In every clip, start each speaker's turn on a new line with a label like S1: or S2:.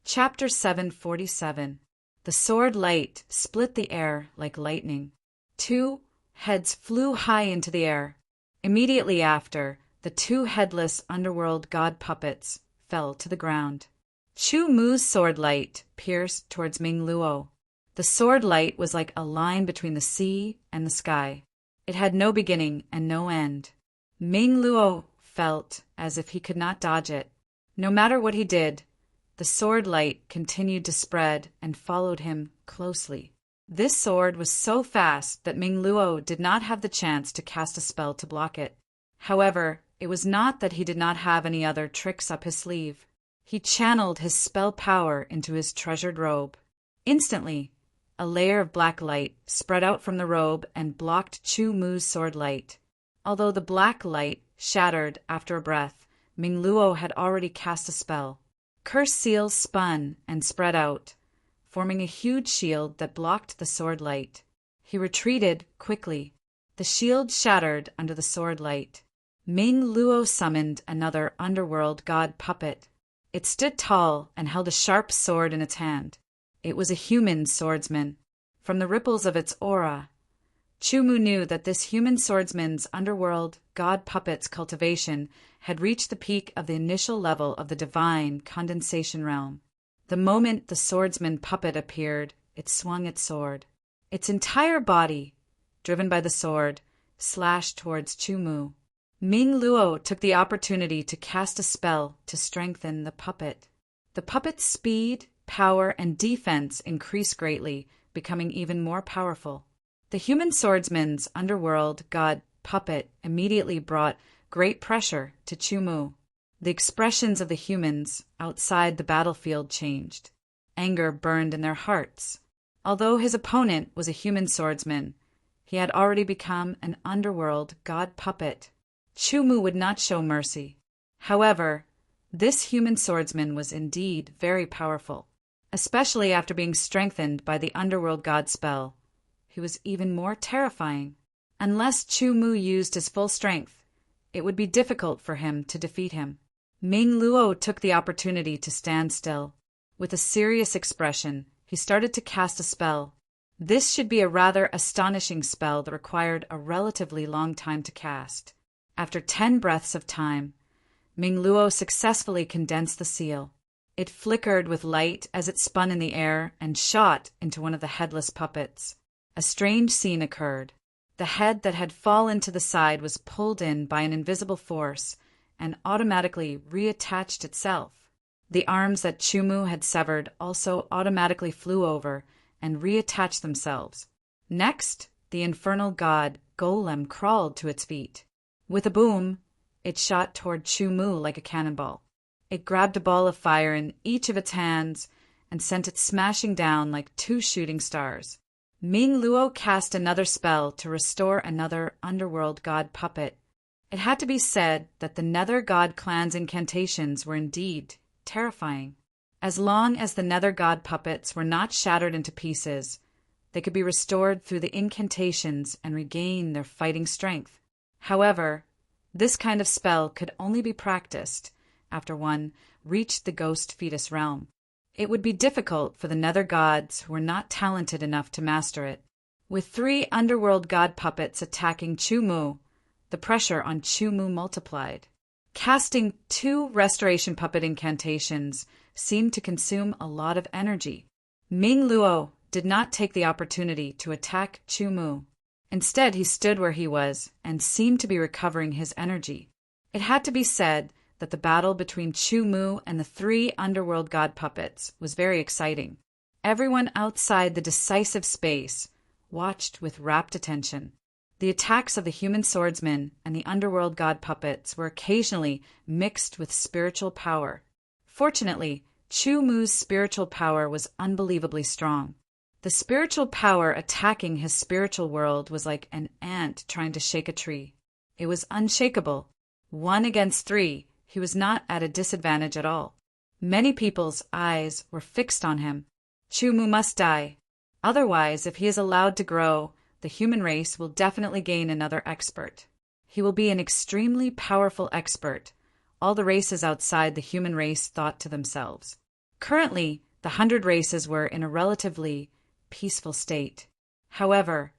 S1: Chapter 747. The sword light split the air like lightning. Two heads flew high into the air. Immediately after, the two headless underworld god puppets fell to the ground. Chu Mu's sword light pierced towards Ming Luo. The sword light was like a line between the sea and the sky. It had no beginning and no end. Ming Luo felt as if he could not dodge it. No matter what he did, the sword light continued to spread and followed him closely. This sword was so fast that Ming Luo did not have the chance to cast a spell to block it. However, it was not that he did not have any other tricks up his sleeve. He channeled his spell power into his treasured robe. Instantly, a layer of black light spread out from the robe and blocked Chu Mu's sword light. Although the black light shattered after a breath, Ming Luo had already cast a spell. Curse seals spun and spread out, forming a huge shield that blocked the sword light. He retreated quickly. The shield shattered under the sword light. Ming Luo summoned another underworld god puppet. It stood tall and held a sharp sword in its hand. It was a human swordsman. From the ripples of its aura, Chu Mu knew that this human swordsman's underworld god puppet's cultivation had reached the peak of the initial level of the divine condensation realm. The moment the swordsman puppet appeared, it swung its sword. Its entire body, driven by the sword, slashed towards Chu Mu. Ming Luo took the opportunity to cast a spell to strengthen the puppet. The puppet's speed, power, and defense increased greatly, becoming even more powerful. The human swordsman's underworld god puppet immediately brought great pressure to Chu Mu. The expressions of the humans outside the battlefield changed. Anger burned in their hearts. Although his opponent was a human swordsman, he had already become an underworld god puppet. Chu Mu would not show mercy. However, this human swordsman was indeed very powerful, especially after being strengthened by the underworld god spell. He was even more terrifying. Unless Chu Mu used his full strength, it would be difficult for him to defeat him. Ming Luo took the opportunity to stand still. With a serious expression, he started to cast a spell. This should be a rather astonishing spell that required a relatively long time to cast. After 10 breaths of time, Ming Luo successfully condensed the seal. It flickered with light as it spun in the air and shot into one of the headless puppets. A strange scene occurred. The head that had fallen to the side was pulled in by an invisible force and automatically reattached itself. The arms that Chu Mu had severed also automatically flew over and reattached themselves. Next, the infernal god Golem crawled to its feet. With a boom, it shot toward Chu Mu like a cannonball. It grabbed a ball of fire in each of its hands and sent it smashing down like 2 shooting stars. Ming Luo cast another spell to restore another underworld god puppet. It had to be said that the Nether God clan's incantations were indeed terrifying. As long as the Nether God puppets were not shattered into pieces, they could be restored through the incantations and regain their fighting strength. However, this kind of spell could only be practiced after one reached the ghost fetus realm. It would be difficult for the Nether gods who were not talented enough to master it. With 3 underworld god puppets attacking Chu Mu, the pressure on Chu Mu multiplied. Casting 2 restoration puppet incantations seemed to consume a lot of energy. Ming Luo did not take the opportunity to attack Chu Mu. Instead, he stood where he was and seemed to be recovering his energy. It had to be said that the battle between Chu Mu and the 3 underworld god puppets was very exciting. Everyone outside the decisive space watched with rapt attention. The attacks of the human swordsmen and the underworld god puppets were occasionally mixed with spiritual power. Fortunately, Chu Mu's spiritual power was unbelievably strong. The spiritual power attacking his spiritual world was like an ant trying to shake a tree. It was unshakable. 1 against 3, he was not at a disadvantage at all. Many people's eyes were fixed on him. Chu Mu must die. Otherwise, if he is allowed to grow, the human race will definitely gain another expert. He will be an extremely powerful expert, all the races outside the human race thought to themselves. Currently, the 100 races were in a relatively peaceful state. However,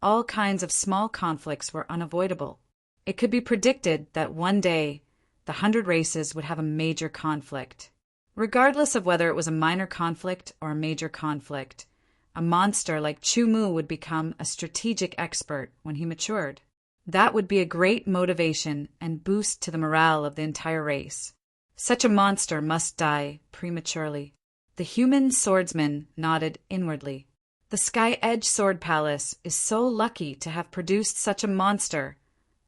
S1: all kinds of small conflicts were unavoidable. It could be predicted that one day the 100 races would have a major conflict. Regardless of whether it was a minor conflict or a major conflict, a monster like Chu-Mu would become a strategic expert when he matured. That would be a great motivation and boost to the morale of the entire race. Such a monster must die prematurely. The human swordsman nodded inwardly. The Sky Edge Sword Palace is so lucky to have produced such a monster.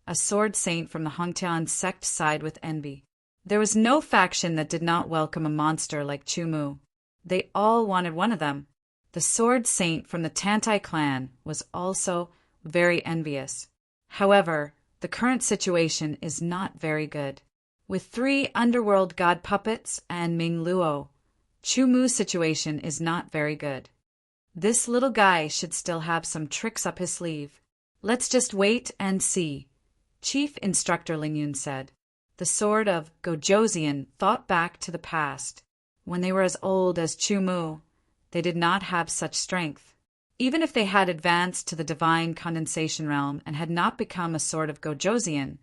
S1: A sword saint from the Hongtian sect sighed with envy. There was no faction that did not welcome a monster like Chu-Mu. They all wanted one of them. The sword saint from the Tantai clan was also very envious. However, the current situation is not very good. With 3 underworld god puppets and Ming Luo, Chu-Mu's situation is not very good. This little guy should still have some tricks up his sleeve. Let's just wait and see, Chief Instructor Lingyun said. The sword of Gojoseon thought back to the past. When they were as old as Chu-Mu, they did not have such strength. Even if they had advanced to the divine condensation realm and had not become a sword of Gojoseon,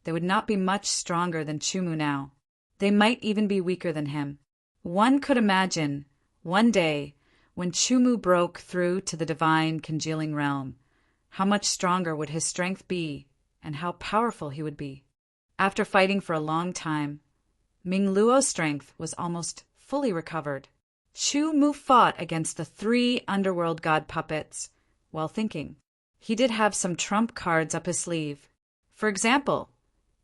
S1: they would not be much stronger than Chu-Mu now. They might even be weaker than him. One could imagine, one day, when Chu-Mu broke through to the divine congealing realm, how much stronger would his strength be and how powerful he would be. After fighting for a long time, Ming Luo's strength was almost fully recovered. Chu-Mu fought against the 3 underworld god puppets while thinking. He did have some trump cards up his sleeve. For example,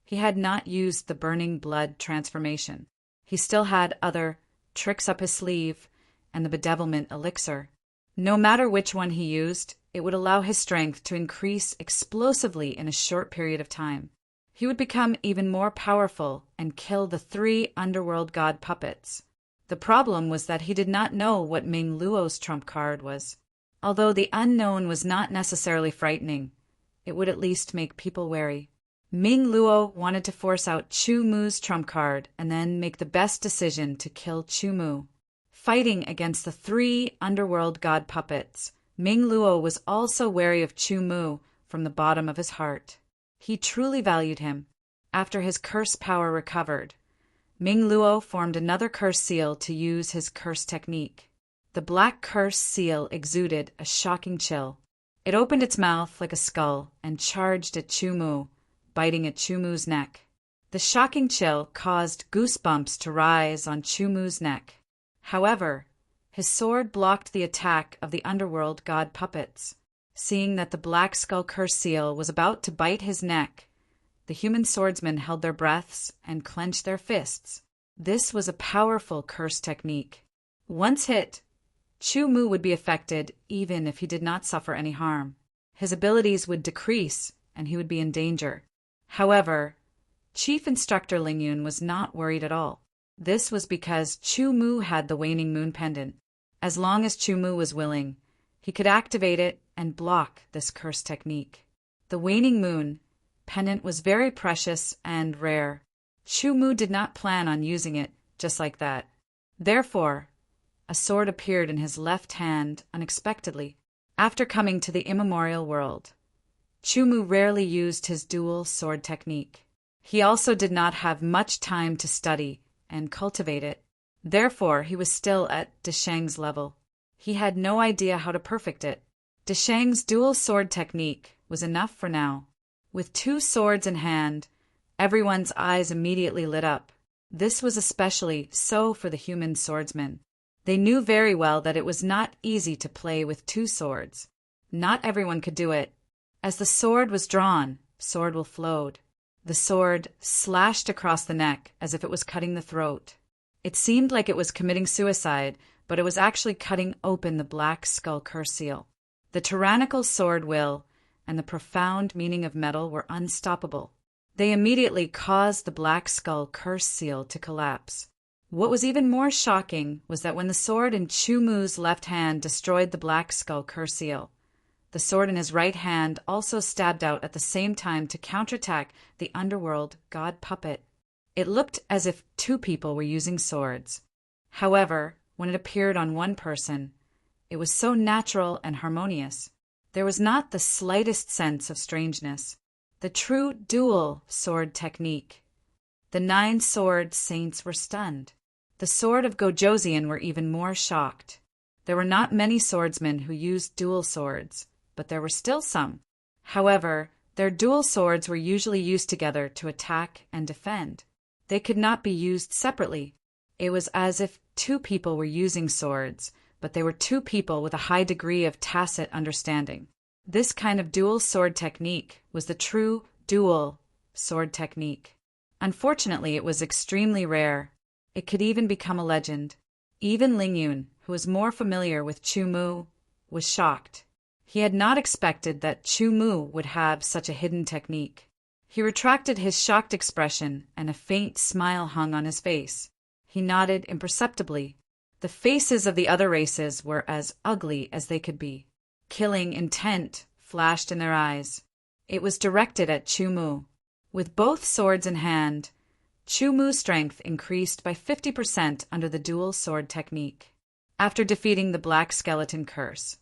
S1: he had not used the burning blood transformation. He still had other tricks up his sleeve and the bedevilment elixir. No matter which one he used, it would allow his strength to increase explosively in a short period of time. He would become even more powerful and kill the 3 underworld god puppets. The problem was that he did not know what Ming Luo's trump card was. Although the unknown was not necessarily frightening, it would at least make people wary. Ming Luo wanted to force out Chu-Mu's trump card and then make the best decision to kill Chu-Mu. Fighting against the 3 underworld god puppets, Ming Luo was also wary of Chu-Mu from the bottom of his heart. He truly valued him. After his curse power recovered, Ming Luo formed another curse seal to use his curse technique. The black curse seal exuded a shocking chill. It opened its mouth like a skull and charged at Chu-Mu, biting at Chu-Mu's neck. The shocking chill caused goosebumps to rise on Chu-Mu's neck. However, his sword blocked the attack of the underworld god puppets. Seeing that the black skull curse seal was about to bite his neck, the human swordsmen held their breaths and clenched their fists. This was a powerful curse technique. Once hit, Chu-Mu would be affected even if he did not suffer any harm. His abilities would decrease and he would be in danger. However, Chief Instructor Lingyun was not worried at all. This was because Chu-Mu had the waning moon pendant. As long as Chu-Mu was willing, he could activate it and block this curse technique. The waning moon pendant was very precious and rare. Chu-Mu did not plan on using it just like that. Therefore, a sword appeared in his left hand unexpectedly. After coming to the immemorial world, Chu-Mu rarely used his dual sword technique. He also did not have much time to study and cultivate it. Therefore, he was still at Desheng's level. He had no idea how to perfect it. Desheng's dual sword technique was enough for now. With 2 swords in hand, everyone's eyes immediately lit up. This was especially so for the human swordsmen. They knew very well that it was not easy to play with 2 swords. Not everyone could do it. As the sword was drawn, sword will flowed. The sword slashed across the neck as if it was cutting the throat. It seemed like it was committing suicide, but it was actually cutting open the black skull curse seal. The tyrannical sword will and the profound meaning of metal were unstoppable. They immediately caused the black skull curse seal to collapse. What was even more shocking was that when the sword in Chu-Mu's left hand destroyed the black skull curse seal, the sword in his right hand also stabbed out at the same time to counterattack the underworld god puppet. It looked as if 2 people were using swords. However, when it appeared on one person, it was so natural and harmonious. There was not the slightest sense of strangeness. The true dual sword technique. The 9 sword saints were stunned. The sword of Gojoseon were even more shocked. There were not many swordsmen who used dual swords, but there were still some. However, their dual swords were usually used together to attack and defend. They could not be used separately. It was as if 2 people were using swords, but they were 2 people with a high degree of tacit understanding. This kind of dual sword technique was the true dual sword technique. Unfortunately, it was extremely rare. It could even become a legend. Even Lingyun, who was more familiar with Chu-Mu, was shocked. He had not expected that Chu-Mu would have such a hidden technique. He retracted his shocked expression, and a faint smile hung on his face. He nodded imperceptibly. The faces of the other races were as ugly as they could be. Killing intent flashed in their eyes. It was directed at Chu-Mu. With both swords in hand, Chu-Mu's strength increased by 50% under the dual sword technique. After defeating the Black Skeleton Curse,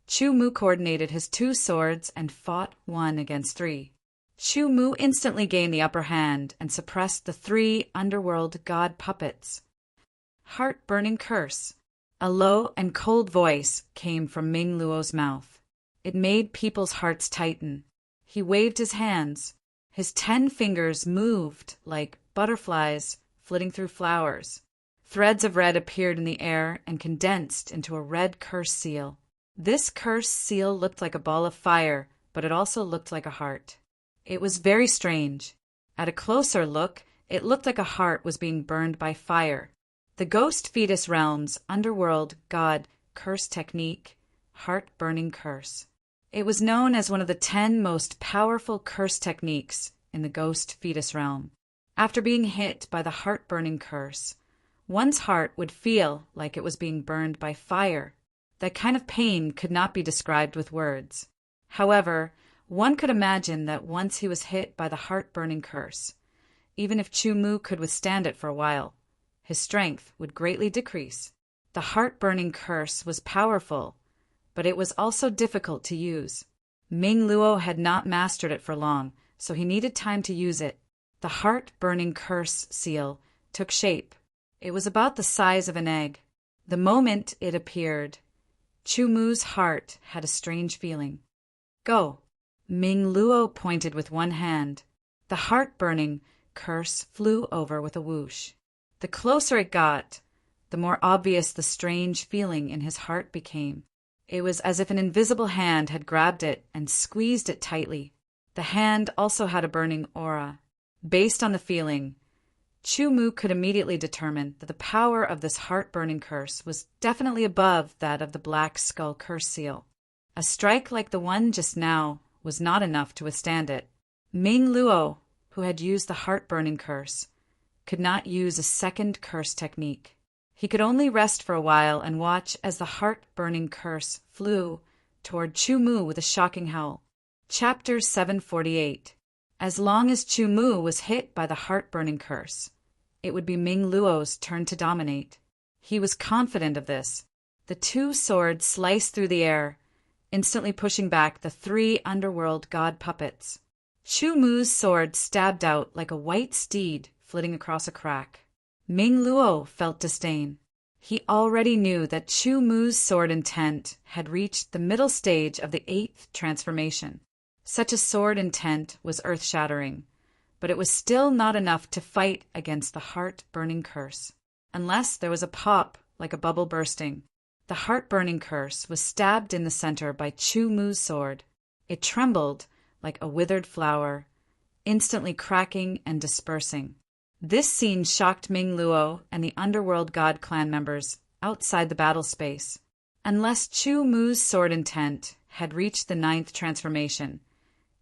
S1: Chu-Mu coordinated his 2 swords and fought 1 against 3. Chu-Mu instantly gained the upper hand and suppressed the 3 underworld god puppets. Heart-burning curse. A low and cold voice came from Ming Luo's mouth. It made people's hearts tighten. He waved his hands. His 10 fingers moved like butterflies flitting through flowers. Threads of red appeared in the air and condensed into a red curse seal. This curse seal looked like a ball of fire, but it also looked like a heart. It was very strange. At a closer look, it looked like a heart was being burned by fire. The Ghost Fetus Realm's underworld god curse technique, heart-burning curse. It was known as one of the 10 most powerful curse techniques in the Ghost Fetus Realm. After being hit by the heart-burning curse, one's heart would feel like it was being burned by fire. That kind of pain could not be described with words. However, one could imagine that once he was hit by the heart-burning curse, even if Chu-Mu could withstand it for a while, his strength would greatly decrease. The heart-burning curse was powerful, but it was also difficult to use. Ming Luo had not mastered it for long, so he needed time to use it. The heart-burning curse seal took shape. It was about the size of an egg. The moment it appeared, Chu-Mu's heart had a strange feeling. Go! Ming Luo pointed with one hand. The heart-burning curse flew over with a whoosh. The closer it got, the more obvious the strange feeling in his heart became. It was as if an invisible hand had grabbed it and squeezed it tightly. The hand also had a burning aura. Based on the feeling, Chu-Mu could immediately determine that the power of this heart-burning curse was definitely above that of the Black Skull Curse Seal. A strike like the one just now was not enough to withstand it. Ming Luo, who had used the heart-burning curse, could not use a second curse technique. He could only rest for a while and watch as the heart-burning curse flew toward Chu-Mu with a shocking howl. Chapter 748. As long as Chu-Mu was hit by the heart-burning curse, it would be Ming Luo's turn to dominate. He was confident of this. The 2 swords sliced through the air, instantly pushing back the 3 underworld god puppets. Chu-Mu's sword stabbed out like a white steed flitting across a crack. Ming Luo felt disdain. He already knew that Chu-Mu's sword intent had reached the middle stage of the 8th transformation. Such a sword intent was earth-shattering, but it was still not enough to fight against the heart-burning curse. Unless there was a pop like a bubble bursting. The heart-burning curse was stabbed in the center by Chu-Mu's sword. It trembled like a withered flower, instantly cracking and dispersing. This scene shocked Ming Luo and the underworld god clan members outside the battle space. Unless Chu-Mu's sword intent had reached the 9th transformation,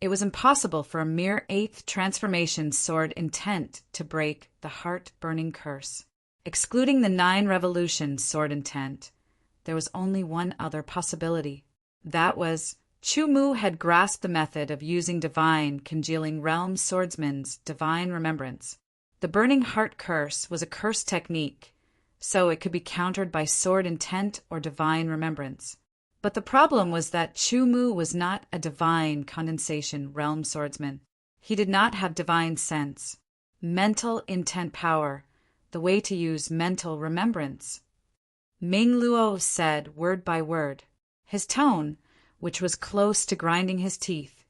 S1: it was impossible for a mere 8th transformation sword intent to break the heart-burning curse. Excluding the 9 revolutions sword intent, there was only one other possibility. That was, Chu-Mu had grasped the method of using divine congealing realm swordsman's divine remembrance. The burning heart curse was a curse technique so it could be countered by sword intent or divine remembrance. But the problem was that Chu-Mu was not a divine condensation realm swordsman. He did not have divine sense, mental intent power, the way to use mental remembrance. Ming Luo said word by word. His tone, which was close to grinding his teeth,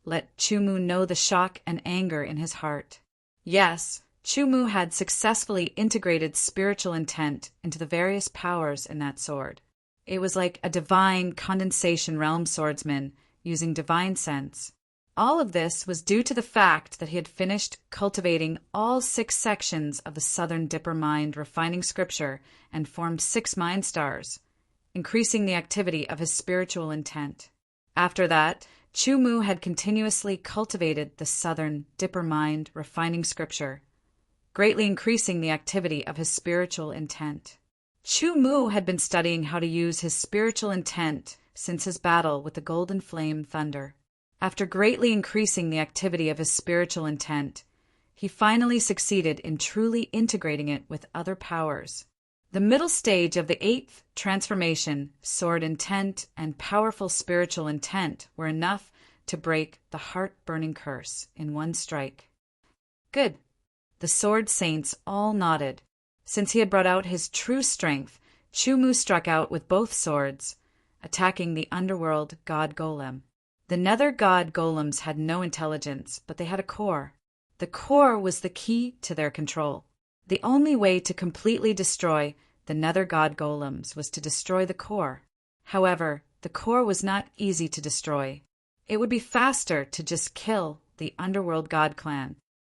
S1: let Chu-Mu know the shock and anger in his heart. Yes, Chu-Mu had successfully integrated spiritual intent into the various powers in that sword. It was like a divine condensation realm swordsman using divine sense. All of this was due to the fact that he had finished cultivating all 6 sections of the Southern Dipper Mind refining scripture and formed 6 mind stars, increasing the activity of his spiritual intent. After that, Chu-Mu had continuously cultivated the Southern Dipper Mind refining scripture, greatly increasing the activity of his spiritual intent. Chu-Mu had been studying how to use his spiritual intent since his battle with the Golden Flame Thunder. After greatly increasing the activity of his spiritual intent, he finally succeeded in truly integrating it with other powers. The middle stage of the 8th transformation, sword intent and powerful spiritual intent, were enough to break the heart-burning curse in one strike. Good. The sword saints all nodded. Since he had brought out his true strength, Chu-Mu struck out with both swords, attacking the underworld god golem. The nether god golems had no intelligence, but they had a core. The core was the key to their control. The only way to completely destroy the nether god golems was to destroy the core. However, the core was not easy to destroy. It would be faster to just kill the underworld god clan.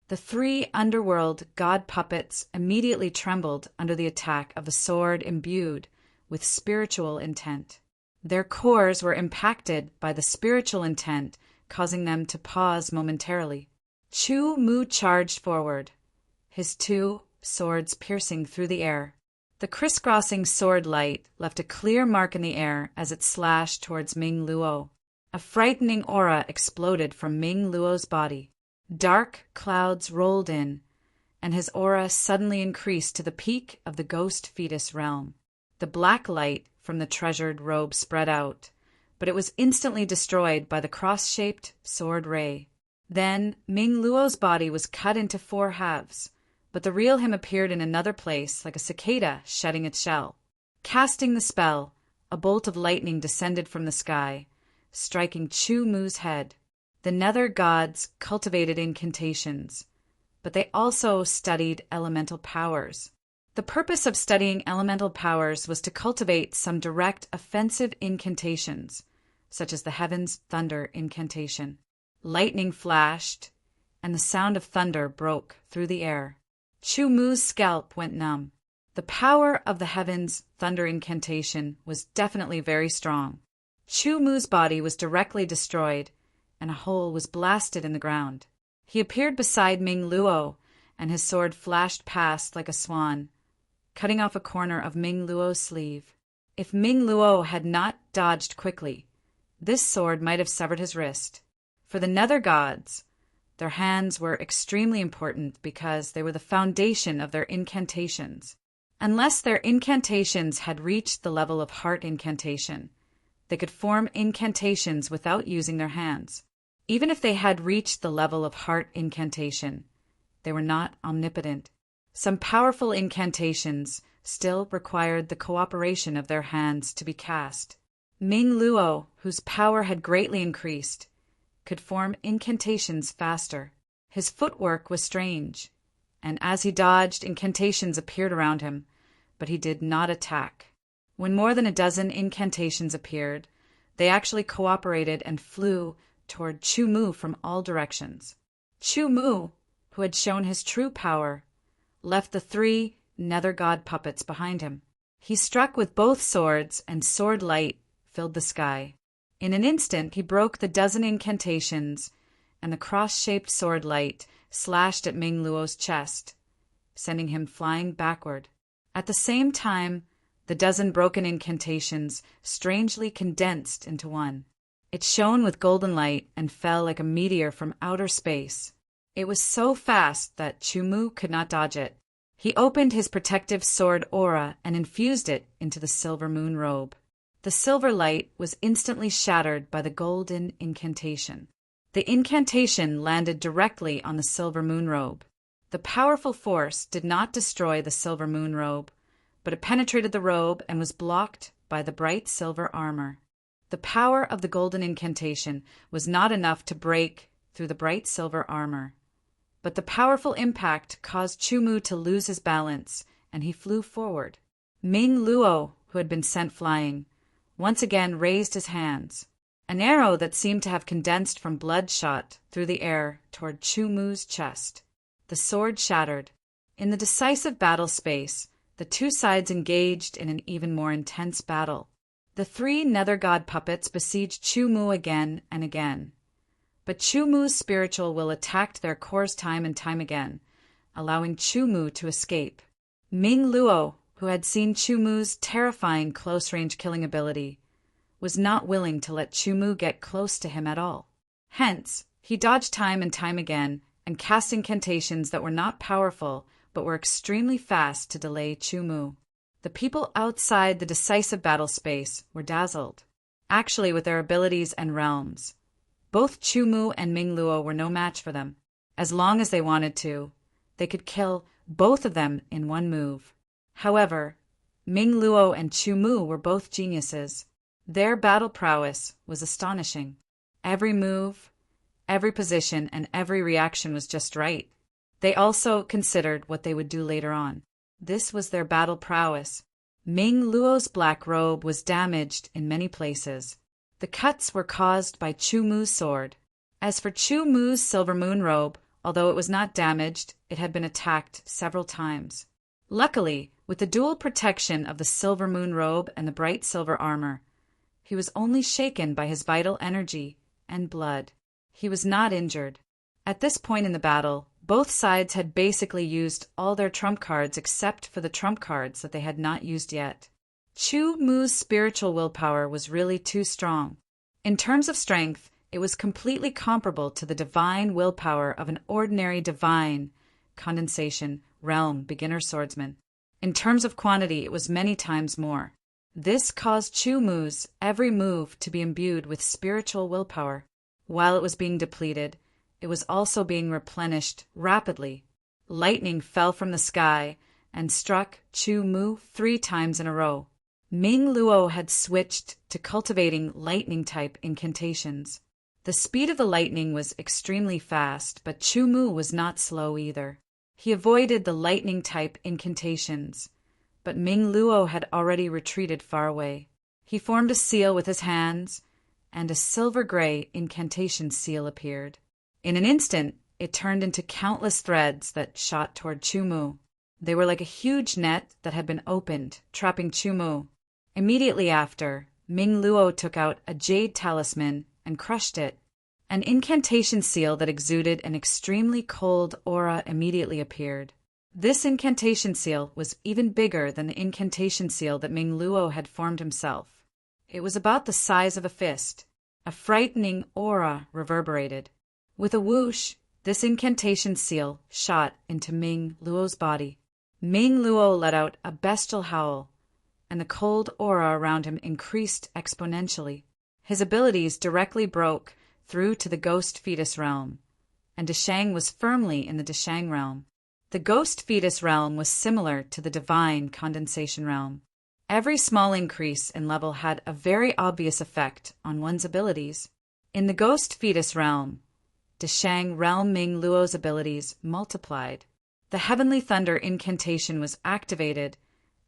S1: The 3 underworld god puppets immediately trembled under the attack of the sword imbued with spiritual intent. Their cores were impacted by the spiritual intent, causing them to pause momentarily. Chu-Mu charged forward, his 2 swords piercing through the air. The crisscrossing sword light left a clear mark in the air as it slashed towards Ming Luo. A frightening aura exploded from Ming Luo's body. Dark clouds rolled in, and his aura suddenly increased to the peak of the ghost fetus realm. The black light from the treasured robe spread out, but it was instantly destroyed by the cross-shaped sword ray. Then Ming Luo's body was cut into 4 halves, but the real him appeared in another place like a cicada shedding its shell. Casting the spell, a bolt of lightning descended from the sky, striking Chu-Mu's head. The nether gods cultivated incantations, but they also studied elemental powers. The purpose of studying elemental powers was to cultivate some direct offensive incantations, such as the Heaven's Thunder incantation. Lightning flashed, and the sound of thunder broke through the air. Chu-Mu's scalp went numb. The power of the Heaven's Thunder incantation was definitely very strong. Chu-Mu's body was directly destroyed, and a hole was blasted in the ground. He appeared beside Ming Luo, and his sword flashed past like a swan, cutting off a corner of Ming Luo's sleeve. If Ming Luo had not dodged quickly, this sword might have severed his wrist. For the nether gods, their hands were extremely important because they were the foundation of their incantations. Unless their incantations had reached the level of heart incantation, they could form incantations without using their hands. Even if they had reached the level of heart incantation, they were not omnipotent. Some powerful incantations still required the cooperation of their hands to be cast. Ming Luo, whose power had greatly increased, could form incantations faster. His footwork was strange, and as he dodged, incantations appeared around him, but he did not attack. When more than a dozen incantations appeared, they actually cooperated and flew toward Chu-Mu from all directions. Chu-Mu, who had shown his true power, left the 3 nether god puppets behind him. He struck with both swords, and sword light filled the sky. In an instant, he broke the dozen incantations, and the cross-shaped sword light slashed at Ming Luo's chest, sending him flying backward. At the same time, the dozen broken incantations strangely condensed into one. It shone with golden light and fell like a meteor from outer space. It was so fast that Chu-Mu could not dodge it. He opened his protective sword aura and infused it into the silver moon robe. The silver light was instantly shattered by the golden incantation. The incantation landed directly on the silver moon robe. The powerful force did not destroy the silver moon robe, but it penetrated the robe and was blocked by the bright silver armor. The power of the golden incantation was not enough to break through the bright silver armor, but the powerful impact caused Chumu to lose his balance, and he flew forward. Ming Luo, who had been sent flying, once again raised his hands. An arrow that seemed to have condensed from blood shot through the air toward Chumu's chest. The sword shattered. In the decisive battle space, the two sides engaged in an even more intense battle. The three nether god puppets besieged Chumu again and again. But Chumu's spiritual will attacked their cores time and time again, allowing Chumu to escape. Ming Luo, who had seen Chumu's terrifying close-range killing ability, was not willing to let Chumu get close to him at all. Hence, he dodged time and time again and cast incantations that were not powerful but were extremely fast to delay Chumu. The people outside the decisive battle space were dazzled, actually with their abilities and realms. Both Chumu and Ming Luo were no match for them. As long as they wanted to, they could kill both of them in one move. However, Ming Luo and Chumu were both geniuses. Their battle prowess was astonishing. Every move, every position, and every reaction was just right. They also considered what they would do later on. This was their battle prowess. Ming Luo's black robe was damaged in many places. The cuts were caused by Chumu's sword. As for Chumu's silver moon robe, although it was not damaged, it had been attacked several times. Luckily, with the dual protection of the silver moon robe and the bright silver armor, he was only shaken by his vital energy and blood. He was not injured. At this point in the battle, both sides had basically used all their trump cards except for the trump cards that they had not used yet. Chumu's spiritual willpower was really too strong. In terms of strength, it was completely comparable to the divine willpower of an ordinary divine condensation realm beginner swordsman. In terms of quantity, it was many times more. This caused Chumu's every move to be imbued with spiritual willpower. While it was being depleted, it was also being replenished rapidly. Lightning fell from the sky and struck Chumu 3 times in a row. Ming Luo had switched to cultivating lightning-type incantations. The speed of the lightning was extremely fast, but Chumu was not slow either. He avoided the lightning-type incantations, but Ming Luo had already retreated far away. He formed a seal with his hands, and a silver-gray incantation seal appeared. In an instant, it turned into countless threads that shot toward Chumu. They were like a huge net that had been opened, trapping Chumu. Immediately after, Ming Luo took out a jade talisman and crushed it. An incantation seal that exuded an extremely cold aura immediately appeared. This incantation seal was even bigger than the incantation seal that Ming Luo had formed himself. It was about the size of a fist. A frightening aura reverberated. With a whoosh, this incantation seal shot into Ming Luo's body. Ming Luo let out a bestial howl, and the cold aura around him increased exponentially. His abilities directly broke through to the ghost fetus realm, and Deshang was firmly in the Deshang realm. The ghost fetus realm was similar to the divine condensation realm. Every small increase in level had a very obvious effect on one's abilities. In the ghost fetus realm, Deshang realm Ming Luo's abilities multiplied. The heavenly thunder incantation was activated,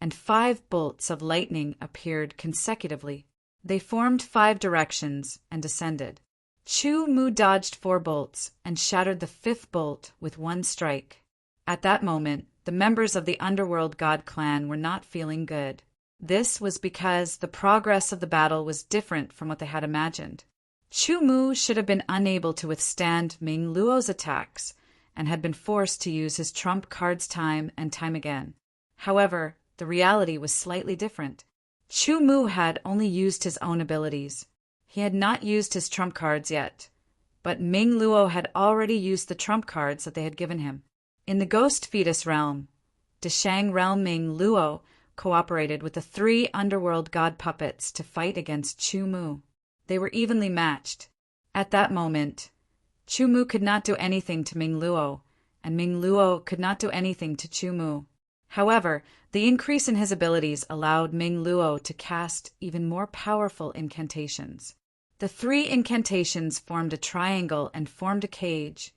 S1: and 5 bolts of lightning appeared consecutively. They formed 5 directions and descended. Chumu dodged 4 bolts and shattered the 5th bolt with 1 strike. At that moment, the members of the Underworld God clan were not feeling good. This was because the progress of the battle was different from what they had imagined. Chumu should have been unable to withstand Ming Luo's attacks and had been forced to use his trump cards time and time again. However, the reality was slightly different. Chumu had only used his own abilities. He had not used his trump cards yet, but Ming Luo had already used the trump cards that they had given him. In the ghost fetus realm, De Shang realm Ming Luo cooperated with the three underworld god puppets to fight against Chu Mu. They were evenly matched. At that moment, Chu Mu could not do anything to Ming Luo, and Ming Luo could not do anything to Chu Mu. However, the increase in his abilities allowed Ming Luo to cast even more powerful incantations. The three incantations formed a triangle and formed a cage,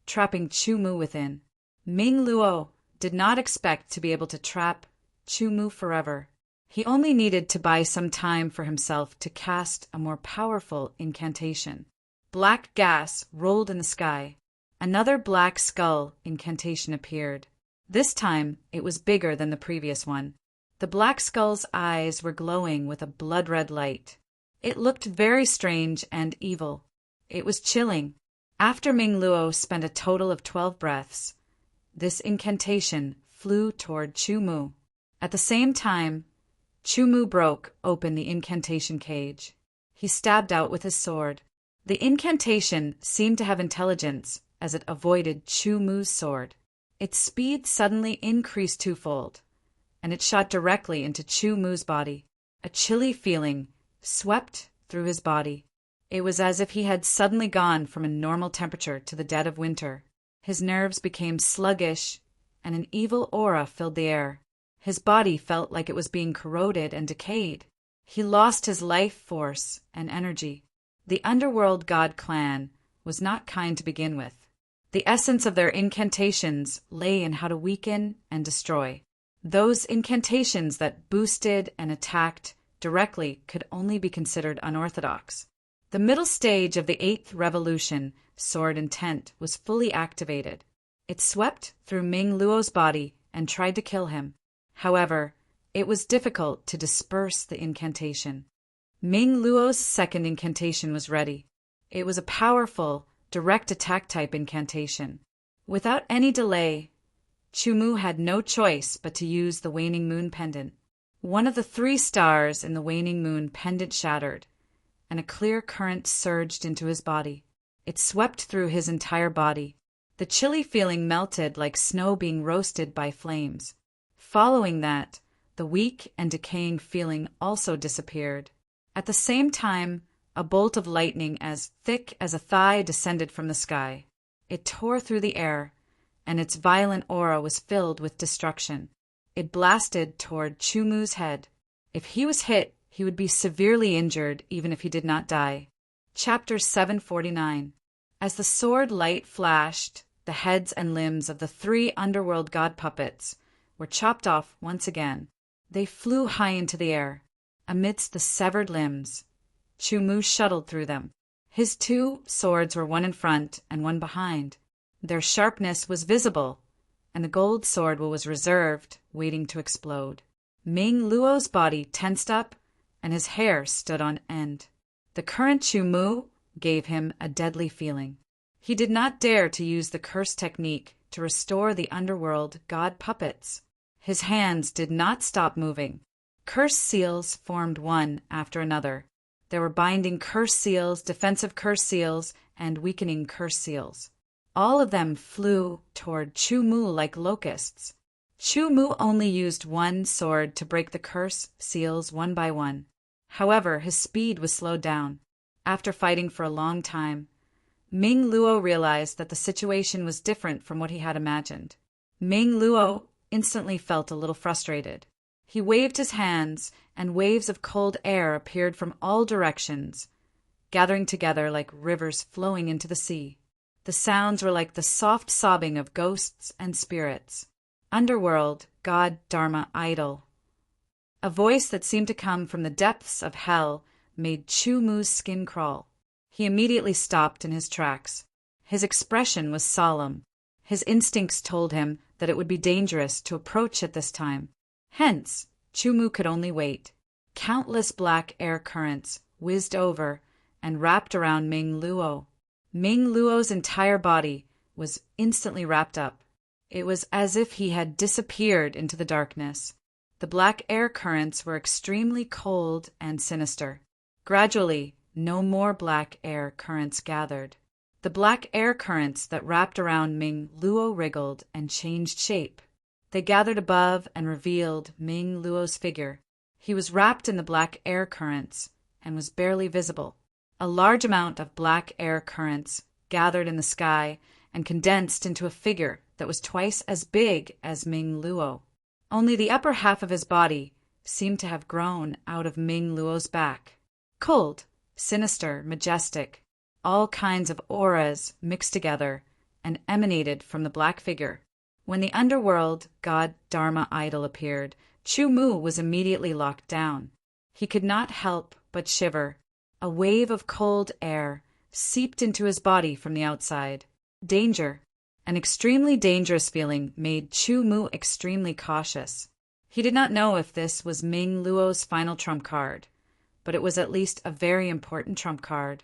S1: trapping Chu Mu within. Ming Luo did not expect to be able to trap Chu Mu forever. He only needed to buy some time for himself to cast a more powerful incantation. Black gas rolled in the sky. Another black skull incantation appeared. This time, it was bigger than the previous one. The black skull's eyes were glowing with a blood-red light. It looked very strange and evil. It was chilling. After Ming Luo spent a total of 12 breaths, this incantation flew toward Chu Mu. At the same time, Chu Mu broke open the incantation cage. He stabbed out with his sword. The incantation seemed to have intelligence as it avoided Chu Mu's sword. Its speed suddenly increased twofold, and it shot directly into Chu Mu's body. A chilly feeling swept through his body. It was as if he had suddenly gone from a normal temperature to the dead of winter. His nerves became sluggish, and an evil aura filled the air. His body felt like it was being corroded and decayed. He lost his life force and energy. The underworld god clan was not kind to begin with. The essence of their incantations lay in how to weaken and destroy. Those incantations that boosted and attacked directly could only be considered unorthodox. The middle stage of the 8th revolution, Sword Intent, was fully activated. It swept through Ming Luo's body and tried to kill him. However, it was difficult to disperse the incantation. Ming Luo's second incantation was ready. It was a powerful, direct attack type incantation. Without any delay, Chu Mu had no choice but to use the waning moon pendant. One of the 3 stars in the waning moon pendant shattered, and a clear current surged into his body. It swept through his entire body. The chilly feeling melted like snow being roasted by flames. Following that, the weak and decaying feeling also disappeared. At the same time, a bolt of lightning as thick as a thigh descended from the sky. It tore through the air, and its violent aura was filled with destruction. It blasted toward Chu Mu's head. If he was hit, he would be severely injured even if he did not die. Chapter 749. As the sword light flashed, the heads and limbs of the 3 underworld god puppets were chopped off once again. They flew high into the air. Amidst the severed limbs, Chu Mu shuttled through them. His 2 swords were one in front and one behind. Their sharpness was visible, and the gold sword was reserved, waiting to explode. Ming Luo's body tensed up, and his hair stood on end. The current Chu Mu gave him a deadly feeling. He did not dare to use the curse technique to restore the underworld god puppets. His hands did not stop moving. Curse seals formed one after another. There were binding curse seals, defensive curse seals, and weakening curse seals. All of them flew toward Chu Mu like locusts. Chu Mu only used one sword to break the curse seals one by one. However, his speed was slowed down. After fighting for a long time, Ming Luo realized that the situation was different from what he had imagined. Ming Luo instantly felt a little frustrated. He waved his hands, and waves of cold air appeared from all directions, gathering together like rivers flowing into the sea. The sounds were like the soft sobbing of ghosts and spirits. Underworld, God, Dharma, Idol. A voice that seemed to come from the depths of hell made Chu Mu's skin crawl. He immediately stopped in his tracks. His expression was solemn. His instincts told him that it would be dangerous to approach at this time. Hence, Chu Mu could only wait. Countless black air currents whizzed over and wrapped around Ming Luo. Ming Luo's entire body was instantly wrapped up. It was as if he had disappeared into the darkness. The black air currents were extremely cold and sinister. Gradually, no more black air currents gathered. The black air currents that wrapped around Ming Luo wriggled and changed shape. They gathered above and revealed Ming Luo's figure. He was wrapped in the black air currents and was barely visible. A large amount of black air currents gathered in the sky and condensed into a figure that was twice as big as Ming Luo. Only the upper half of his body seemed to have grown out of Ming Luo's back. Cold, sinister, majestic, all kinds of auras mixed together and emanated from the black figure. When the underworld god Dharma idol appeared, Chu Mu was immediately locked down. He could not help but shiver. A wave of cold air seeped into his body from the outside. Danger. An extremely dangerous feeling made Chu Mu extremely cautious. He did not know if this was Ming Luo's final trump card, but it was at least a very important trump card.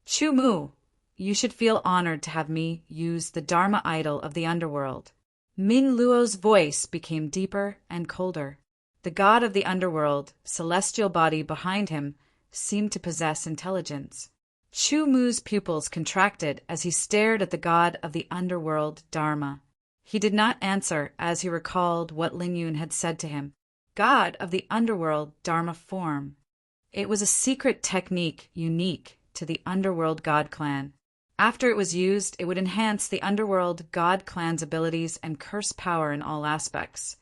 S1: Chu Mu, you should feel honored to have me use the Dharma idol of the underworld. Ming Luo's voice became deeper and colder. The god of the underworld, celestial body behind him, seemed to possess intelligence. Chu Mu's pupils contracted as he stared at the god of the underworld, Dharma. He did not answer as he recalled what Ling Yun had said to him. God of the underworld, Dharma form. It was a secret technique unique to the underworld god clan. After it was used, it would enhance the underworld god clan's abilities and curse power in all aspects,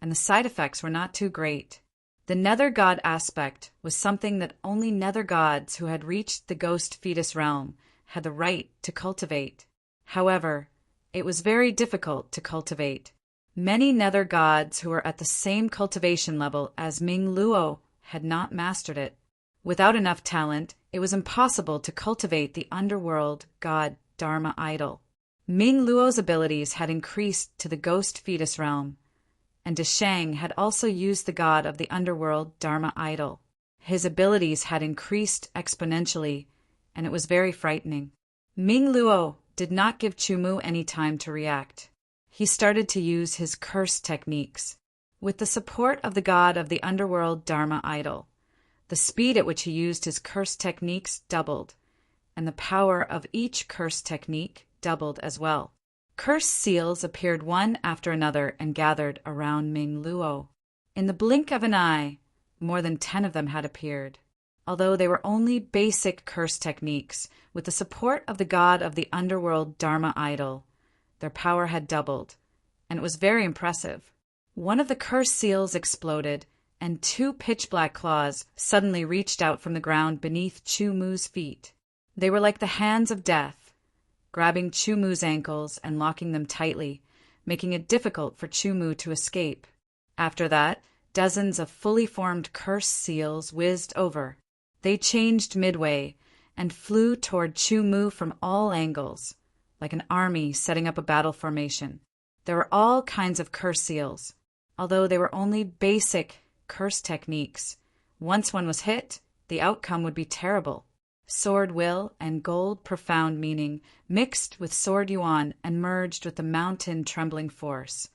S1: and the side effects were not too great. The nether god aspect was something that only nether gods who had reached the ghost fetus realm had the right to cultivate. However, it was very difficult to cultivate. Many nether gods who were at the same cultivation level as Ming Luo had not mastered it. Without enough talent, it was impossible to cultivate the underworld god Dharma idol. Ming Luo's abilities had increased to the ghost fetus realm, and Deshang had also used the god of the underworld Dharma idol. His abilities had increased exponentially, and it was very frightening. Ming Luo did not give Chu Mu any time to react. He started to use his curse techniques. With the support of the god of the underworld Dharma idol, the speed at which he used his curse techniques doubled, and the power of each curse technique doubled as well. Curse seals appeared one after another and gathered around Ming Luo. In the blink of an eye, more than 10 of them had appeared. Although they were only basic curse techniques, with the support of the god of the underworld Dharma idol, their power had doubled, and it was very impressive. One of the curse seals exploded, and 2 pitch-black claws suddenly reached out from the ground beneath Chu Mu's feet. They were like the hands of death, grabbing Chu Mu's ankles and locking them tightly, making it difficult for Chu Mu to escape. After that, dozens of fully formed curse seals whizzed over. They changed midway and flew toward Chu Mu from all angles, like an army setting up a battle formation. There were all kinds of curse seals, although they were only basic curse techniques. Once one was hit, the outcome would be terrible. Sword will and gold profound meaning mixed with sword yuan and merged with the mountain trembling force,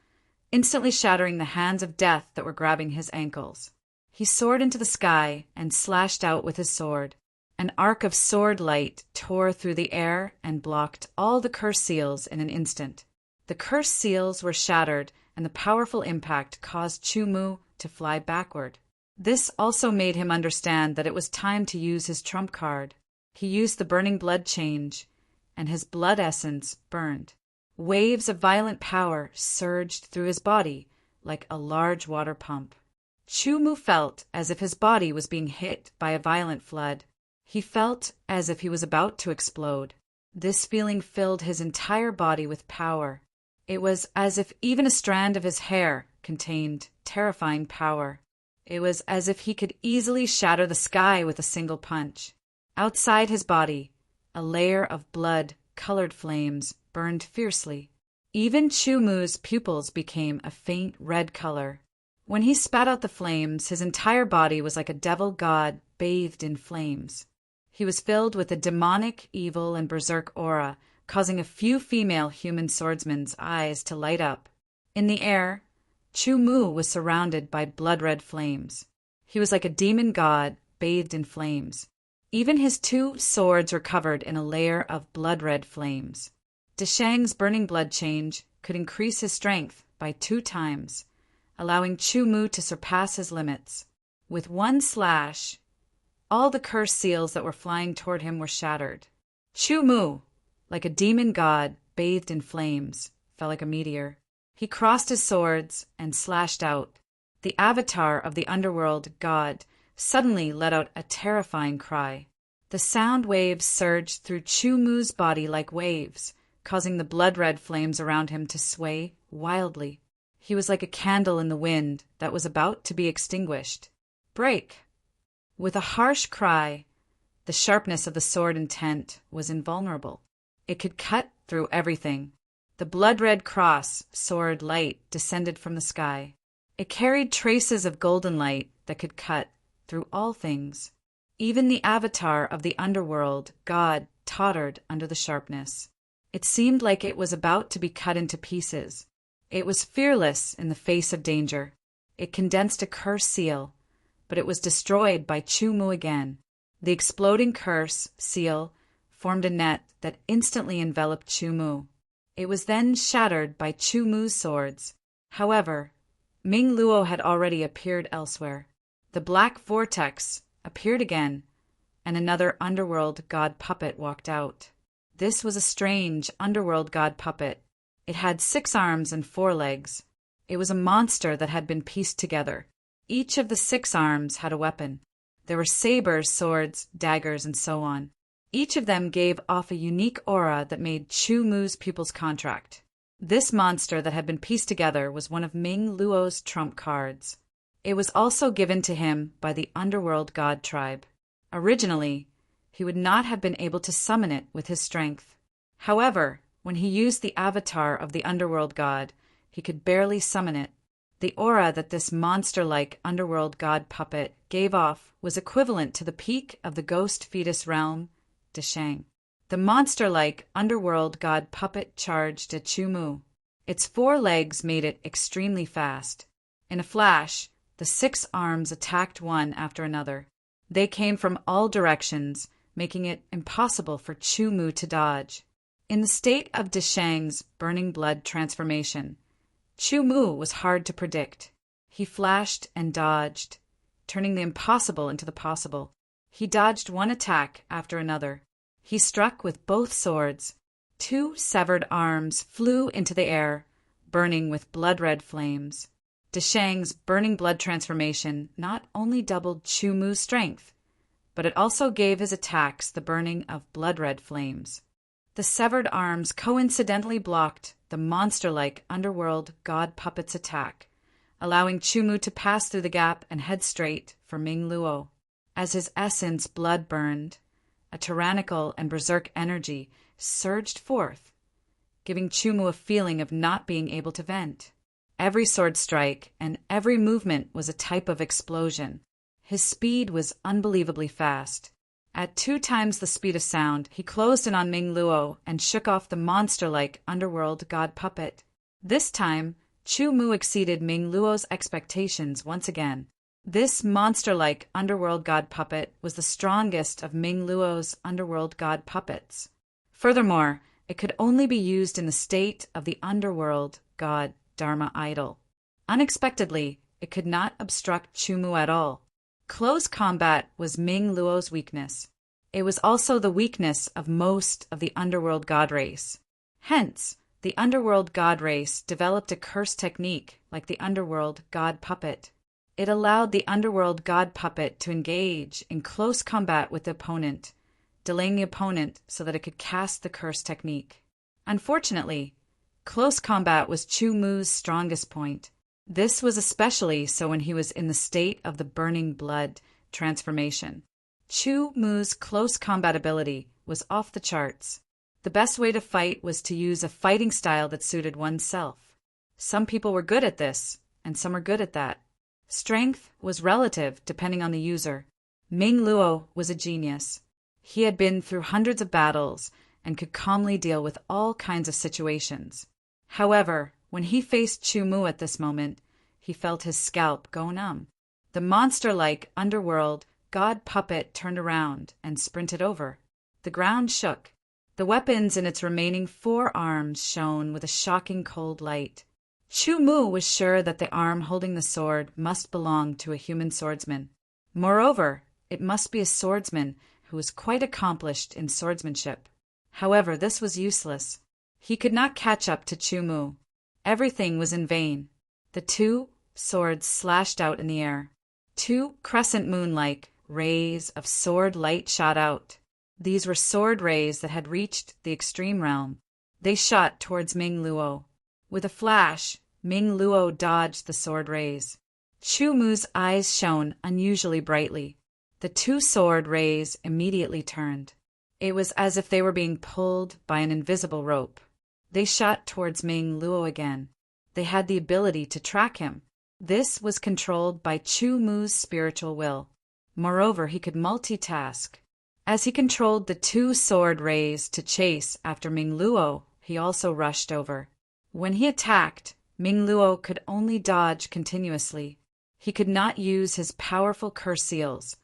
S1: instantly shattering the hands of death that were grabbing his ankles. He soared into the sky and slashed out with his sword. An arc of sword light tore through the air and blocked all the curse seals in an instant. The curse seals were shattered, and the powerful impact caused Chu Mu to fly backward. This also made him understand that it was time to use his trump card. He used the burning blood change, and his blood essence burned. Waves of violent power surged through his body like a large water pump. Chu Mu felt as if his body was being hit by a violent flood. He felt as if he was about to explode. This feeling filled his entire body with power. It was as if even a strand of his hair contained terrifying power. It was as if he could easily shatter the sky with a single punch. Outside his body, a layer of blood-colored flames burned fiercely. Even Chu Mu's pupils became a faint red color. When he spat out the flames, his entire body was like a devil god bathed in flames. He was filled with a demonic, evil, and berserk aura, causing a few female human swordsmen's eyes to light up. In the air, Chu Mu was surrounded by blood-red flames. He was like a demon god bathed in flames. Even his 2 swords were covered in a layer of blood-red flames. Deshang's burning blood change could increase his strength by 2 times, allowing Chu Mu to surpass his limits. With one slash, all the curse seals that were flying toward him were shattered. Chu Mu, like a demon god bathed in flames, fell like a meteor. He crossed his swords and slashed out. The avatar of the underworld god suddenly let out a terrifying cry. The sound waves surged through Chu Mu's body like waves, causing the blood-red flames around him to sway wildly. He was like a candle in the wind that was about to be extinguished. Break! With a harsh cry, the sharpness of the sword intent was invulnerable. It could cut through everything. The blood-red cross, sword light, descended from the sky. It carried traces of golden light that could cut through all things. Even the avatar of the underworld, God, tottered under the sharpness. It seemed like it was about to be cut into pieces. It was fearless in the face of danger. It condensed a curse seal, but it was destroyed by Chu Mu again. The exploding curse seal formed a net that instantly enveloped Chu Mu. It was then shattered by Chu Mu's swords. However, Ming Luo had already appeared elsewhere. The black vortex appeared again, and another underworld god puppet walked out. This was a strange underworld god puppet. It had 6 arms and 4 legs. It was a monster that had been pieced together. Each of the 6 arms had a weapon. There were sabers, swords, daggers, and so on. Each of them gave off a unique aura that made Chu Mu's pupils contract. This monster that had been pieced together was one of Ming Luo's trump cards. It was also given to him by the underworld god tribe. Originally, he would not have been able to summon it with his strength. However, when he used the avatar of the underworld god, he could barely summon it. The aura that this monster-like underworld god puppet gave off was equivalent to the peak of the ghost fetus realm, Deshang. The monster-like underworld god puppet charged at Chu Mu. Its 4 legs made it extremely fast. In a flash, the 6 arms attacked one after another. They came from all directions, making it impossible for Chu Mu to dodge. In the state of Deshang's burning blood transformation, Chu Mu was hard to predict. He flashed and dodged, turning the impossible into the possible. He dodged one attack after another. He struck with both swords. 2 severed arms flew into the air, burning with blood-red flames. Deshang's burning blood transformation not only doubled Chu Mu's strength, but it also gave his attacks the burning of blood-red flames. The severed arms coincidentally blocked the monster-like underworld god puppet's attack, allowing Chu Mu to pass through the gap and head straight for Ming Luo. As his essence blood burned, a tyrannical and berserk energy surged forth, giving Chu Mu a feeling of not being able to vent. Every sword strike and every movement was a type of explosion. His speed was unbelievably fast. At 2 times the speed of sound, he closed in on Ming Luo and shook off the monster-like underworld god puppet. This time, Chu Mu exceeded Ming Luo's expectations once again. This monster-like underworld god puppet was the strongest of Ming Luo's underworld god puppets. Furthermore, it could only be used in the state of the underworld god Dharma idol. Unexpectedly, it could not obstruct Chu Mu at all. Close combat was Ming Luo's weakness. It was also the weakness of most of the underworld god race. Hence, the underworld god race developed a curse technique like the underworld god puppet. It allowed the underworld god puppet to engage in close combat with the opponent, delaying the opponent so that it could cast the curse technique. Unfortunately, close combat was Chu Mu's strongest point. This was especially so when he was in the state of the burning blood transformation. Chu Mu's close combat ability was off the charts. The best way to fight was to use a fighting style that suited oneself. Some people were good at this, and some were good at that. Strength was relative depending on the user. Ming Luo was a genius. He had been through hundreds of battles and could calmly deal with all kinds of situations. However, when he faced Chu Mu at this moment, he felt his scalp go numb. The monster-like underworld god puppet turned around and sprinted over. The ground shook. The weapons in its remaining 4 arms shone with a shocking cold light. Chu Mu was sure that the arm holding the sword must belong to a human swordsman. Moreover, it must be a swordsman who was quite accomplished in swordsmanship. However, this was useless. He could not catch up to Chu Mu. Everything was in vain. The two swords slashed out in the air. Two crescent moon-like rays of sword light shot out. These were sword rays that had reached the extreme realm. They shot towards Ming Luo. With a flash, Ming Luo dodged the sword rays. Chu Mu's eyes shone unusually brightly. The two sword rays immediately turned. It was as if they were being pulled by an invisible rope. They shot towards Ming Luo again. They had the ability to track him. This was controlled by Chu Mu's spiritual will. Moreover, he could multitask. As he controlled the two sword rays to chase after Ming Luo, he also rushed over. When he attacked, Ming Luo could only dodge continuously. He could not use his powerful curse seals,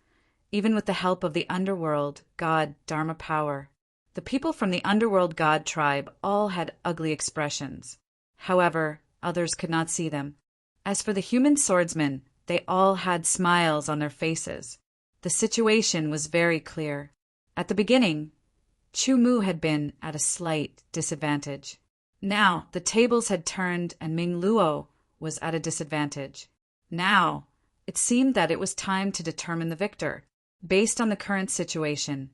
S1: even with the help of the underworld god Dharma power. The people from the underworld god tribe all had ugly expressions. However, others could not see them. As for the human swordsmen, they all had smiles on their faces. The situation was very clear. At the beginning, Chu Mu had been at a slight disadvantage. Now the tables had turned and Ming Luo was at a disadvantage. Now it seemed that it was time to determine the victor. Based on the current situation,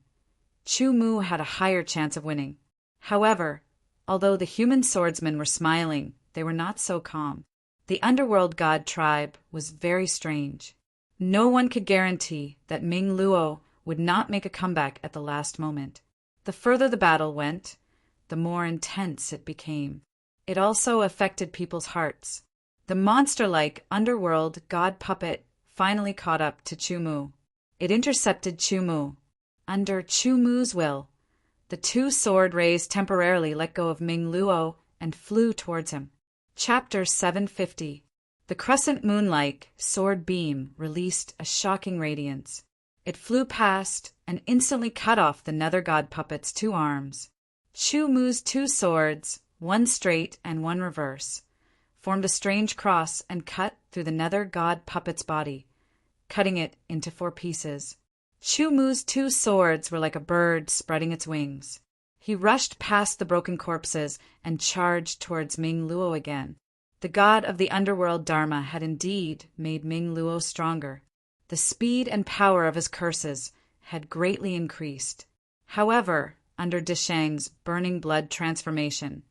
S1: Chu Mu had a higher chance of winning. However, although the human swordsmen were smiling, they were not so calm. The underworld god tribe was very strange. No one could guarantee that Ming Luo would not make a comeback at the last moment. The further the battle went, the more intense it became. It also affected people's hearts. The monster-like underworld god puppet finally caught up to Chu Mu. It intercepted Chu Mu. Under Chu Mu's will, the two sword rays temporarily let go of Ming Luo and flew towards him. Chapter 750. The crescent moon-like sword beam released a shocking radiance. It flew past and instantly cut off the nether god puppet's two arms. Chu Mu's two swords, one straight and one reverse, formed a strange cross and cut through the nether god puppet's body, cutting it into 4 pieces. Chu Mu's two swords were like a bird spreading its wings. He rushed past the broken corpses and charged towards Ming Luo again. The god of the underworld Dharma had indeed made Ming Luo stronger. The speed and power of his curses had greatly increased. However, under Dishang's burning blood transformation,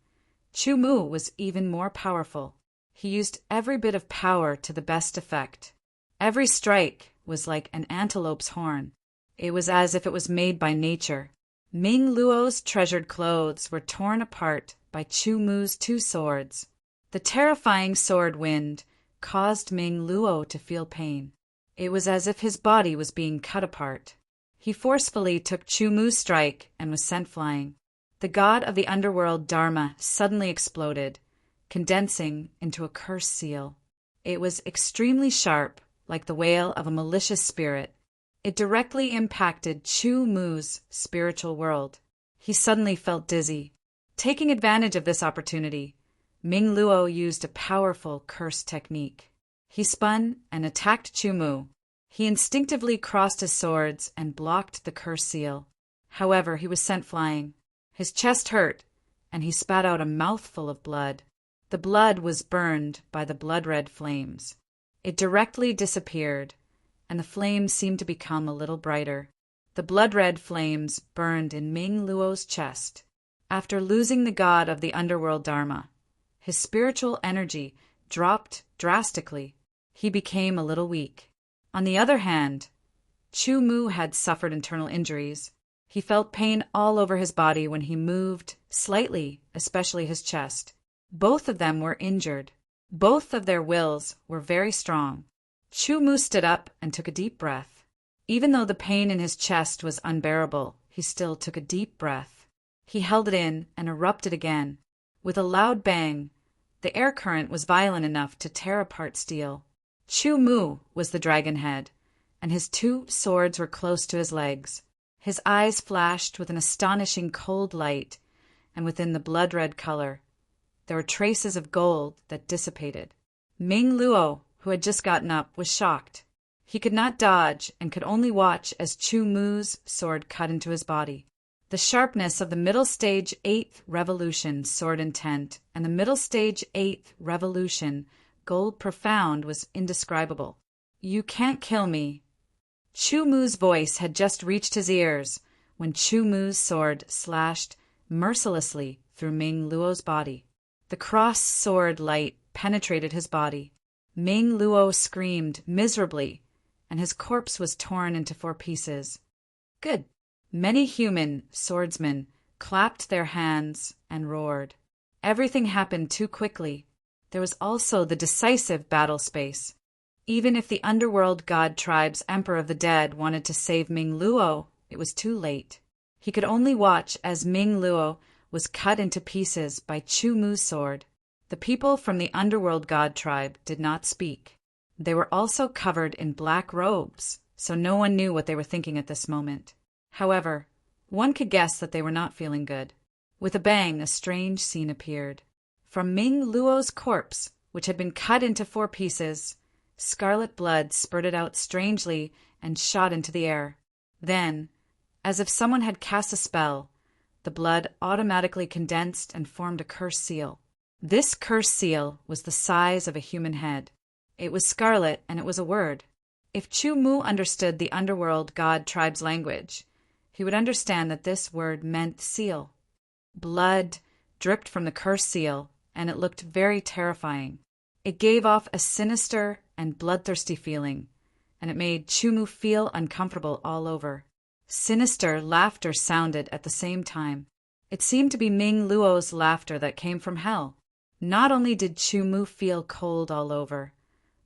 S1: Chu Mu was even more powerful. He used every bit of power to the best effect. Every strike was like an antelope's horn. It was as if it was made by nature. Ming Luo's treasured clothes were torn apart by Chu Mu's two swords. The terrifying sword wind caused Ming Luo to feel pain. It was as if his body was being cut apart. He forcefully took Chu Mu's strike and was sent flying. The god of the underworld Dharma suddenly exploded, condensing into a curse seal. It was extremely sharp, like the wail of a malicious spirit. It directly impacted Chu Mu's spiritual world. He suddenly felt dizzy. Taking advantage of this opportunity, Ming Luo used a powerful curse technique. He spun and attacked Chu Mu. He instinctively crossed his swords and blocked the curse seal. However, he was sent flying. His chest hurt, and he spat out a mouthful of blood. The blood was burned by the blood-red flames. It directly disappeared, and the flames seemed to become a little brighter. The blood-red flames burned in Ming Luo's chest. After losing the god of the underworld Dharma, his spiritual energy dropped drastically. He became a little weak. On the other hand, Chu Mu had suffered internal injuries. He felt pain all over his body when he moved slightly, especially his chest. Both of them were injured. Both of their wills were very strong. Chu Mu stood up and took a deep breath. Even though the pain in his chest was unbearable, he still took a deep breath. He held it in and erupted again. With a loud bang, the air current was violent enough to tear apart steel. Chu Mu was the dragon head, and his two swords were close to his legs. His eyes flashed with an astonishing cold light, and within the blood-red color, there were traces of gold that dissipated. Ming Luo, who had just gotten up, was shocked. He could not dodge and could only watch as Chu Mu's sword cut into his body. The sharpness of the middle stage 8th revolution sword intent and the middle stage 8th revolution gold profound was indescribable. "You can't kill me." Chu Mu's voice had just reached his ears when Chu Mu's sword slashed mercilessly through Ming Luo's body. The cross sword light penetrated his body. Ming Luo screamed miserably, and his corpse was torn into 4 pieces. Good. Many human swordsmen clapped their hands and roared. Everything happened too quickly. There was also the decisive battle space. Even if the underworld god tribe's Emperor of the Dead wanted to save Ming Luo, it was too late. He could only watch as Ming Luo was cut into pieces by Chu Mu's sword. The people from the underworld god tribe did not speak. They were also covered in black robes, so no one knew what they were thinking at this moment. However, one could guess that they were not feeling good. With a bang, a strange scene appeared. From Ming Luo's corpse, which had been cut into 4 pieces, scarlet blood spurted out strangely and shot into the air. Then, as if someone had cast a spell, the blood automatically condensed and formed a curse seal. This curse seal was the size of a human head. It was scarlet, and it was a word. If Chu Mu understood the underworld god tribe's language, he would understand that this word meant seal. Blood dripped from the curse seal, and it looked very terrifying. It gave off a sinister and bloodthirsty feeling, and it made Chu Mu feel uncomfortable all over. Sinister laughter sounded at the same time. It seemed to be Ming Luo's laughter that came from hell. Not only did Chu Mu feel cold all over,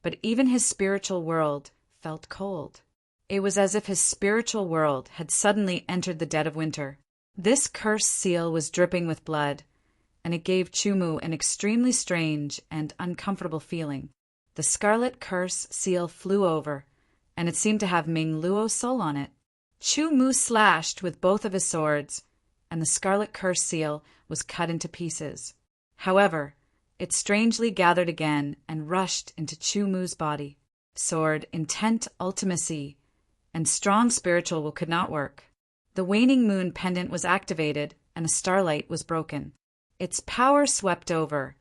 S1: but even his spiritual world felt cold. It was as if his spiritual world had suddenly entered the dead of winter. This cursed seal was dripping with blood, and it gave Chu Mu an extremely strange and uncomfortable feeling. The scarlet curse seal flew over, and it seemed to have Ming Luo's soul on it. Chu Mu slashed with both of his swords, and the scarlet curse seal was cut into pieces. However, it strangely gathered again and rushed into Chu Mu's body. Sword, intent, ultimacy, and strong spiritual will could not work. The waning moon pendant was activated, and a starlight was broken. Its power swept over,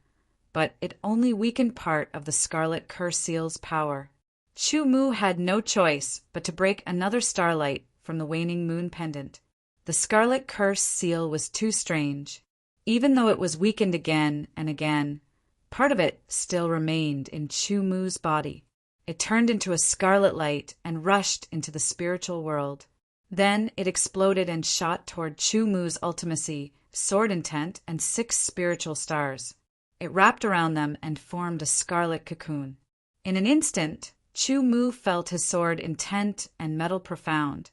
S1: but it only weakened part of the scarlet curse seal's power. Chu Mu had no choice but to break another starlight from the waning moon pendant. The scarlet curse seal was too strange. Even though it was weakened again and again, part of it still remained in Chu Mu's body. It turned into a scarlet light and rushed into the spiritual world. Then it exploded and shot toward Chu Mu's ultimacy, sword intent, and 6 spiritual stars. It wrapped around them and formed a scarlet cocoon. In an instant, Chu Mu felt his sword intent and metal profound,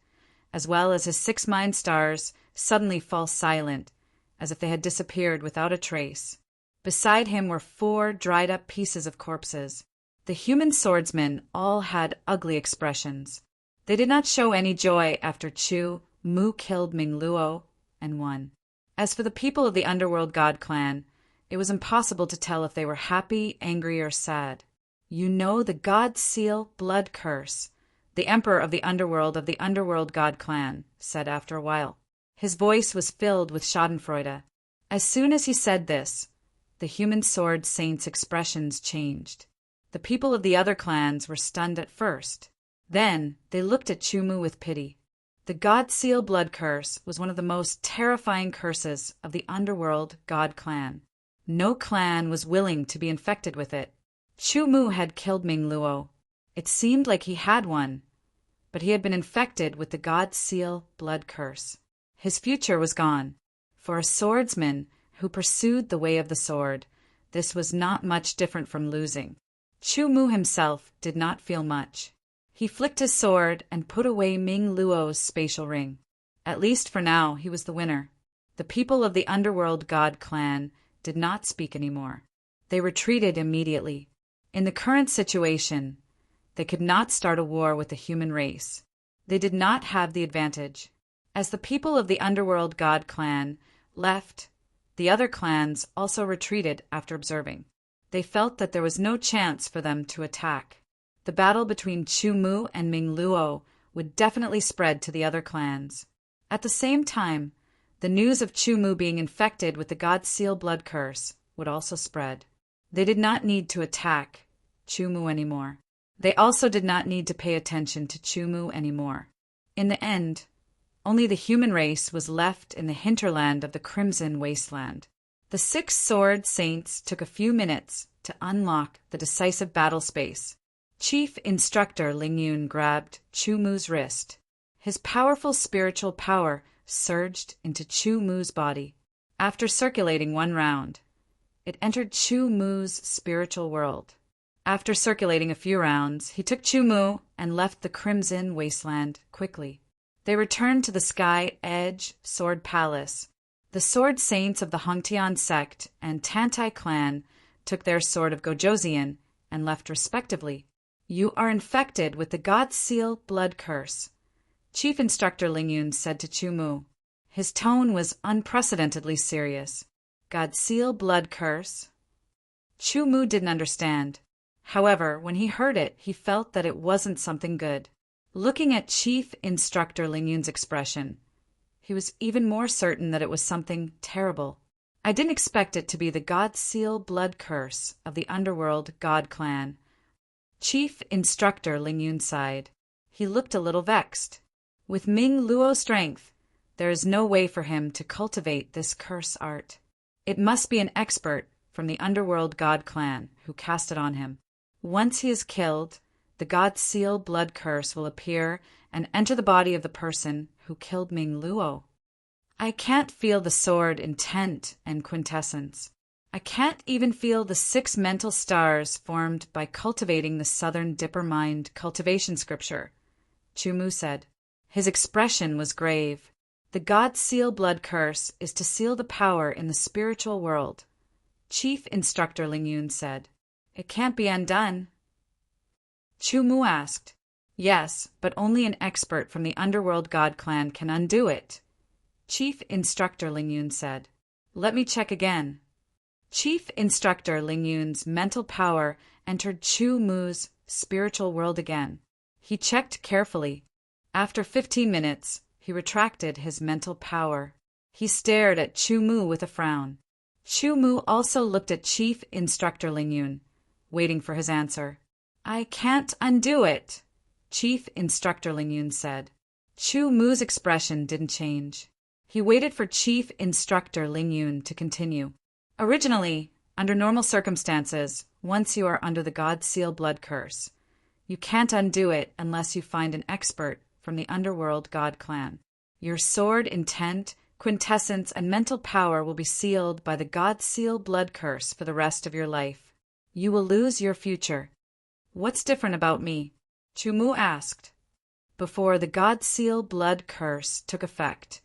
S1: as well as his 6 mind stars suddenly fall silent, as if they had disappeared without a trace. Beside him were 4 dried-up pieces of corpses. The human swordsmen all had ugly expressions. They did not show any joy after Chu Mu killed Ming Luo and won. As for the people of the underworld god clan, it was impossible to tell if they were happy, angry, or sad. "You know the god seal blood curse," the emperor of the underworld god clan said after a while. His voice was filled with schadenfreude. As soon as he said this, the human sword saint's expressions changed. The people of the other clans were stunned at first. Then they looked at Chu Mu with pity. The god seal blood curse was one of the most terrifying curses of the underworld god clan. No clan was willing to be infected with it. Chu Mu had killed Ming Luo. It seemed like he had won, but he had been infected with the god seal blood curse. His future was gone. For a swordsman who pursued the way of the sword, this was not much different from losing. Chu Mu himself did not feel much. He flicked his sword and put away Ming Luo's spatial ring. At least for now, he was the winner. The people of the underworld god clan did not speak anymore. They retreated immediately. In the current situation, they could not start a war with the human race. They did not have the advantage. As the people of the underworld god clan left, The other clans also retreated after observing. They felt that there was no chance for them to attack. The battle between Chu Mu and Ming Luo would definitely spread to the other clans. At the same time, the news of Chu Mu being infected with the God Seal blood curse would also spread. They did not need to attack Chu Mu anymore. They also did not need to pay attention to Chu Mu anymore. In the end, only the human race was left in the hinterland of the Crimson Wasteland. The 6 sword saints took a few minutes to unlock the decisive battle space. Chief Instructor Ling Yun grabbed Chu Mu's wrist. His powerful spiritual power surged into Chu Mu's body. After circulating 1 round, it entered Chu Mu's spiritual world. After circulating a few rounds, he took Chu Mu and left the Crimson Wasteland quickly. They returned to the Sky Edge Sword Palace. The Sword Saints of the Hongtian sect and Tantai clan took their Sword of Gojoseon and left respectively. You are infected with the God Seal blood curse, Chief Instructor Ling Yun said to Chu Mu. His tone was unprecedentedly serious. God Seal blood curse? Chu Mu didn't understand. However, when he heard it, he felt that it wasn't something good. Looking at Chief Instructor Ling Yun's expression, he was even more certain that it was something terrible. I didn't expect it to be the God Seal blood curse of the underworld God clan. Chief Instructor Ling Yun sighed. He looked a little vexed. With Ming Luo's strength, there is no way for him to cultivate this curse art. It must be an expert from the underworld God clan who cast it on him. Once he is killed, the God Seal blood curse will appear and enter the body of the person who killed Ming Luo. I can't feel the sword intent and quintessence. I can't even feel the 6 mental stars formed by cultivating the Southern Dipper Mind cultivation scripture, Chu Mu said. His expression was grave. The God Seal blood curse is to seal the power in the spiritual world, Chief Instructor Ling Yun said. It can't be undone. Chu Mu asked. Yes, but only an expert from the underworld God clan can undo it, Chief Instructor Ling Yun said. Let me check again. Chief Instructor Ling Yun's mental power entered Chu Mu's spiritual world again. He checked carefully. After 15 minutes, he retracted his mental power. He stared at Chu Mu with a frown. Chu Mu also looked at Chief Instructor Ling Yun, waiting for his answer. I can't undo it, Chief Instructor Ling Yun said. Chu Mu's expression didn't change. He waited for Chief Instructor Ling Yun to continue. Originally, under normal circumstances, once you are under the God Seal blood curse, you can't undo it unless you find an expert from the underworld God clan. Your sword intent, quintessence, and mental power will be sealed by the God Seal blood curse for the rest of your life. You will lose your future. What's different about me? Chu Mu asked. Before the God Seal blood curse took effect,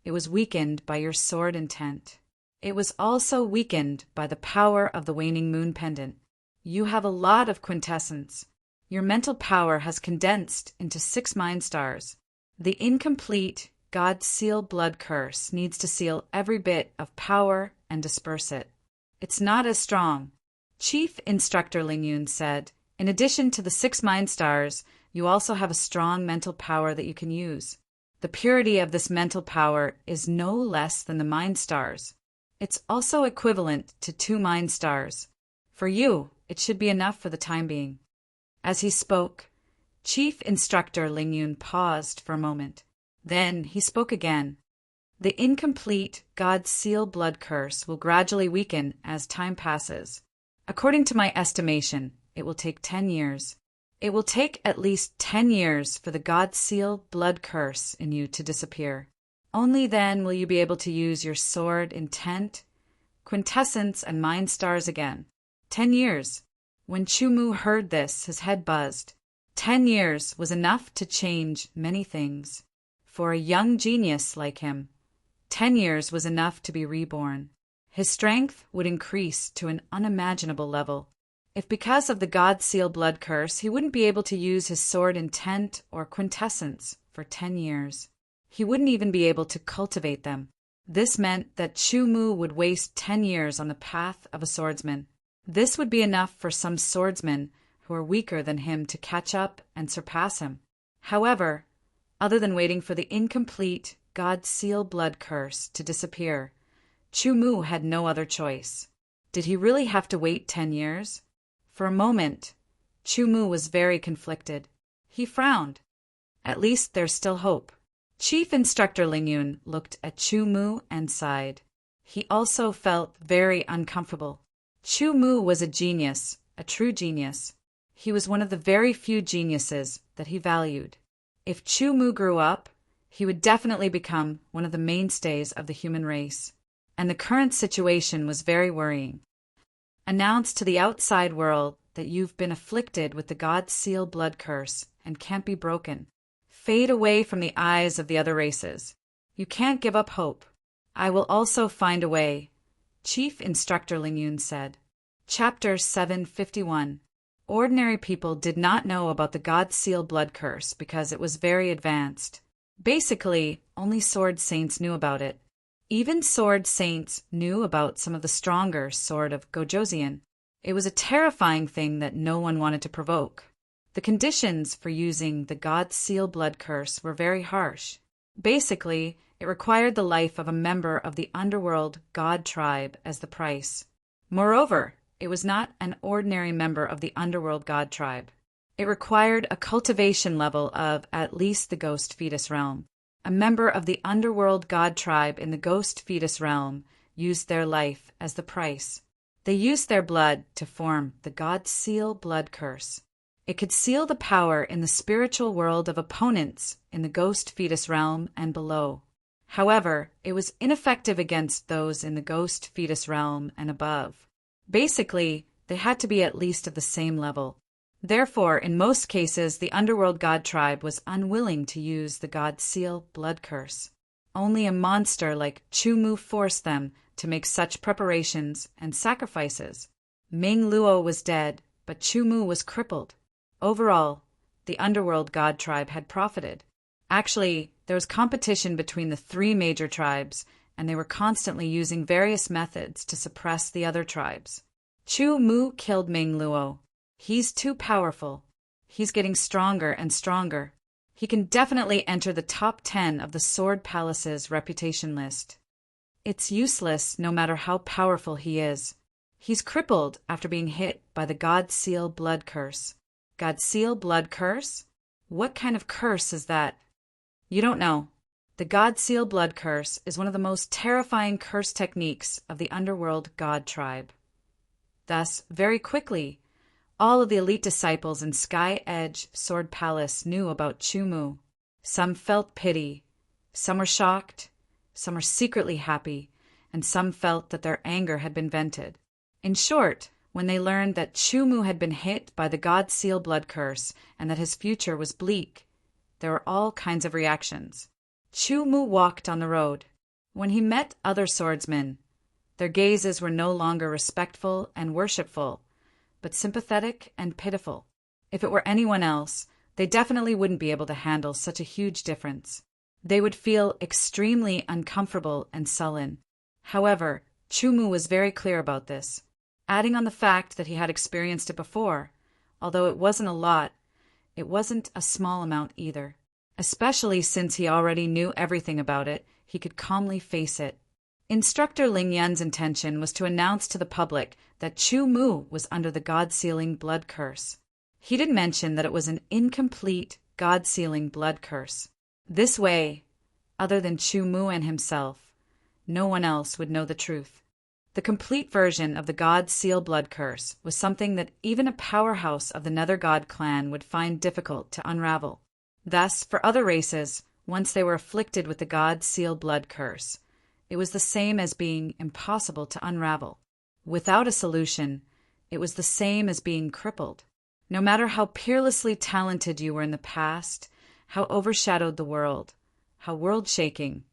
S1: it was weakened by your sword intent. It was also weakened by the power of the waning moon pendant. You have a lot of quintessence. Your mental power has condensed into 6 mind stars. The incomplete God Seal blood curse needs to seal every bit of power and disperse it. It's not as strong, Chief Instructor Ling Yun said. In addition to the 6 mind stars, you also have a strong mental power that you can use. The purity of this mental power is no less than the mind stars. It's also equivalent to 2 mind stars. For you, it should be enough for the time being. As he spoke, Chief Instructor Ling Yun paused for a moment. Then he spoke again. The incomplete God Seal blood curse will gradually weaken as time passes. According to my estimation, it will take 10 years. It will take at least 10 years for the God Seal blood curse in you to disappear. Only then will you be able to use your sword intent, quintessence, and mind stars again. 10 years. When Chu Mu heard this, his head buzzed. 10 years was enough to change many things. For a young genius like him, 10 years was enough to be reborn. His strength would increase to an unimaginable level. If because of the God Seal blood curse, he wouldn't be able to use his sword intent or quintessence for 10 years. He wouldn't even be able to cultivate them. This meant that Chu Mu would waste 10 years on the path of a swordsman. This would be enough for some swordsmen who are weaker than him to catch up and surpass him. However, other than waiting for the incomplete God Seal blood curse to disappear, Chu Mu had no other choice. Did he really have to wait 10 years? For a moment, Chu Mu was very conflicted. He frowned. At least there's still hope. Chief Instructor Lingyun looked at Chu Mu and sighed. He also felt very uncomfortable. Chu Mu was a genius, a true genius. He was one of the very few geniuses that he valued. If Chu Mu grew up, he would definitely become one of the mainstays of the human race. And the current situation was very worrying. Announce to the outside world that you've been afflicted with the God Seal blood curse and can't be broken. Fade away from the eyes of the other races. You can't give up hope. I will also find a way, Chief Instructor Lingyun said. Chapter 751. Ordinary people did not know about the God Seal blood curse because it was very advanced. Basically, only sword saints knew about it. Even sword saints knew about some of the stronger sword of Gojoseon. It was a terrifying thing that no one wanted to provoke. The conditions for using the God Seal blood curse were very harsh. Basically, it required the life of a member of the underworld god tribe as the price. Moreover, it was not an ordinary member of the underworld god tribe. It required a cultivation level of at least the ghost fetus realm. A member of the underworld god tribe in the ghost fetus realm used their life as the price. They used their blood to form the God Seal blood curse. It could seal the power in the spiritual world of opponents in the ghost fetus realm and below. However, it was ineffective against those in the ghost fetus realm and above. Basically, they had to be at least of the same level. Therefore, in most cases, the underworld god tribe was unwilling to use the God Seal blood curse. Only a monster like Chu Mu forced them to make such preparations and sacrifices. Ming Luo was dead, but Chu Mu was crippled. Overall, the underworld god tribe had profited. Actually, there was competition between the three major tribes, and they were constantly using various methods to suppress the other tribes. Chu Mu killed Ming Luo. He's too powerful. He's getting stronger and stronger. He can definitely enter the top 10 of the Sword Palace's reputation list. It's useless no matter how powerful he is. He's crippled after being hit by the God Seal blood curse. God Seal blood curse? What kind of curse is that? You don't know. The God Seal blood curse is one of the most terrifying curse techniques of the underworld god tribe. Thus, very quickly, all of the elite disciples in Sky Edge Sword Palace knew about Chu Mu. Some felt pity, some were shocked, some were secretly happy, and some felt that their anger had been vented. In short, when they learned that Chu Mu had been hit by the God Seal blood curse and that his future was bleak, there were all kinds of reactions. Chu Mu walked on the road. When he met other swordsmen, their gazes were no longer respectful and worshipful, but sympathetic and pitiful. If it were anyone else, they definitely wouldn't be able to handle such a huge difference. They would feel extremely uncomfortable and sullen. However, Chu Mu was very clear about this, adding on the fact that he had experienced it before. Although it wasn't a lot, it wasn't a small amount either. Especially since he already knew everything about it, he could calmly face it. Instructor Ling Yan's intention was to announce to the public that Chu Mu was under the God-sealing blood curse. He did mention that it was an incomplete God-sealing blood curse. This way, other than Chu Mu and himself, no one else would know the truth. The complete version of the God Seal blood curse was something that even a powerhouse of the Nether God clan would find difficult to unravel. Thus, for other races, once they were afflicted with the God Seal blood curse, it was the same as being impossible to unravel. Without a solution, it was the same as being crippled. No matter how peerlessly talented you were in the past, how overshadowed the world, how world-shaking,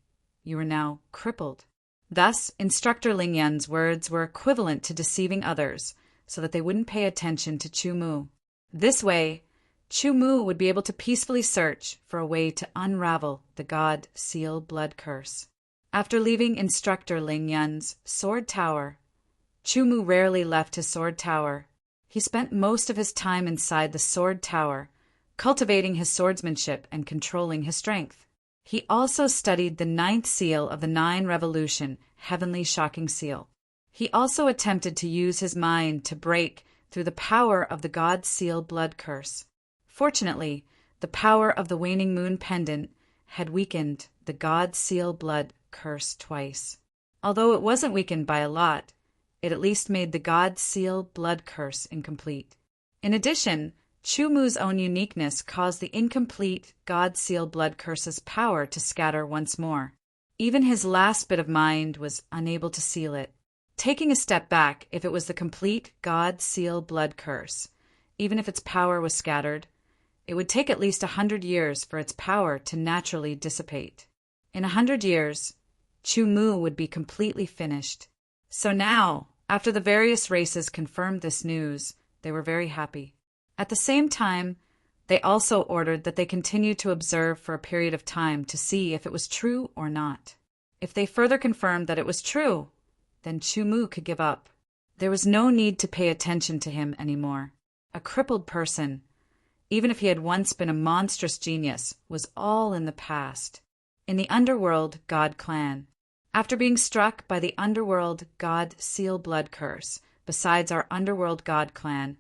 S1: you were now crippled. Thus, Instructor Ling Yan's words were equivalent to deceiving others so that they wouldn't pay attention to Chu Mu. This way, Chu Mu would be able to peacefully search for a way to unravel the God Seal blood curse. After leaving instructor Ling Yun's sword tower, Chu Mu rarely left his sword tower. He spent most of his time inside the sword tower, cultivating his swordsmanship and controlling his strength. He also studied the 9th seal of the 9 Revolution, Heavenly Shocking Seal. He also attempted to use his mind to break through the power of the God Seal blood curse. Fortunately, the power of the waning moon pendant had weakened the God Seal blood curse twice. Although it wasn't weakened by a lot, it at least made the God Seal blood curse incomplete. In addition, Chu Mu's own uniqueness caused the incomplete God Seal blood curse's power to scatter once more. Even his last bit of mind was unable to seal it. Taking a step back, if it was the complete God Seal blood curse, even if its power was scattered, it would take at least 100 years for its power to naturally dissipate. In 100 years, Chu Mu would be completely finished. So now, after the various races confirmed this news, they were very happy. At the same time, they also ordered that they continue to observe for a period of time to see if it was true or not. If they further confirmed that it was true, then Chu Mu could give up. There was no need to pay attention to him anymore. A crippled person, even if he had once been a monstrous genius, was all in the past. In the Underworld God Clan, after being struck by the Underworld God Seal blood curse, besides our Underworld God Clan,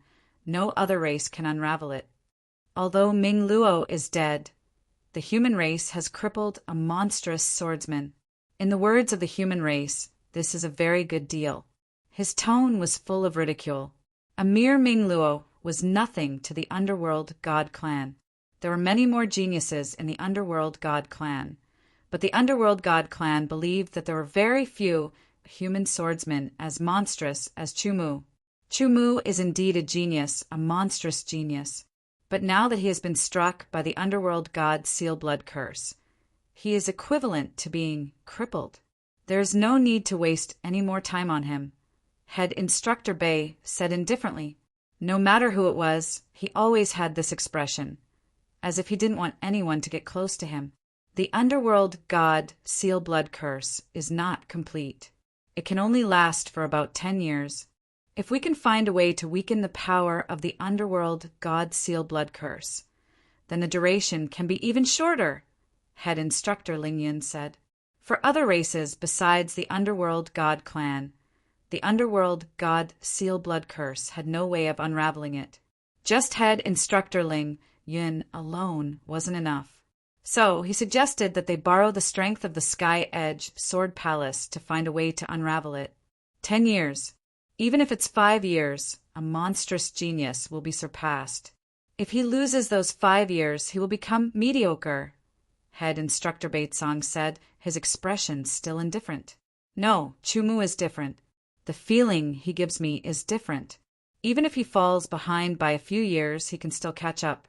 S1: no other race can unravel it. Although Ming Luo is dead, the human race has crippled a monstrous swordsman. In the words of the human race, this is a very good deal. His tone was full of ridicule. A mere Ming Luo was nothing to the Underworld God Clan. There were many more geniuses in the Underworld God Clan, but the Underworld God Clan believed that there were very few human swordsmen as monstrous as Chu Mu. Chu Mu is indeed a genius, a monstrous genius, but now that he has been struck by the Underworld God Seal blood curse, he is equivalent to being crippled. There is no need to waste any more time on him. Head Instructor Bei said indifferently. No matter who it was, he always had this expression, as if he didn't want anyone to get close to him. The Underworld God Seal blood curse is not complete. It can only last for about 10 years. If we can find a way to weaken the power of the Underworld God Seal blood curse, then the duration can be even shorter, Head Instructor Ling Yun said. For other races besides the Underworld God Clan, the Underworld God Seal blood curse had no way of unraveling it. Just Head Instructor Ling Yun alone wasn't enough. So he suggested that they borrow the strength of the Sky Edge Sword Palace to find a way to unravel it. 10 years. Even if it's 5 years, a monstrous genius will be surpassed. If he loses those 5 years, he will become mediocre, Head Instructor Baitsong said, his expression still indifferent. No, Chu Mu is different. The feeling he gives me is different. Even if he falls behind by a few years, he can still catch up.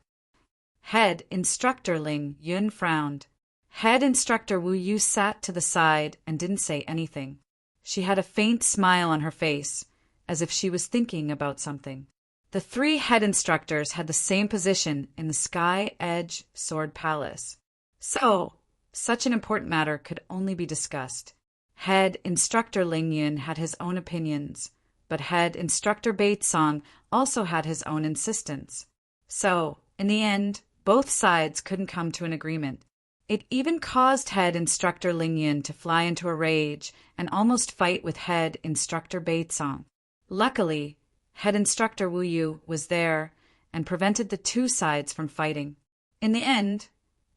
S1: Head Instructor Ling Yun frowned. Head Instructor Wu Yu sat to the side and didn't say anything. She had a faint smile on her face, as if she was thinking about something. The 3 head instructors had the same position in the Sky Edge Sword Palace. So, such an important matter could only be discussed. Head Instructor Ling Yun had his own opinions, but Head Instructor Baitsong also had his own insistence. So, in the end, both sides couldn't come to an agreement. It even caused Head Instructor Ling Yun to fly into a rage and almost fight with Head Instructor Baitsong. Luckily, Head Instructor Wu Yu was there and prevented the 2 sides from fighting. In the end,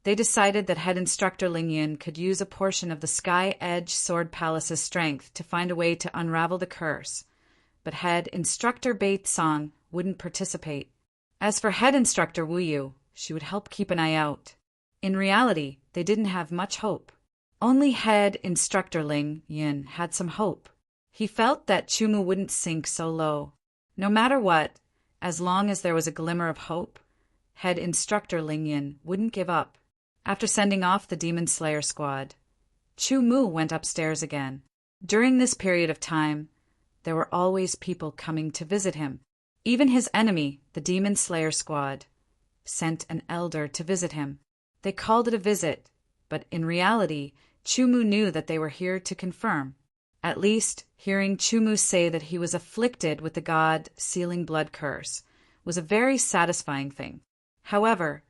S1: they decided that Head Instructor Ling Yun could use a portion of the Sky Edge Sword Palace's strength to find a way to unravel the curse, but Head Instructor Baitsong wouldn't participate. As for Head Instructor Wu Yu, she would help keep an eye out. In reality, they didn't have much hope. Only Head Instructor Ling Yun had some hope. He felt that Chu Mu wouldn't sink so low. No matter what, as long as there was a glimmer of hope, Head Instructor Ling Yun wouldn't give up. After sending off the Demon Slayer squad, Chu Mu went upstairs again. During this period of time, there were always people coming to visit him. Even his enemy, the Demon Slayer squad, sent an elder to visit him. They called it a visit, but in reality, Chumu knew that they were here to confirm. At least, hearing Chumu say that he was afflicted with the God-sealing blood curse was a very satisfying thing. However,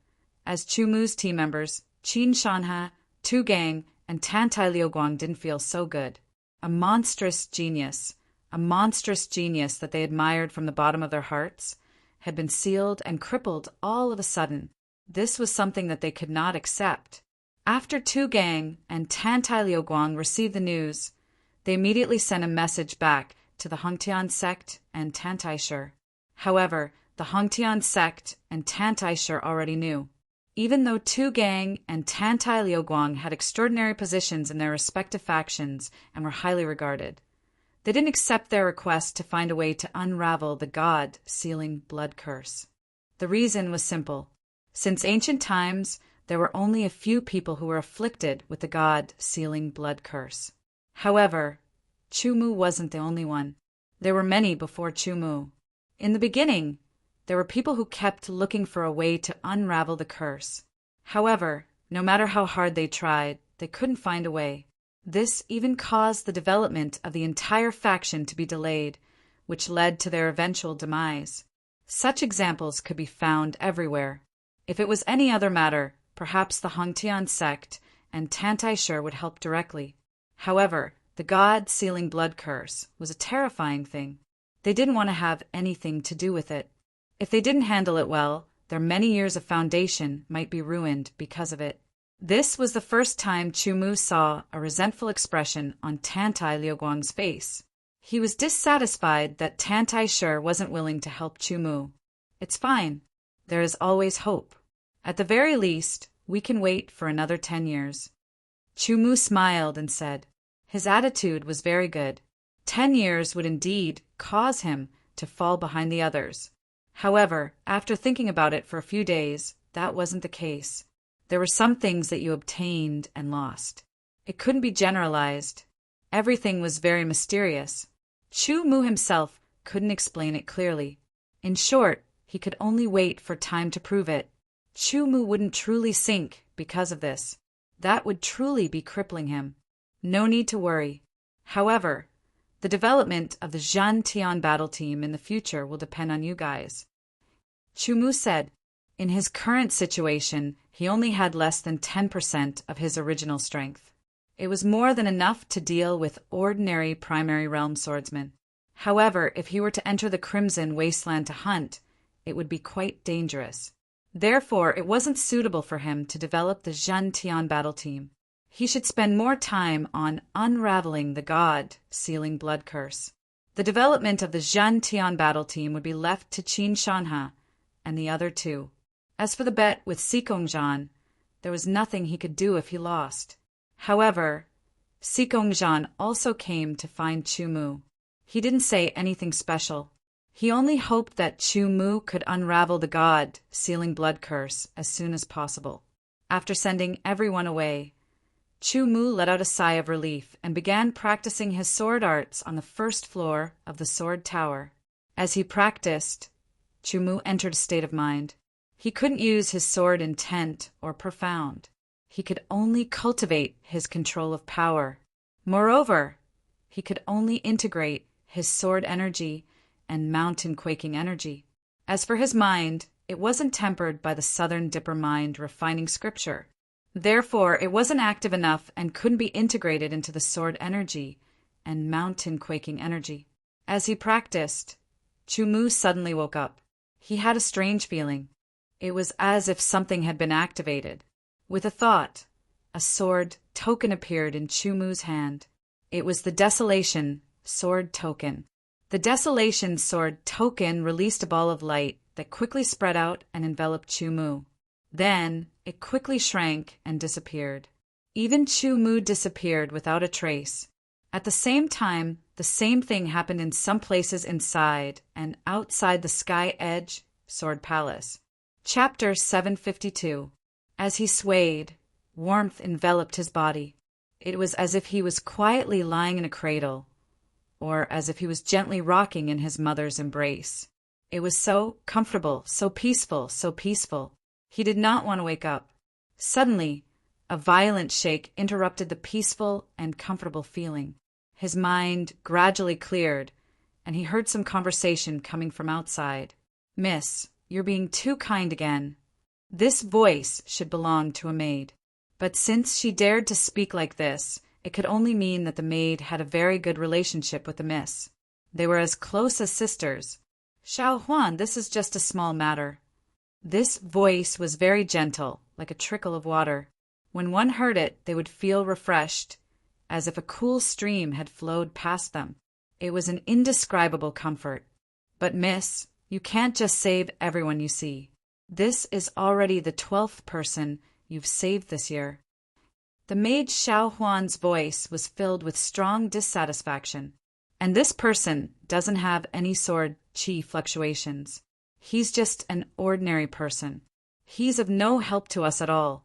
S1: as Chumu's team members, Qin Shanha, Tu Gang, and Tantai Liuguang didn't feel so good. A monstrous genius that they admired from the bottom of their hearts, had been sealed and crippled all of a sudden. This was something that they could not accept. After Tu Gang and Tantai Liuguang received the news, they immediately sent a message back to the Hongtian sect and Tantai Shi. However, the Hongtian sect and Tantai Shi already knew. Even though Tu Gang and Tantai Liuguang had extraordinary positions in their respective factions and were highly regarded, they didn't accept their request to find a way to unravel the God-sealing blood curse. The reason was simple. Since ancient times, there were only a few people who were afflicted with the God-sealing blood curse. However, Chumu wasn't the only one. There were many before Chumu. In the beginning, there were people who kept looking for a way to unravel the curse. However, no matter how hard they tried, they couldn't find a way. This even caused the development of the entire faction to be delayed, which led to their eventual demise. Such examples could be found everywhere. If it was any other matter, perhaps the Hongtian sect and Tantai Shi would help directly. However, the God-sealing blood curse was a terrifying thing. They didn't want to have anything to do with it. If they didn't handle it well, their many years of foundation might be ruined because of it. This was the first time Chumu saw a resentful expression on Tantai Liuguang's face. He was dissatisfied that Tantai Shi wasn't willing to help Chumu. It's fine. There is always hope. At the very least, we can wait for another 10 years. Chumu smiled and said, his attitude was very good. 10 years would indeed cause him to fall behind the others. However, after thinking about it for a few days, that wasn't the case. There were some things that you obtained and lost. It couldn't be generalized. Everything was very mysterious. Chumu himself couldn't explain it clearly. In short, he could only wait for time to prove it. Chumu wouldn't truly sink because of this. That would truly be crippling him. No need to worry. However, the development of the Zhan Tian battle team in the future will depend on you guys. Chumu said, in his current situation, he only had less than 10% of his original strength. It was more than enough to deal with ordinary primary realm swordsmen. However, if he were to enter the Crimson Wasteland to hunt, it would be quite dangerous. Therefore, it wasn't suitable for him to develop the Zhan Tian battle team. He should spend more time on unraveling the God-sealing blood curse. The development of the Zhan Tian battle team would be left to Qin Shanha and the other two. As for the bet with Sikongzhan, there was nothing he could do if he lost. However, Sikongzhan also came to find Chumu. He didn't say anything special. He only hoped that Chumu could unravel the God-sealing blood curse as soon as possible. After sending everyone away, Chumu let out a sigh of relief and began practicing his sword arts on the first floor of the sword tower. As he practiced, Chumu entered a state of mind. He couldn't use his sword intent or profound. He could only cultivate his control of power. Moreover, he could only integrate his sword energy and mountain-quaking energy. As for his mind, it wasn't tempered by the Southern Dipper mind refining scripture. Therefore, it wasn't active enough and couldn't be integrated into the sword energy and mountain-quaking energy. As he practiced, Chumu suddenly woke up. He had a strange feeling. It was as if something had been activated. With a thought, a sword token appeared in Chumu's hand. It was the Desolation sword token. The Desolation sword token released a ball of light that quickly spread out and enveloped Chumu. Then, it quickly shrank and disappeared. Even Chumu disappeared without a trace. At the same time, the same thing happened in some places inside and outside the Sky Edge Sword Palace. Chapter 752. As he swayed, warmth enveloped his body. It was as if he was quietly lying in a cradle, or as if he was gently rocking in his mother's embrace. It was so comfortable, so peaceful, so peaceful. He did not want to wake up. Suddenly, a violent shake interrupted the peaceful and comfortable feeling. His mind gradually cleared, and he heard some conversation coming from outside. "Miss, you're being too kind again." This voice should belong to a maid. But since she dared to speak like this, it could only mean that the maid had a very good relationship with the miss. They were as close as sisters. "Xiao Huan, this is just a small matter." This voice was very gentle, like a trickle of water. When one heard it, they would feel refreshed, as if a cool stream had flowed past them. It was an indescribable comfort. "But miss, you can't just save everyone you see. This is already the 12th person you've saved this year." The maid Xiao Huan's voice was filled with strong dissatisfaction. "And this person doesn't have any sword qi fluctuations. He's just an ordinary person. He's of no help to us at all."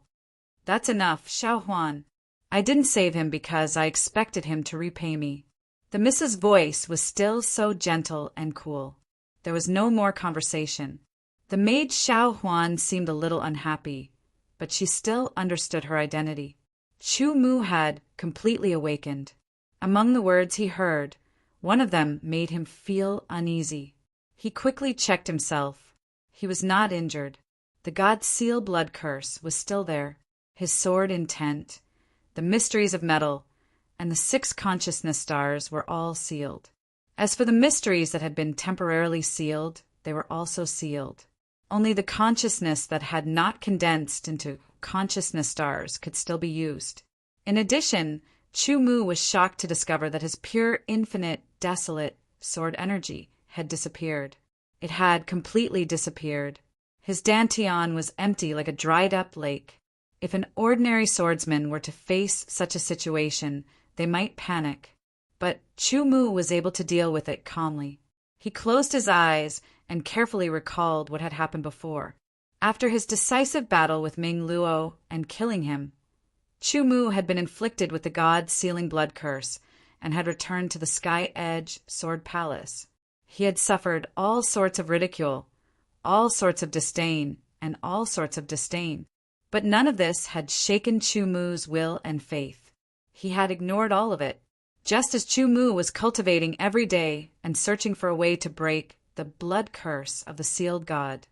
S1: "That's enough, Xiao Huan. I didn't save him because I expected him to repay me." The miss's voice was still so gentle and cool. There was no more conversation. The maid Xiao Huan seemed a little unhappy, but she still understood her identity. Chu Mu had completely awakened. Among the words he heard, one of them made him feel uneasy. He quickly checked himself. He was not injured. The god seal blood curse was still there, his sword intent, the mysteries of metal, and the 6 consciousness stars were all sealed. As for the mysteries that had been temporarily sealed, they were also sealed. Only the consciousness that had not condensed into consciousness stars could still be used. In addition, Chu Mu was shocked to discover that his pure, infinite, desolate sword energy had disappeared. It had completely disappeared. His dantian was empty like a dried-up lake. If an ordinary swordsman were to face such a situation, they might panic. But Chu Mu was able to deal with it calmly. He closed his eyes and carefully recalled what had happened before. After his decisive battle with Ming Luo and killing him, Chu Mu had been inflicted with the god's sealing blood curse and had returned to the Sky Edge Sword Palace. He had suffered all sorts of ridicule, all sorts of disdain, and all sorts of disdain. But none of this had shaken Chu Mu's will and faith. He had ignored all of it. Just as Chu Mu was cultivating every day and searching for a way to break the blood curse of the sealed god,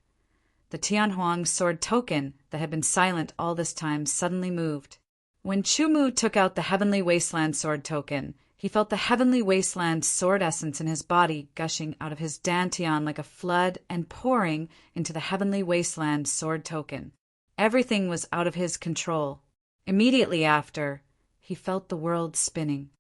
S1: the Tianhuang sword token that had been silent all this time suddenly moved. When Chu Mu took out the Heavenly Wasteland sword token, he felt the Heavenly Wasteland sword essence in his body gushing out of his dantian like a flood and pouring into the Heavenly Wasteland sword token. Everything was out of his control. Immediately after, he felt the world spinning.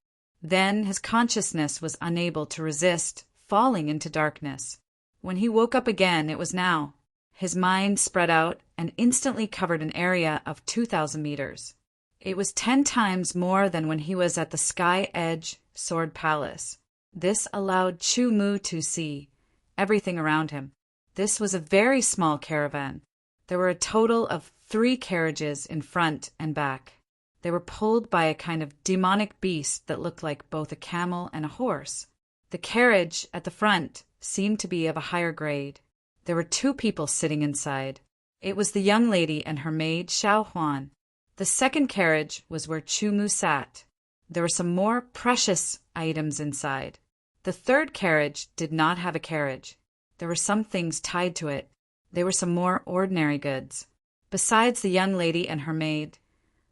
S1: Then his consciousness was unable to resist falling into darkness. When he woke up again, it was now. His mind spread out and instantly covered an area of 2,000 meters. It was 10 times more than when he was at the Sky Edge Sword Palace. This allowed Chu Mu to see everything around him. This was a very small caravan. There were a total of 3 carriages in front and back. They were pulled by a kind of demonic beast that looked like both a camel and a horse. The carriage at the front seemed to be of a higher grade. There were 2 people sitting inside. It was the young lady and her maid Xiao Huan. The second carriage was where Chu Mu sat. There were some more precious items inside. The third carriage did not have a carriage. There were some things tied to it. They were some more ordinary goods. Besides the young lady and her maid,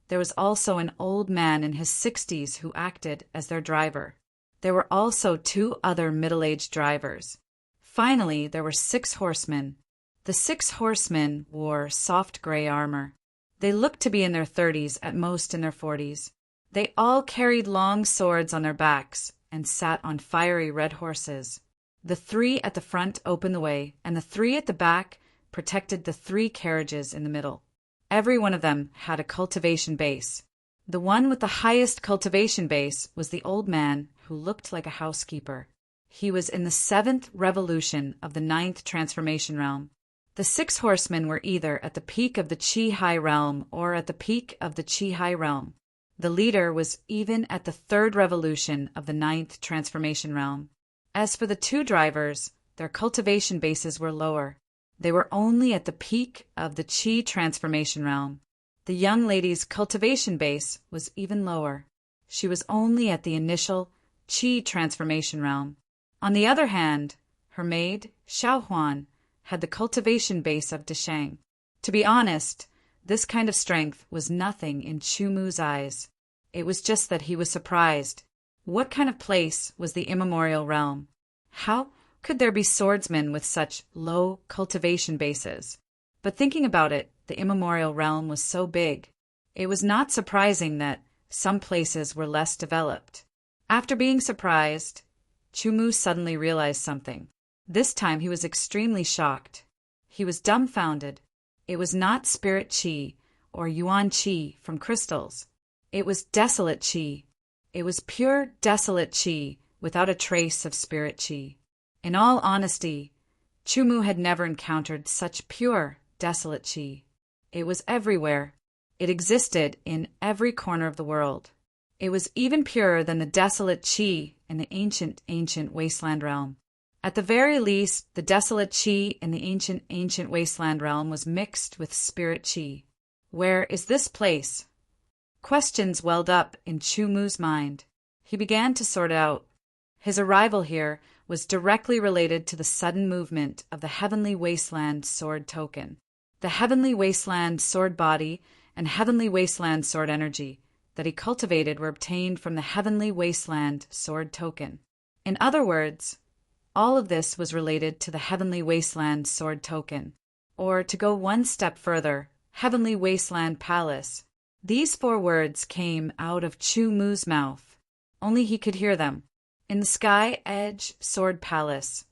S1: there was also an old man in his 60s who acted as their driver. There were also 2 other middle-aged drivers. Finally, there were 6 horsemen. The 6 horsemen wore soft gray armor. They looked to be in their 30s, at most in their 40s. They all carried long swords on their backs and sat on fiery red horses. The 3 at the front opened the way, and the 3 at the back protected the 3 carriages in the middle. Every one of them had a cultivation base. The one with the highest cultivation base was the old man who looked like a housekeeper. He was in the 7th revolution of the 9th transformation realm. The 6 horsemen were either at the peak of the Qi High realm or at the peak of the Qi High realm. The leader was even at the 3rd revolution of the 9th transformation realm. As for the 2 drivers, their cultivation bases were lower. They were only at the peak of the Qi transformation realm. The young lady's cultivation base was even lower. She was only at the initial qi transformation realm. On the other hand, her maid, Xiaohuan, had the cultivation base of Deshang. To be honest, this kind of strength was nothing in Chumu's eyes. It was just that he was surprised. What kind of place was the immemorial realm? How could there be swordsmen with such low cultivation bases? But thinking about it, the immemorial realm was so big. It was not surprising that some places were less developed. After being surprised, Chumu suddenly realized something. This time he was extremely shocked. He was dumbfounded. It was not spirit qi or yuan qi from crystals. It was desolate qi. It was pure desolate qi without a trace of spirit qi. In all honesty, Chumu had never encountered such pure, desolate qi. It was everywhere. It existed in every corner of the world. It was even purer than the desolate qi in the ancient wasteland realm. At the very least, the desolate qi in the ancient wasteland realm was mixed with spirit qi. Where is this place? Questions welled up in Chumu's mind. He began to sort out. His arrival here was directly related to the sudden movement of the Heavenly Wasteland Sword token. The Heavenly Wasteland Sword body and Heavenly Wasteland Sword energy that he cultivated were obtained from the Heavenly Wasteland Sword token. In other words, all of this was related to the Heavenly Wasteland Sword token. Or, to go one step further, Heavenly Wasteland Palace. These 4 words came out of Chumu's mouth. Only he could hear them. In the Sky Edge Sword Palace,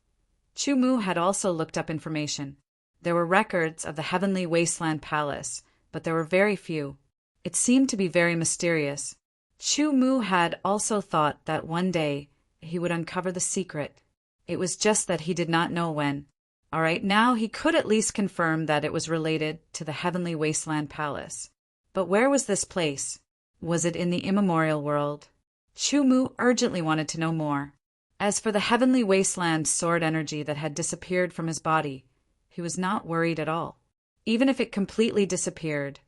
S1: Chumu had also looked up information. There were records of the Heavenly Wasteland Palace, but there were very few. It seemed to be very mysterious. Chumu had also thought that one day he would uncover the secret. It was just that he did not know when. All right, now he could at least confirm that it was related to the Heavenly Wasteland Palace. But where was this place? Was it in the immemorial world? Chumu urgently wanted to know more. As for the Heavenly Wasteland sword energy that had disappeared from his body, he was not worried at all. Even if it completely disappeared,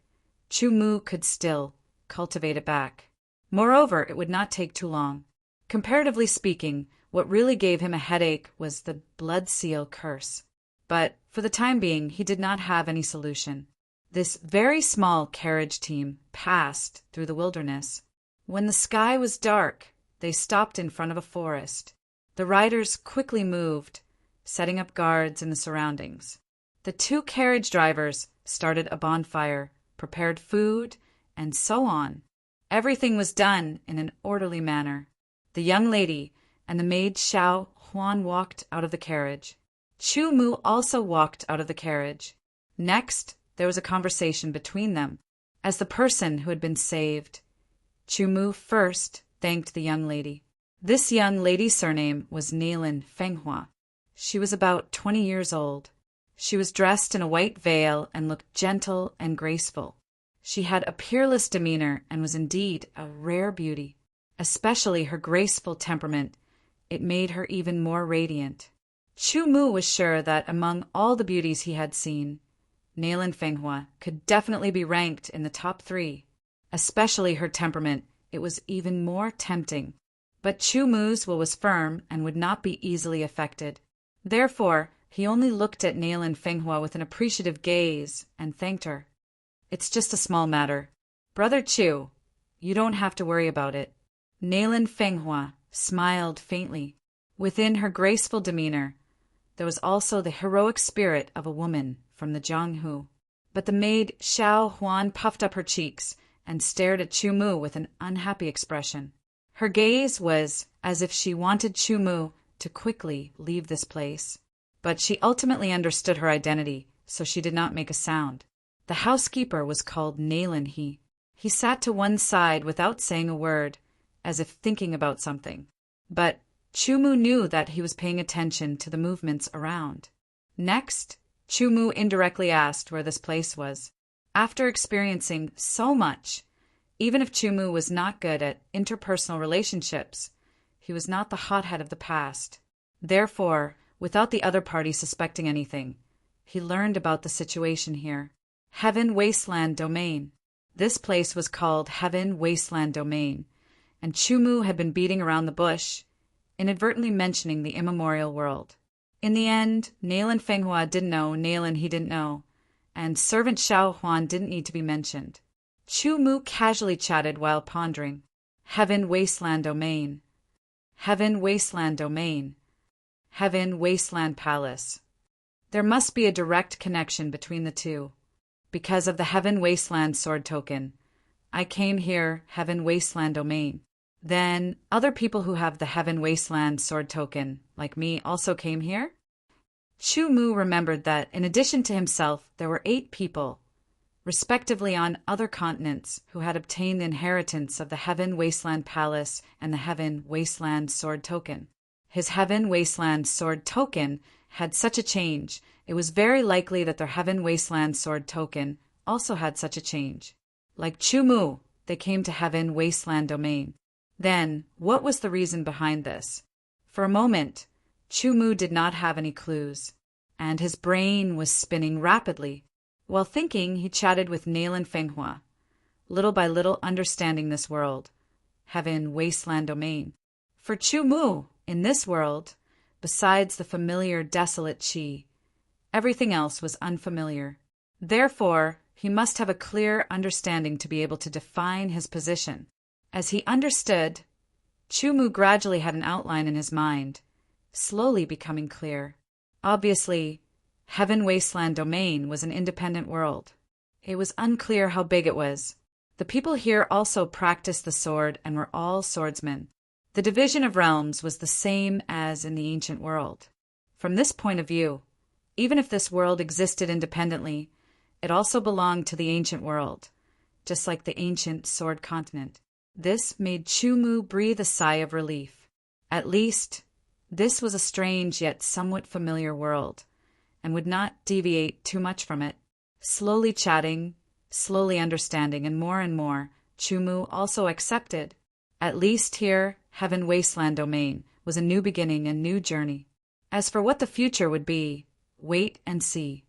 S1: Chumu could still cultivate it back. Moreover, it would not take too long. Comparatively speaking, what really gave him a headache was the blood seal curse. But for the time being, he did not have any solution. This very small carriage team passed through the wilderness. When the sky was dark, they stopped in front of a forest. The riders quickly moved, setting up guards in the surroundings. The 2 carriage drivers started a bonfire, prepared food, and so on. Everything was done in an orderly manner. The young lady and the maid Xiao Huan walked out of the carriage. Chumu also walked out of the carriage. Next, there was a conversation between them. As the person who had been saved, Chumu first thanked the young lady. This young lady's surname was Nalin Fenghua. She was about 20 years old. She was dressed in a white veil and looked gentle and graceful. She had a peerless demeanor and was indeed a rare beauty. Especially her graceful temperament, it made her even more radiant. Chumu was sure that among all the beauties he had seen, Nalin Fenghua could definitely be ranked in the top 3. Especially her temperament, it was even more tempting. But Chumu's will was firm and would not be easily affected. Therefore, he only looked at Nalin Fenghua with an appreciative gaze and thanked her. It's just a small matter. Brother Chu, you don't have to worry about it. Nalin Fenghua smiled faintly. Within her graceful demeanor, there was also the heroic spirit of a woman from the Jianghu. But the maid Xiao Huan puffed up her cheeks and stared at Chumu with an unhappy expression. Her gaze was as if she wanted Chumu to quickly leave this place. But she ultimately understood her identity, so she did not make a sound. The housekeeper was called Nalin He. He sat to one side without saying a word, as if thinking about something. But Chumu knew that he was paying attention to the movements around. Next, Chumu indirectly asked where this place was. After experiencing so much, even if Chumu was not good at interpersonal relationships, he was not the hothead of the past. Therefore, without the other party suspecting anything, he learned about the situation here. Heaven Wasteland Domain. This place was called Heaven Wasteland Domain, and Chumu had been beating around the bush, inadvertently mentioning the immemorial world. In the end, Nalan Fenghua didn't know Nalan he didn't know, and servant Xiao Huan didn't need to be mentioned. Chumu casually chatted while pondering. Heaven Wasteland Domain. Heaven Wasteland Domain. Heaven Wasteland Palace. There must be a direct connection between the two. Because of the Heaven Wasteland sword token, I came here, Heaven Wasteland Domain. Then other people who have the Heaven Wasteland sword token, like me, also came here? Chumu remembered that, in addition to himself, there were 8 people, respectively on other continents, who had obtained the inheritance of the Heaven Wasteland Palace and the Heaven Wasteland sword token. His Heaven Wasteland sword token had such a change. It was very likely that their Heaven Wasteland sword token also had such a change. Like Chumu, they came to Heaven Wasteland Domain. Then, what was the reason behind this? For a moment, Chumu did not have any clues, and his brain was spinning rapidly. While thinking, he chatted with Nalan Fenghua, little by little understanding this world, Heaven Wasteland Domain. For Chumu, in this world, besides the familiar desolate Qi, everything else was unfamiliar. Therefore, he must have a clear understanding to be able to define his position. As he understood, Chumu gradually had an outline in his mind, slowly becoming clear. Obviously, Heaven Wasteland Domain was an independent world. It was unclear how big it was. The people here also practiced the sword and were all swordsmen. The division of realms was the same as in the ancient world. From this point of view, even if this world existed independently, it also belonged to the ancient world, just like the ancient sword continent. This made Chumu breathe a sigh of relief. At least, this was a strange yet somewhat familiar world, and would not deviate too much from it. Slowly chatting, slowly understanding, and more, Chumu also accepted. At least here, Heaven Wasteland Domain was a new beginning and new journey. As for what the future would be, wait and see.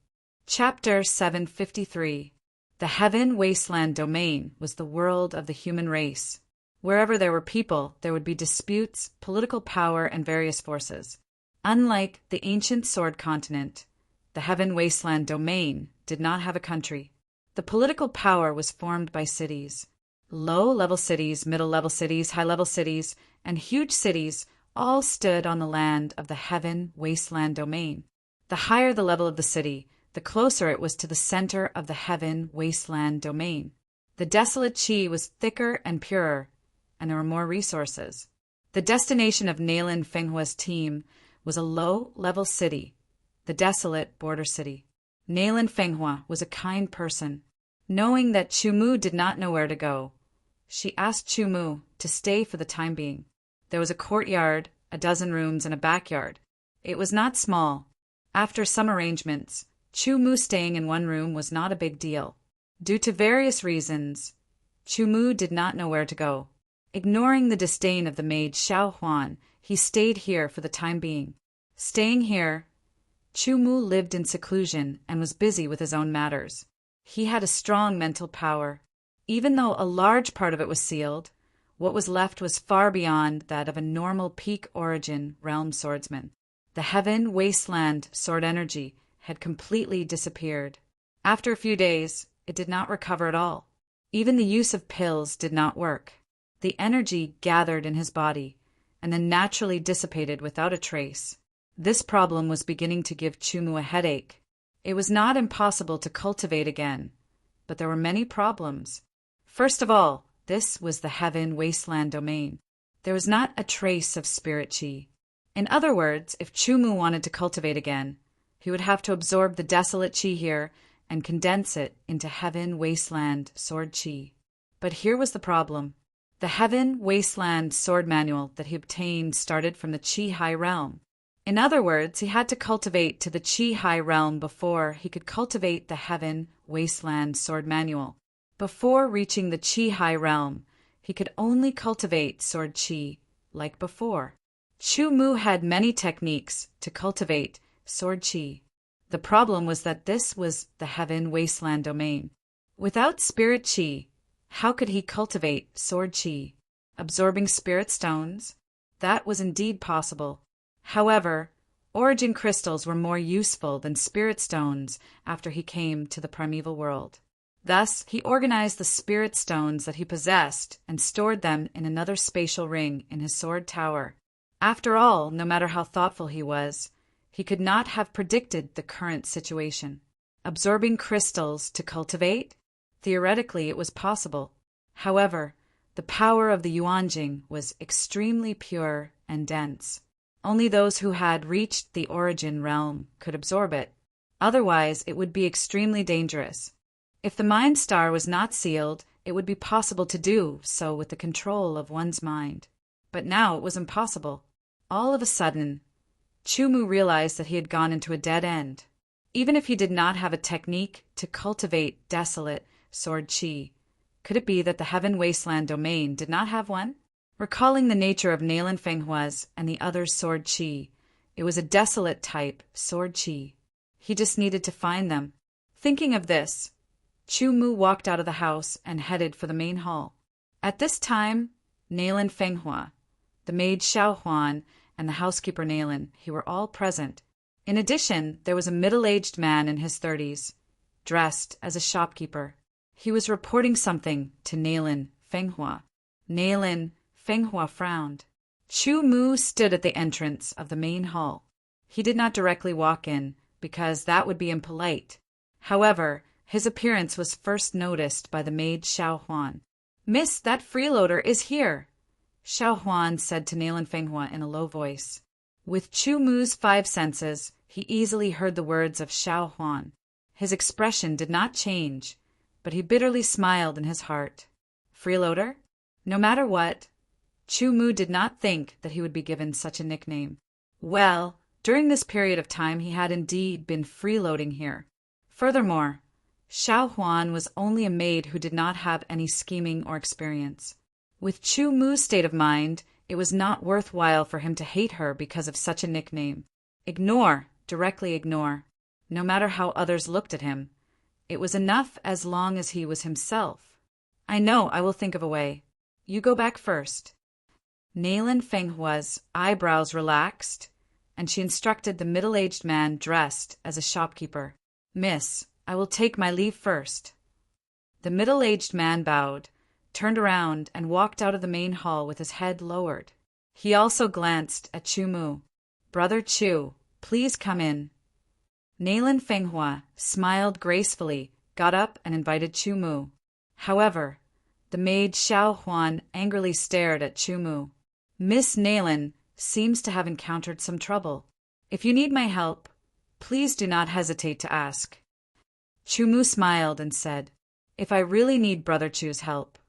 S1: Chapter 753. The Heaven Wasteland Domain was the world of the human race. Wherever there were people, there would be disputes, political power, and various forces. Unlike the ancient sword continent, the Heaven Wasteland Domain did not have a country. The political power was formed by cities. Low-level cities, middle-level cities, high-level cities, and huge cities all stood on the land of the Heaven Wasteland Domain. The higher the level of the city, the closer it was to the center of the Heaven Wasteland Domain. The desolate Qi was thicker and purer, and there were more resources. The destination of Nalan Fenghua's team was a low-level city, the desolate border city. Nalan Fenghua was a kind person. Knowing that Chumu did not know where to go, she asked Chumu to stay for the time being. There was a courtyard, a dozen rooms, and a backyard. It was not small. After some arrangements, Chumu staying in one room was not a big deal. Due to various reasons, Chumu did not know where to go. Ignoring the disdain of the maid Xiao Huan, he stayed here for the time being. Staying here, Chumu lived in seclusion and was busy with his own matters. He had a strong mental power. Even though a large part of it was sealed, what was left was far beyond that of a normal peak origin realm swordsman. The Heaven Wasteland sword energy had completely disappeared. After a few days, it did not recover at all. Even the use of pills did not work. The energy gathered in his body and then naturally dissipated without a trace. This problem was beginning to give Chumu a headache. It was not impossible to cultivate again, but there were many problems. First of all, this was the Heaven Wasteland Domain. There was not a trace of spirit Qi. In other words, if Chumu wanted to cultivate again, he would have to absorb the desolate Qi here and condense it into Heaven Wasteland sword Qi. But here was the problem. The Heaven Wasteland sword manual that he obtained started from the Qi High realm. In other words, he had to cultivate to the Qi High realm before he could cultivate the Heaven Wasteland sword manual. Before reaching the Qi High realm, he could only cultivate sword Qi like before. Chumu had many techniques to cultivate sword Qi. The problem was that this was the Heaven Wasteland Domain. Without spirit Qi, How could he cultivate sword chi? Absorbing spirit stones? That was indeed possible. However, origin crystals were more useful than spirit stones after he came to the primeval world. Thus, he organized the spirit stones that he possessed and stored them in another spatial ring in his sword tower. After all, no matter how thoughtful he was, he could not have predicted the current situation. Absorbing crystals to cultivate? Theoretically, it was possible. However, the power of the Yuanjing was extremely pure and dense. Only those who had reached the origin realm could absorb it. Otherwise, it would be extremely dangerous. If the mind star was not sealed, it would be possible to do so with the control of one's mind. But now it was impossible. All of a sudden, Chumu realized that he had gone into a dead end. Even if he did not have a technique to cultivate desolate sword chi, could it be that the Heaven Wasteland domain did not have one? Recalling the nature of Nailan Fenghua's and the other's sword chi, it was a desolate type sword chi. He just needed to find them. Thinking of this, Chumu walked out of the house and headed for the main hall. At this time, Nailan Fenghua, the maid Xiaohuan, and the housekeeper Nailan, he were all present. In addition, there was a middle-aged man in his 30s, dressed as a shopkeeper. He was reporting something to Nailan Fenghua. Nailan Fenghua frowned. Chu Mu stood at the entrance of the main hall. He did not directly walk in, because that would be impolite. However, his appearance was first noticed by the maid Xiaohuan. "Miss, that freeloader is here," Xiaohuan said to Nailan Fenghua in a low voice. With Chu Mu's 5 senses, he easily heard the words of Xiaohuan. His expression did not change, but he bitterly smiled in his heart. Freeloader? No matter what, Chu Mu did not think that he would be given such a nickname. Well, during this period of time he had indeed been freeloading here. Furthermore, Xiaohuan was only a maid who did not have any scheming or experience. With Chu Mu's state of mind, it was not worthwhile for him to hate her because of such a nickname. Ignore, directly ignore, no matter how others looked at him. It was enough as long as he was himself. I know, I will think of a way. You go back first. Nailan Fenghua's eyebrows relaxed, and she instructed the middle-aged man dressed as a shopkeeper. Miss, I will take my leave first. The middle-aged man bowed, turned around, and walked out of the main hall with his head lowered. He also glanced at Chu Mu. Brother Chu, please come in. Nailan Fenghua smiled gracefully, got up, and invited Chu Mu. However, the maid Xiaohuan angrily stared at Chu Mu. Miss Nailan seems to have encountered some trouble. If you need my help, please do not hesitate to ask. Chu Mu smiled and said, If I really need Brother Chu's help,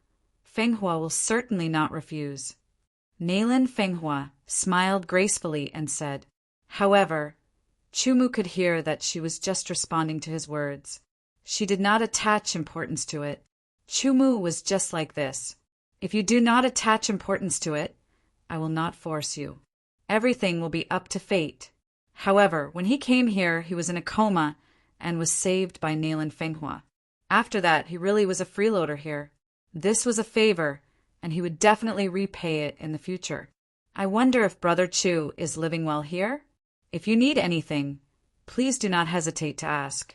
S1: Fenghua will certainly not refuse. Nailan Fenghua smiled gracefully and said, However, Chu Mu could hear that she was just responding to his words. She did not attach importance to it. Chu Mu was just like this. If you do not attach importance to it, I will not force you. Everything will be up to fate. However, when he came here, he was in a coma and was saved by Nailan Fenghua. After that, he really was a freeloader here. This was a favor, and he would definitely repay it in the future. I wonder if Brother Chu is living well here? If you need anything, please do not hesitate to ask.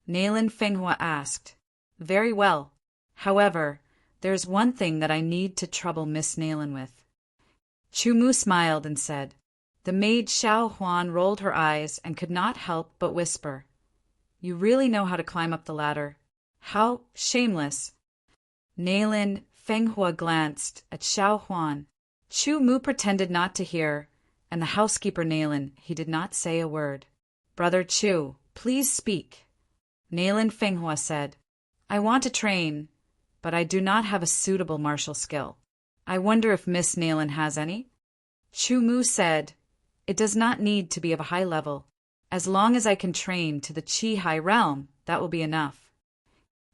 S1: Nailan Fenghua asked, Very well. However, there's one thing that I need to trouble Miss Nailan with. Chu Mu smiled and said. The maid Xiaohuan rolled her eyes and could not help but whisper, You really know how to climb up the ladder. How shameless. Nailan Fenghua glanced at Xiaohuan. Chu Mu pretended not to hear, and the housekeeper Nailan, he did not say a word. Brother Chu, please speak. Nailan Fenghua said, I want to train, but I do not have a suitable martial skill. I wonder if Miss Nailan has any? Chu Mu said, It does not need to be of a high level. As long as I can train to the Qi High Realm, that will be enough.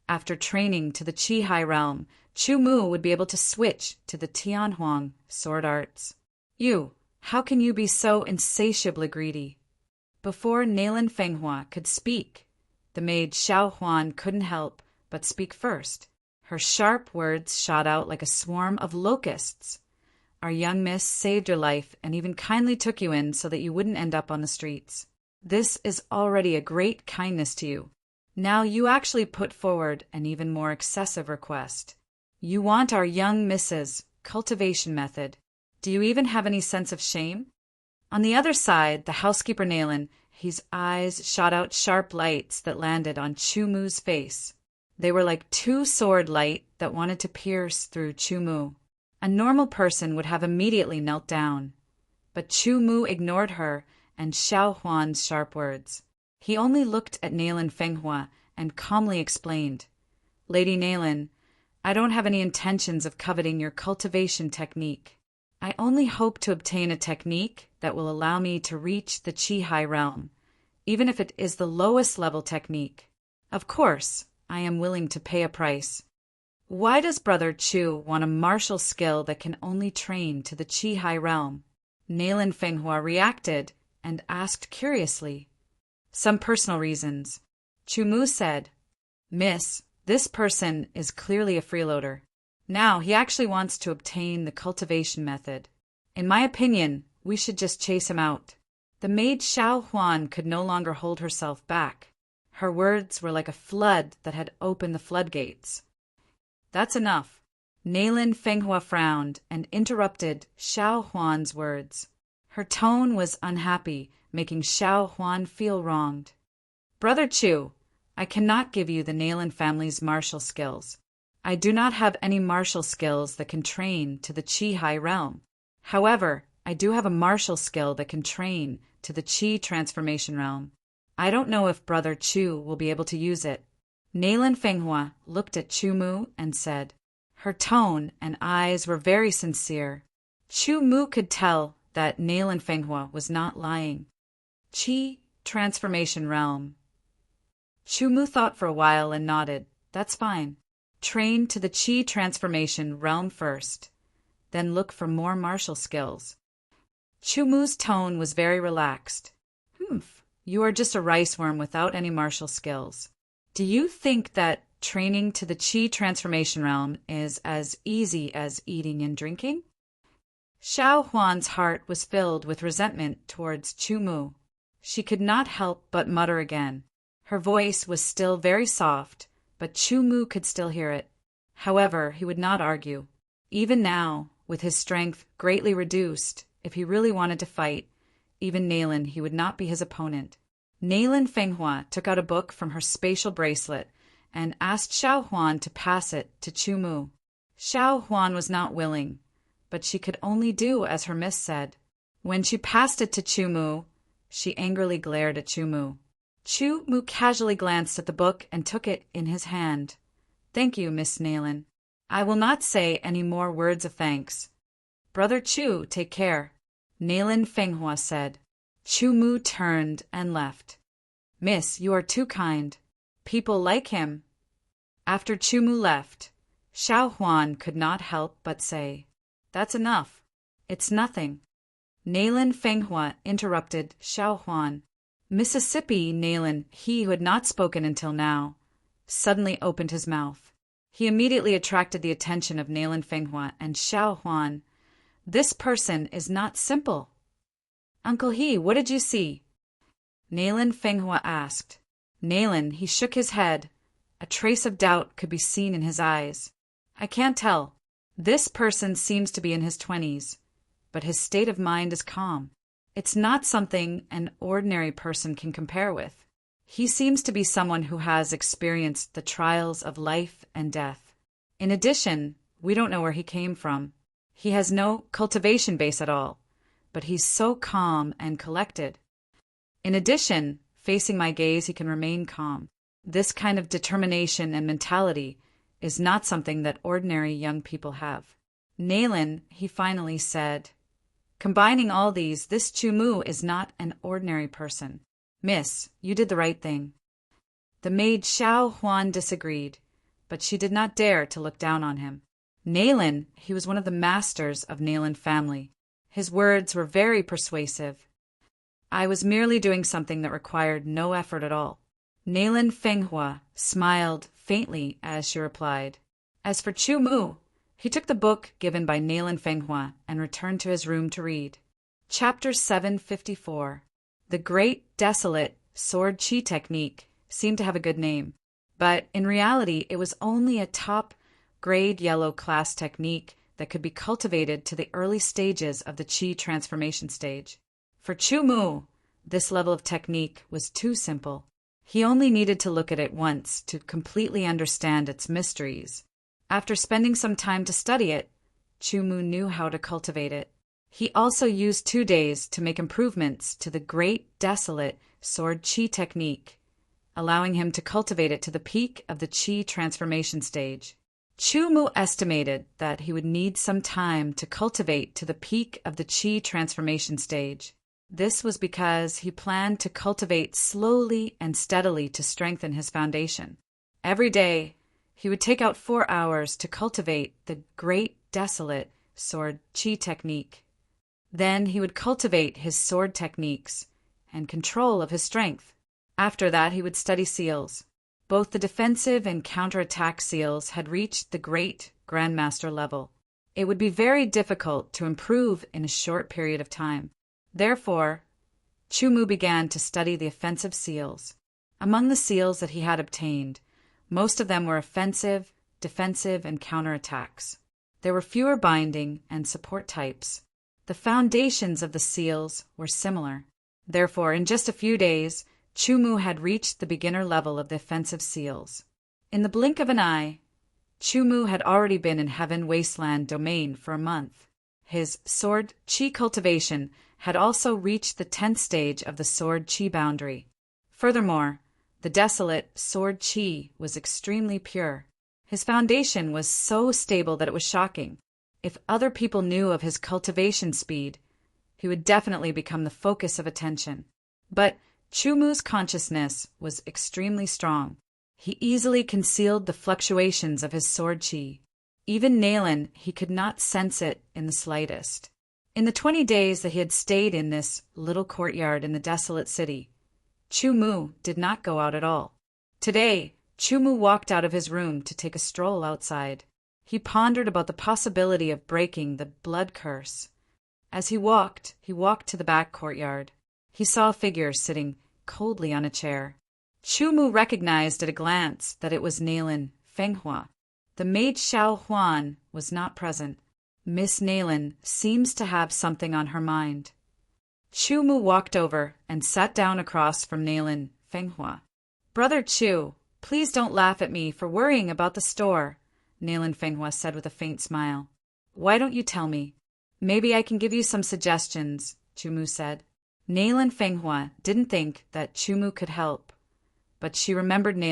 S1: After training to the Qi High Realm, Chu Mu would be able to switch to the Tianhuang sword arts. You, how can you be so insatiably greedy? Before Nailan Fenghua could speak, the maid Xiaohuan couldn't help but speak first. Her sharp words shot out like a swarm of locusts. Our young miss saved your life and even kindly took you in so that you wouldn't end up on the streets. This is already a great kindness to you. Now you actually put forward an even more excessive request. You want our young miss's cultivation method. Do you even have any sense of shame? On the other side, the housekeeper Nayland, his eyes shot out sharp lights that landed on Chumu's face. They were like two sword light that wanted to pierce through Chumu. A normal person would have immediately knelt down. But Chumu ignored her and Xiao Huan's sharp words. He only looked at Nayland Fenghua and calmly explained, Lady Nayland, I don't have any intentions of coveting your cultivation technique. I only hope to obtain a technique that will allow me to reach the Chi-Hai realm, even if it is the lowest level technique. Of course, I am willing to pay a price. Why does Brother Chu want a martial skill that can only train to the Chi-Hai realm? Nayland Fenghua reacted and asked curiously. Some personal reasons. Chumu said, Miss, this person is clearly a freeloader. Now he actually wants to obtain the cultivation method. In my opinion, we should just chase him out. The maid Xiao Huan could no longer hold herself back. Her words were like a flood that had opened the floodgates. That's enough. Nayland Fenghua frowned and interrupted Xiao Huan's words. Her tone was unhappy, making Xiao Huan feel wronged. Brother Chu, I cannot give you the Nayland family's martial skills. I do not have any martial skills that can train to the Chi-Hai realm. However, I do have a martial skill that can train to the Chi transformation realm. I don't know if Brother Chu will be able to use it. Nayland Fenghua looked at Chumu and said. Her tone and eyes were very sincere. Chumu could tell that Nayland Fenghua was not lying. Chi transformation realm. Chumu thought for a while and nodded. That's fine. Train to the Chi transformation realm first, then look for more martial skills. Chumu's tone was very relaxed. You are just a rice worm without any martial skills. Do you think that training to the Chi transformation realm is as easy as eating and drinking? Xiao Huan's heart was filled with resentment towards Chumu. She could not help but mutter again. Her voice was still very soft, but Chumu could still hear it. However, he would not argue. Even now, with his strength greatly reduced, if he really wanted to fight, even Nayland, he would not be his opponent. Nayland Fenghua took out a book from her spatial bracelet and asked Xiao Huan to pass it to Chumu. Xiao Huan was not willing, but she could only do as her miss said. When she passed it to Chumu, she angrily glared at Chumu. Chumu casually glanced at the book and took it in his hand. Thank you, Miss Nayland. I will not say any more words of thanks. Brother Chu, take care, Nayland Fenghua said. Chumu turned and left. Miss, you are too kind. People like him. After Chumu left, Xiao Huan could not help but say, That's enough. It's nothing. Nayland Fenghua interrupted Xiao Huan. Mississippi Nayland, he who had not spoken until now, suddenly opened his mouth. He immediately attracted the attention of Nayland Fenghua and Xiao Huan. This person is not simple. Uncle He, what did you see? Nayland Fenghua asked. Nayland, he shook his head. A trace of doubt could be seen in his eyes. I can't tell. This person seems to be in his 20s, but his state of mind is calm. It's not something an ordinary person can compare with. He seems to be someone who has experienced the trials of life and death. In addition, we don't know where he came from. He has no cultivation base at all, but he's so calm and collected. In addition, facing my gaze, he can remain calm. This kind of determination and mentality is not something that ordinary young people have. Nayland, he finally said, combining all these, this Chumu is not an ordinary person. Miss, you did the right thing. The maid Xiao Huan disagreed, but she did not dare to look down on him. Nayland, he was one of the masters of Nayland family. His words were very persuasive. I was merely doing something that required no effort at all. Nayland Fenghua smiled faintly as she replied, As for Chu Mu, he took the book given by Nailan Fenghua and returned to his room to read. Chapter 754. The Great Desolate Sword Chi Technique seemed to have a good name, but in reality it was only a top-grade yellow class technique that could be cultivated to the early stages of the Chi transformation stage. For Chu Mu, this level of technique was too simple. He only needed to look at it once to completely understand its mysteries. After spending some time to study it, Chu Mu knew how to cultivate it. He also used 2 days to make improvements to the Great Desolate Sword Chi technique, allowing him to cultivate it to the peak of the Chi transformation stage. Chu Mu estimated that he would need some time to cultivate to the peak of the Chi transformation stage. This was because he planned to cultivate slowly and steadily to strengthen his foundation. Every day, he would take out 4 hours to cultivate the Great Desolate Sword Chi technique. Then he would cultivate his sword techniques and control of his strength. After that, he would study seals. Both the defensive and counterattack seals had reached the Great Grandmaster level. It would be very difficult to improve in a short period of time. Therefore, Chu Mu began to study the offensive seals. Among the seals that he had obtained, most of them were offensive, defensive, and counterattacks. There were fewer binding and support types. The foundations of the seals were similar. Therefore, in just a few days, Chu Mu had reached the beginner level of the offensive seals. In the blink of an eye, Chu Mu had already been in Heaven Wasteland domain for a month. His sword chi cultivation had also reached the 10th stage of the sword chi boundary. Furthermore, the desolate sword chi was extremely pure. His foundation was so stable that it was shocking. If other people knew of his cultivation speed, he would definitely become the focus of attention. But Chu Mu's consciousness was extremely strong. He easily concealed the fluctuations of his sword chi. Even Nailan, he could not sense it in the slightest. In the 20 days that he had stayed in this little courtyard in the desolate city, Chu Mu did not go out at all. Today, Chu Mu walked out of his room to take a stroll outside. He pondered about the possibility of breaking the blood curse. As he walked to the back courtyard. He saw a figure sitting coldly on a chair. Chu Mu recognized at a glance that it was Nailan Fenghua. The maid Xiao Huan was not present. Miss Nailan seems to have something on her mind. Chu Mu walked over and sat down across from Nailan Fenghua. Brother Chu, please don't laugh at me for worrying about the store, Nailan Fenghua said with a faint smile. Why don't you tell me? Maybe I can give you some suggestions, Chu Mu said. Nailan Fenghua didn't think that Chu Mu could help, but she remembered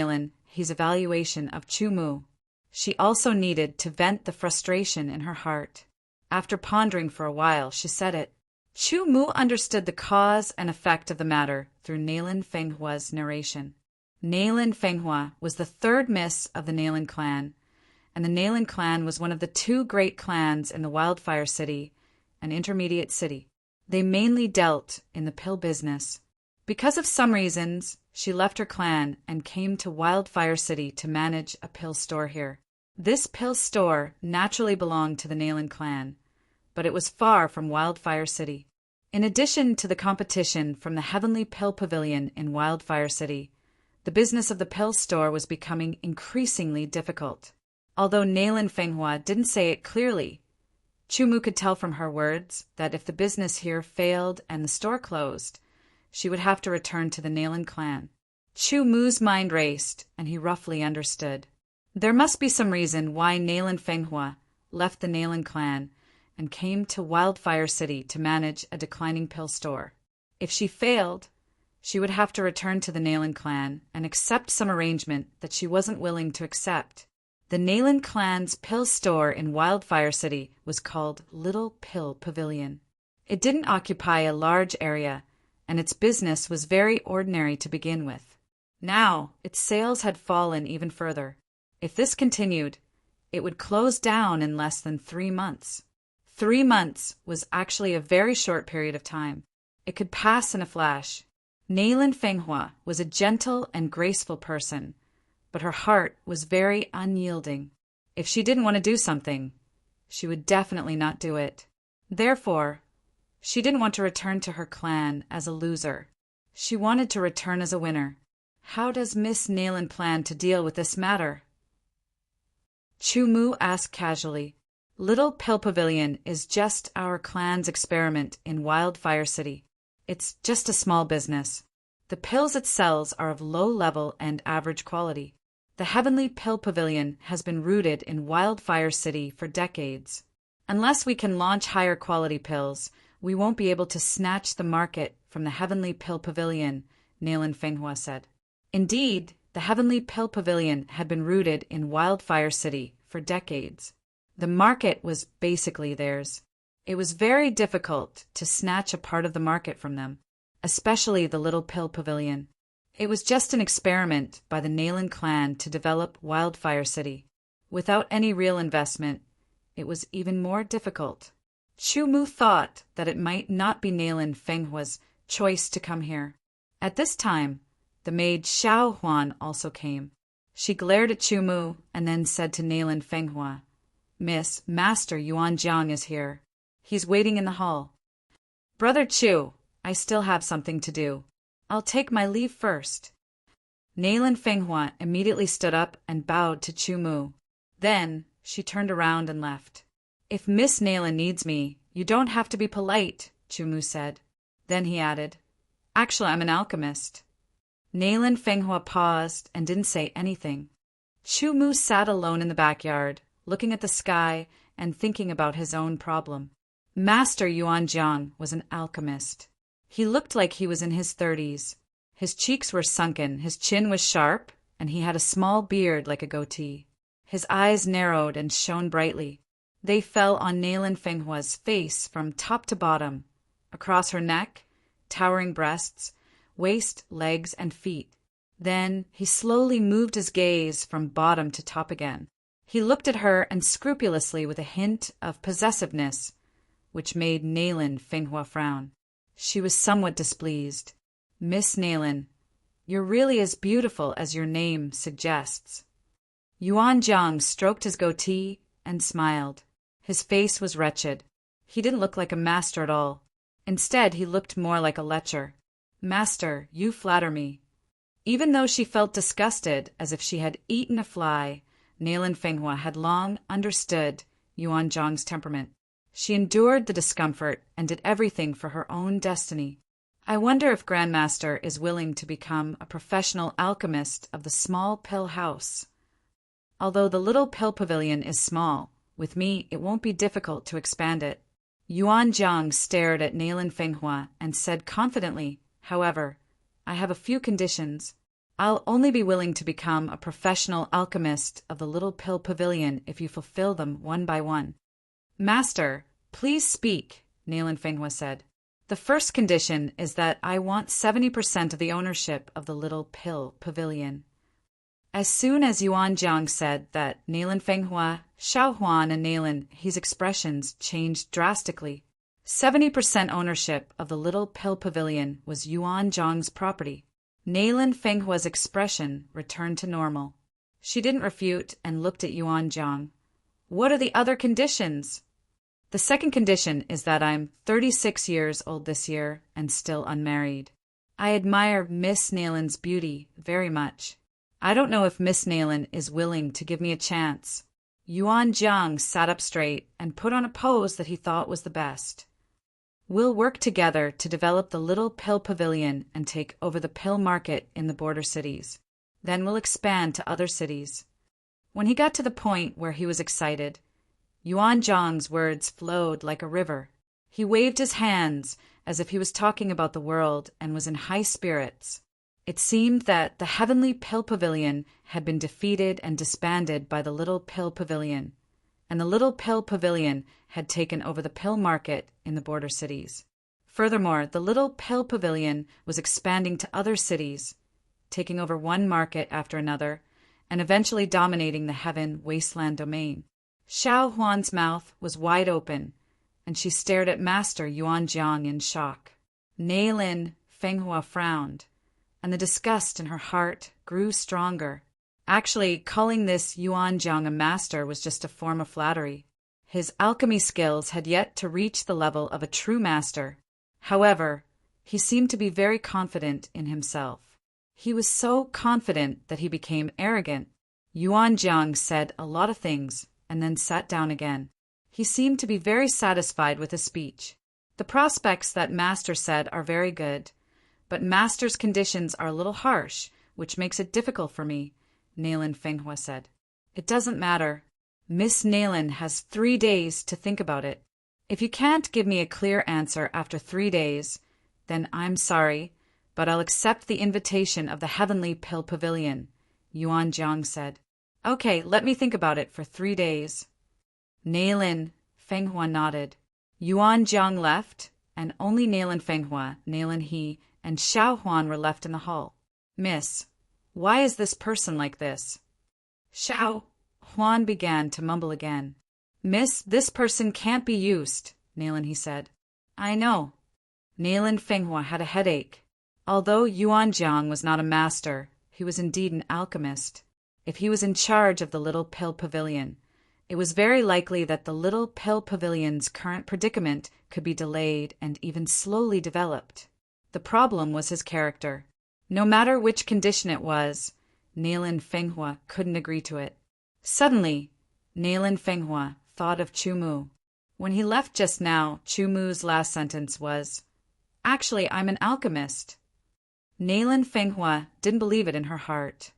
S1: his evaluation of Chu Mu. She also needed to vent the frustration in her heart. After pondering for a while, she said it. Chu Mu understood the cause and effect of the matter through Nailan Fenghua's narration. Nailan Fenghua was the 3rd miss of the Nailan clan, and the Nailan clan was one of the 2 great clans in the Wildfire City and Intermediate City. They mainly dealt in the pill business. Because of some reasons, she left her clan and came to Wildfire City to manage a pill store here. This pill store naturally belonged to the Nailan clan, but it was far from Wildfire City. In addition to the competition from the Heavenly Pill Pavilion in Wildfire City, the business of the pill store was becoming increasingly difficult. Although Nailan Fenghua didn't say it clearly, Chu Mu could tell from her words that if the business here failed and the store closed, she would have to return to the Nailan clan. Chu Mu's mind raced, and he roughly understood. There must be some reason why Nailan Fenghua left the Nailan clan and came to Wildfire City to manage a declining pill store. If she failed, she would have to return to the Nailan clan and accept some arrangement that she wasn't willing to accept. The Nailan clan's pill store in Wildfire City was called Little Pill Pavilion. It didn't occupy a large area, and its business was very ordinary to begin with. Now, its sales had fallen even further. If this continued, it would close down in less than 3 months. 3 months was actually a very short period of time. It could pass in a flash. Nailan Fenghua was a gentle and graceful person, but her heart was very unyielding. If she didn't want to do something, she would definitely not do it. Therefore, she didn't want to return to her clan as a loser. She wanted to return as a winner. How does Miss Nayland plan to deal with this matter? Chu-Mu asked casually. Little Pill Pavilion is just our clan's experiment in Wildfire City. It's just a small business. The pills it sells are of low level and average quality. The Heavenly Pill Pavilion has been rooted in Wildfire City for decades. Unless we can launch higher quality pills, we won't be able to snatch the market from the Heavenly Pill Pavilion, Nayland Fenghua said. Indeed, the Heavenly Pill Pavilion had been rooted in Wildfire City for decades. The market was basically theirs. It was very difficult to snatch a part of the market from them, especially the Little Pill Pavilion. It was just an experiment by the Nayland clan to develop Wildfire City. Without any real investment, it was even more difficult. Chu-Mu thought that it might not be Nayland Fenghua's choice to come here. At this time, the maid Xiao Huan also came. She glared at Chu-Mu and then said to Nayland Fenghua, "Miss, Master Yuan Jiang is here. He's waiting in the hall." "Brother Chu, I still have something to do. I'll take my leave first." Nayland Fenghua immediately stood up and bowed to Chu-Mu. Then she turned around and left. "If Miss Nayland needs me, you don't have to be polite," Chu-Mu said. Then he added, "Actually, I'm an alchemist." Nayland Fenghua paused and didn't say anything. Chu-Mu sat alone in the backyard, looking at the sky and thinking about his own problem. Master Yuan Jiang was an alchemist. He looked like he was in his 30s. His cheeks were sunken, his chin was sharp, and he had a small beard like a goatee. His eyes narrowed and shone brightly. They fell on Nayland Fenghua's face from top to bottom, across her neck, towering breasts, waist, legs, and feet. Then he slowly moved his gaze from bottom to top again. He looked at her and scrupulously with a hint of possessiveness, which made Nayland Fenghua frown. She was somewhat displeased. "Miss Nayland, you're really as beautiful as your name suggests." Yuan Jiang stroked his goatee and smiled. His face was wretched. He didn't look like a master at all. Instead, he looked more like a lecher. "Master, you flatter me." Even though she felt disgusted as if she had eaten a fly, Nayland Fenghua had long understood Yuan Jiang's temperament. She endured the discomfort and did everything for her own destiny. I wonder if Grandmaster is willing to become a professional alchemist of the small pill house. Although the Little Pill Pavilion is small, with me it won't be difficult to expand it. Yuan Jiang stared at Nayland Fenghua and said confidently, "However, I have a few conditions. I'll only be willing to become a professional alchemist of the Little Pill Pavilion if you fulfill them one by one." "Master, please speak," Nayland Fenghua said. "The first condition is that I want 70% of the ownership of the Little Pill Pavilion." As soon as Yuan Jiang said that, Nayland Fenghua, Xiao Huan, and Nayland, his expressions changed drastically. 70% ownership of the Little Pill Pavilion was Yuan Jiang's property. Nayland Fenghua's expression returned to normal. She didn't refute and looked at Yuan Jiang. "What are the other conditions?" "The second condition is that I'm 36 years old this year and still unmarried. I admire Miss Nayland's beauty very much. I don't know if Miss Nayland is willing to give me a chance." Yuan Jiang sat up straight and put on a pose that he thought was the best. "We'll work together to develop the Little Pill Pavilion and take over the pill market in the border cities. Then we'll expand to other cities." When he got to the point where he was excited, Yuan Jiang's words flowed like a river. He waved his hands as if he was talking about the world and was in high spirits. It seemed that the Heavenly Pill Pavilion had been defeated and disbanded by the Little Pill Pavilion, and the Little Pill Pavilion had taken over the pill market in the border cities. Furthermore, the Little Pill Pavilion was expanding to other cities, taking over one market after another, and eventually dominating the Heaven Wasteland domain. Xiao Huan's mouth was wide open, and she stared at Master Yuan Jiang in shock. Nayland Fenghua frowned, and the disgust in her heart grew stronger. Actually, calling this Yuan Jiang a master was just a form of flattery. His alchemy skills had yet to reach the level of a true master. However, he seemed to be very confident in himself. He was so confident that he became arrogant. Yuan Jiang said a lot of things and then sat down again. He seemed to be very satisfied with his speech. The prospects that Master said are very good, but Master's conditions are a little harsh, which makes it difficult for me, Nayland Fenghua said. It doesn't matter. Miss Nayland has 3 days to think about it. If you can't give me a clear answer after 3 days, then I'm sorry, but I'll accept the invitation of the Heavenly Pill Pavilion, Yuan Jiang said. Okay, let me think about it for 3 days. Nayland Fenghua nodded. Yuan Jiang left, and only Nayland Fenghua, Nayland He, and Xiao Huan were left in the hall. Miss, why is this person like this? Xiao Huan began to mumble again. Miss, this person can't be used, Nayland He said. I know. Nayland Fenghua had a headache. Although Yuan Jiang was not a master, he was indeed an alchemist. If he was in charge of the Little Pill Pavilion, it was very likely that the Little Pill Pavilion's current predicament could be delayed and even slowly developed. The problem was his character. No matter which condition it was, Nayland Fenghua couldn't agree to it. Suddenly, Nayland Fenghua thought of Chu Mu. When he left just now, Chu Mu's last sentence was, Actually, I'm an alchemist. Nayland Fenghua didn't believe it in her heart,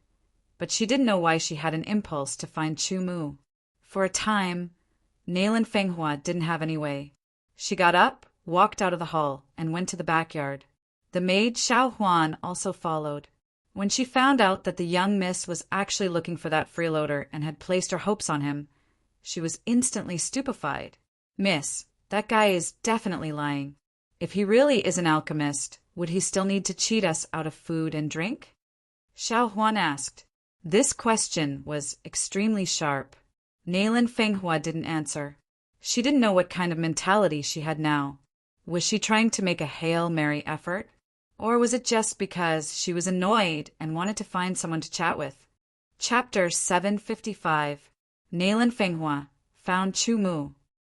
S1: but she didn't know why she had an impulse to find Chu Mu. For a time, Nayland Fenghua didn't have any way. She got up, walked out of the hall, and went to the backyard. The maid Xiao Huan also followed. When she found out that the young miss was actually looking for that freeloader and had placed her hopes on him, she was instantly stupefied. Miss, that guy is definitely lying. If he really is an alchemist, would he still need to cheat us out of food and drink? Xiao Huan asked. This question was extremely sharp. Nayland Fenghua didn't answer. She didn't know what kind of mentality she had now. Was she trying to make a Hail Mary effort? Or was it just because she was annoyed and wanted to find someone to chat with? Chapter 755. Nayland Fenghua found Chu Mu.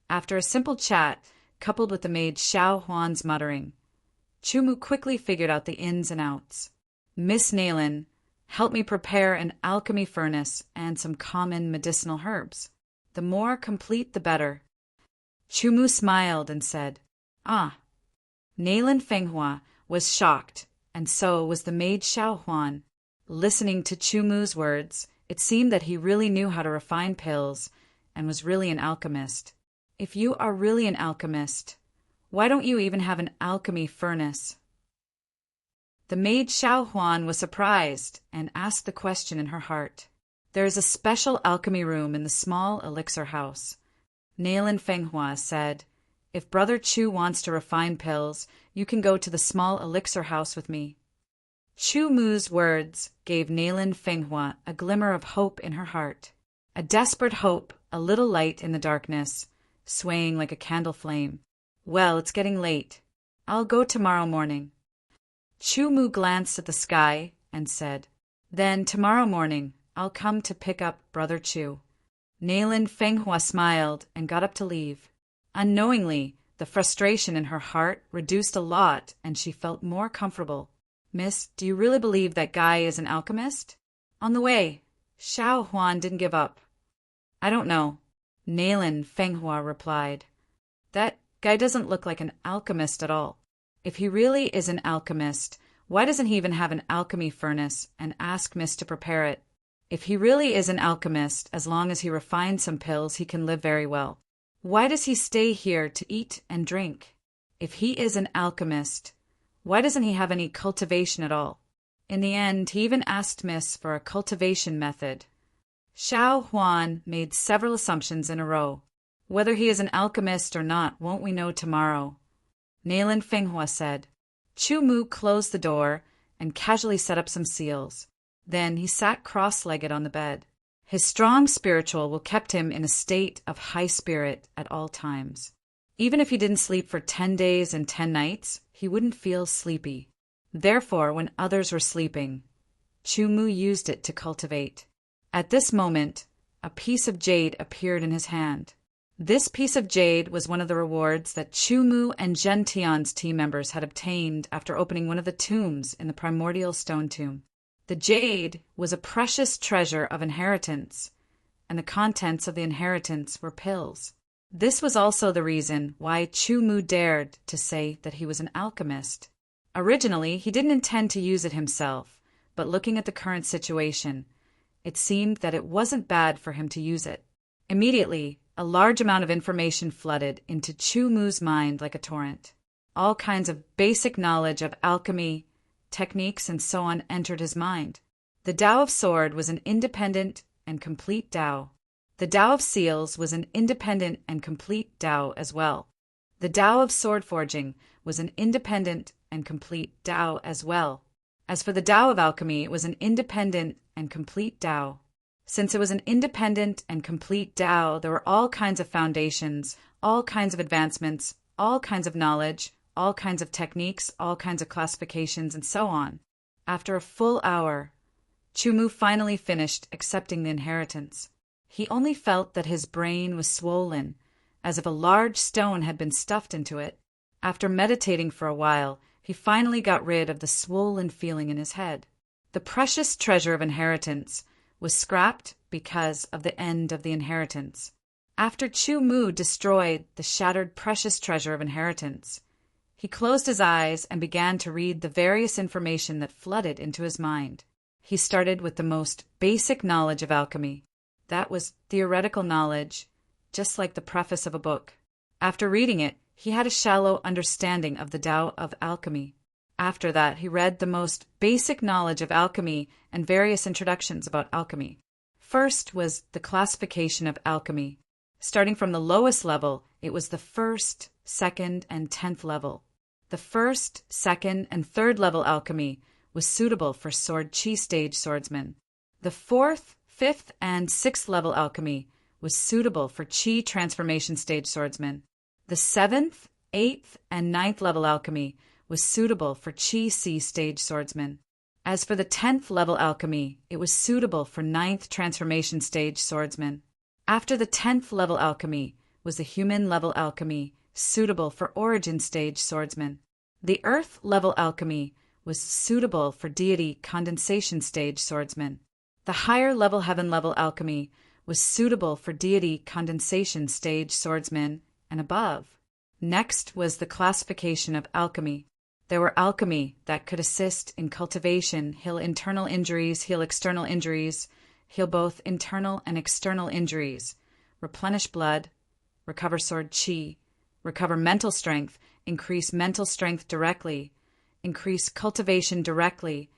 S1: After a simple chat, coupled with the maid Xiao Huan's muttering, Chu Mu quickly figured out the ins and outs. Miss Nayland, help me prepare an alchemy furnace and some common medicinal herbs. The more complete, the better. Chu Mu smiled and said, Ah. Nayland Fenghua was shocked, and so was the maid Xiao Huan. Listening to Chu Mu's words, it seemed that he really knew how to refine pills and was really an alchemist. If you are really an alchemist, why don't you even have an alchemy furnace? The maid Xiao Huan was surprised and asked the question in her heart. There is a special alchemy room in the small elixir house. Nayland Fenghua said, If Brother Chu wants to refine pills, you can go to the small elixir house with me. Chu Mu's words gave Nayland Fenghua a glimmer of hope in her heart. A desperate hope, a little light in the darkness, swaying like a candle flame. Well, it's getting late. I'll go tomorrow morning. Chu Mu glanced at the sky and said, Then tomorrow morning I'll come to pick up Brother Chu. Nayland Fenghua smiled and got up to leave. Unknowingly, the frustration in her heart reduced a lot and she felt more comfortable. Miss, do you really believe that guy is an alchemist? On the way, Xiao Huan didn't give up. I don't know, Nayland Fenghua replied. That guy doesn't look like an alchemist at all. If he really is an alchemist, why doesn't he even have an alchemy furnace and ask Miss to prepare it? If he really is an alchemist, as long as he refines some pills, he can live very well. Why does he stay here to eat and drink? If he is an alchemist, why doesn't he have any cultivation at all? In the end, he even asked Miss for a cultivation method. Xiao Huan made several assumptions in a row. Whether he is an alchemist or not, won't we know tomorrow? Nayland Fenghua said. Chu Mu closed the door and casually set up some seals. Then he sat cross-legged on the bed. His strong spiritual will kept him in a state of high spirit at all times. Even if he didn't sleep for 10 days and 10 nights, he wouldn't feel sleepy. Therefore, when others were sleeping, Chu Mu used it to cultivate. At this moment, a piece of jade appeared in his hand. This piece of jade was one of the rewards that Chumu and Gentian's team members had obtained after opening one of the tombs in the primordial stone tomb. The jade was a precious treasure of inheritance, and the contents of the inheritance were pills. This was also the reason why Chumu dared to say that he was an alchemist. Originally, he didn't intend to use it himself, but looking at the current situation, it seemed that it wasn't bad for him to use it. Immediately, a large amount of information flooded into Chumu's mind like a torrent. All kinds of basic knowledge of alchemy, techniques, and so on entered his mind. The Tao of Sword was an independent and complete Tao. The Tao of Seals was an independent and complete Tao as well. The Tao of Sword Forging was an independent and complete Tao as well. As for the Tao of Alchemy, it was an independent and complete Tao. Since it was an independent and complete Tao, there were all kinds of foundations, all kinds of advancements, all kinds of knowledge, all kinds of techniques, all kinds of classifications, and so on. After a full hour, Chumu finally finished accepting the inheritance. He only felt that his brain was swollen, as if a large stone had been stuffed into it. After meditating for a while, he finally got rid of the swollen feeling in his head. The precious treasure of inheritance was scrapped because of the end of the inheritance. After Chumu destroyed the shattered precious treasure of inheritance, he closed his eyes and began to read the various information that flooded into his mind. He started with the most basic knowledge of alchemy. That was theoretical knowledge, just like the preface of a book. After reading it, he had a shallow understanding of the Tao of alchemy. After that, he read the most basic knowledge of alchemy and various introductions about alchemy. First was the classification of alchemy. Starting from the lowest level, it was the first, second, and 10th level. The first, second, and third level alchemy was suitable for sword chi stage swordsmen. The fourth, fifth, and sixth level alchemy was suitable for chi transformation stage swordsmen. The seventh, eighth, and ninth level alchemy was suitable for Chi C stage swordsmen. As for the 10th level alchemy, it was suitable for 9th transformation stage swordsmen. After the 10th level alchemy was the human level alchemy, suitable for origin stage swordsmen. The earth level alchemy was suitable for deity condensation stage swordsmen. The higher level heaven level alchemy was suitable for deity condensation stage swordsmen and above. Next was the classification of alchemy. There were alchemy that could assist in cultivation, heal internal injuries, heal external injuries, heal both internal and external injuries, replenish blood, recover sword chi, recover mental strength, increase mental strength directly, increase cultivation directly,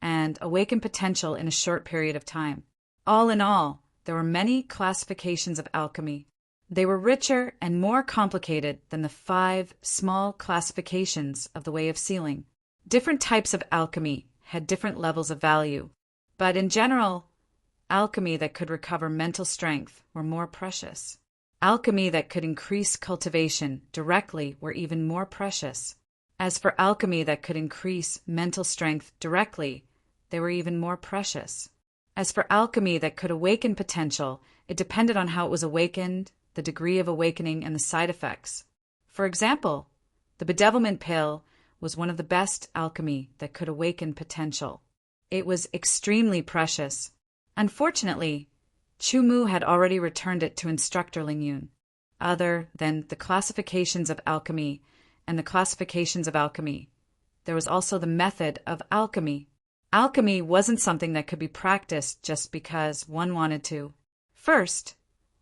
S1: and awaken potential in a short period of time. All in all, there were many classifications of alchemy. They were richer and more complicated than the 5 small classifications of the Way of Sealing. Different types of alchemy had different levels of value, but in general, alchemy that could recover mental strength were more precious. Alchemy that could increase cultivation directly were even more precious. As for alchemy that could increase mental strength directly, they were even more precious. As for alchemy that could awaken potential, it depended on how it was awakened, the degree of awakening, and the side effects. For example, the bedevilment pill was one of the best alchemy that could awaken potential. It was extremely precious. Unfortunately, Chumu had already returned it to Instructor Lingyun. Other than the classifications of alchemy and the classifications of alchemy, there was also the method of alchemy. Alchemy wasn't something that could be practiced just because one wanted to. First,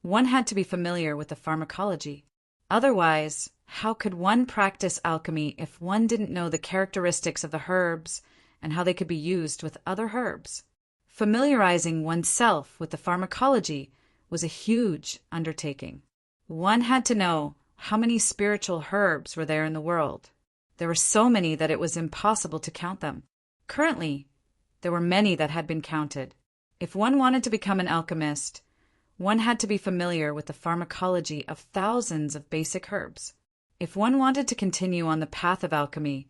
S1: one had to be familiar with the pharmacology. Otherwise, how could one practice alchemy if one didn't know the characteristics of the herbs and how they could be used with other herbs? Familiarizing oneself with the pharmacology was a huge undertaking. One had to know how many spiritual herbs were there in the world. There were so many that it was impossible to count them. Currently, there were many that had been counted. If one wanted to become an alchemist, one had to be familiar with the pharmacology of thousands of basic herbs. If one wanted to continue on the path of alchemy,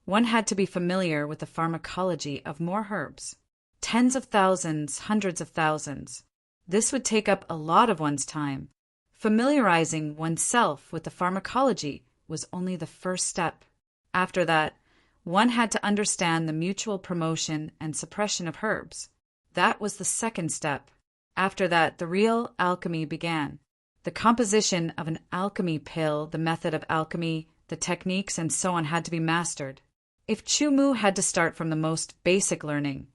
S1: one had to be familiar with the pharmacology of more herbs. tens of thousands, hundreds of thousands. This would take up a lot of one's time. Familiarizing oneself with the pharmacology was only the first step. After that, one had to understand the mutual promotion and suppression of herbs. That was the second step. After that, the real alchemy began. The composition of an alchemy pill, the method of alchemy, the techniques, and so on had to be mastered. If Chu had to start from the most basic learning,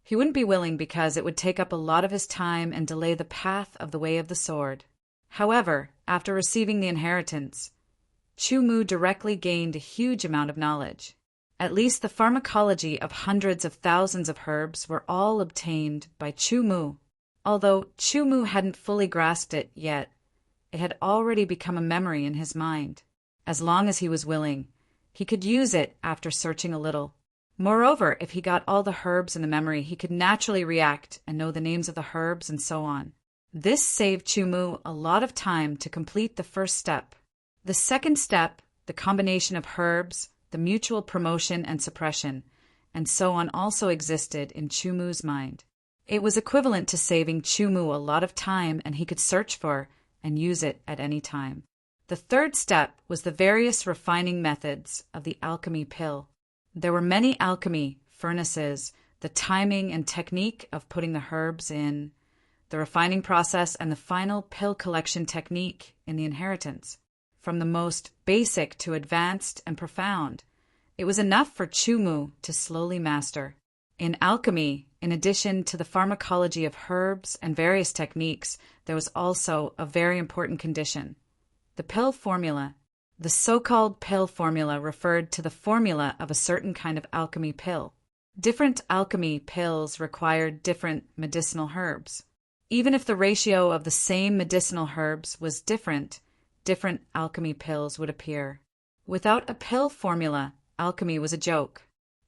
S1: he wouldn't be willing because it would take up a lot of his time and delay the path of the way of the sword. However, after receiving the inheritance, Chu directly gained a huge amount of knowledge. At least the pharmacology of hundreds of thousands of herbs were all obtained by Chu. Although Chu hadn't fully grasped it yet, it had already become a memory in his mind. As long as he was willing, he could use it after searching a little. Moreover, if he got all the herbs in the memory, he could naturally react and know the names of the herbs and so on. This saved Chu a lot of time to complete the first step. The second step, the combination of herbs, the mutual promotion and suppression, and so on also existed in Chu's mind. It was equivalent to saving Chu a lot of time, and he could search for and use it at any time. The third step was the various refining methods of the alchemy pill. There were many alchemy furnaces, the timing and technique of putting the herbs in, the refining process, and the final pill collection technique in the inheritance. From the most basic to advanced and profound, it was enough for Chu to slowly master. In alchemy, in addition to the pharmacology of herbs and various techniques, there was also a very important condition: the pill formula. The so-called pill formula referred to the formula of a certain kind of alchemy pill. Different alchemy pills required different medicinal herbs. Even if the ratio of the same medicinal herbs was different, different alchemy pills would appear. Without a pill formula, alchemy was a joke.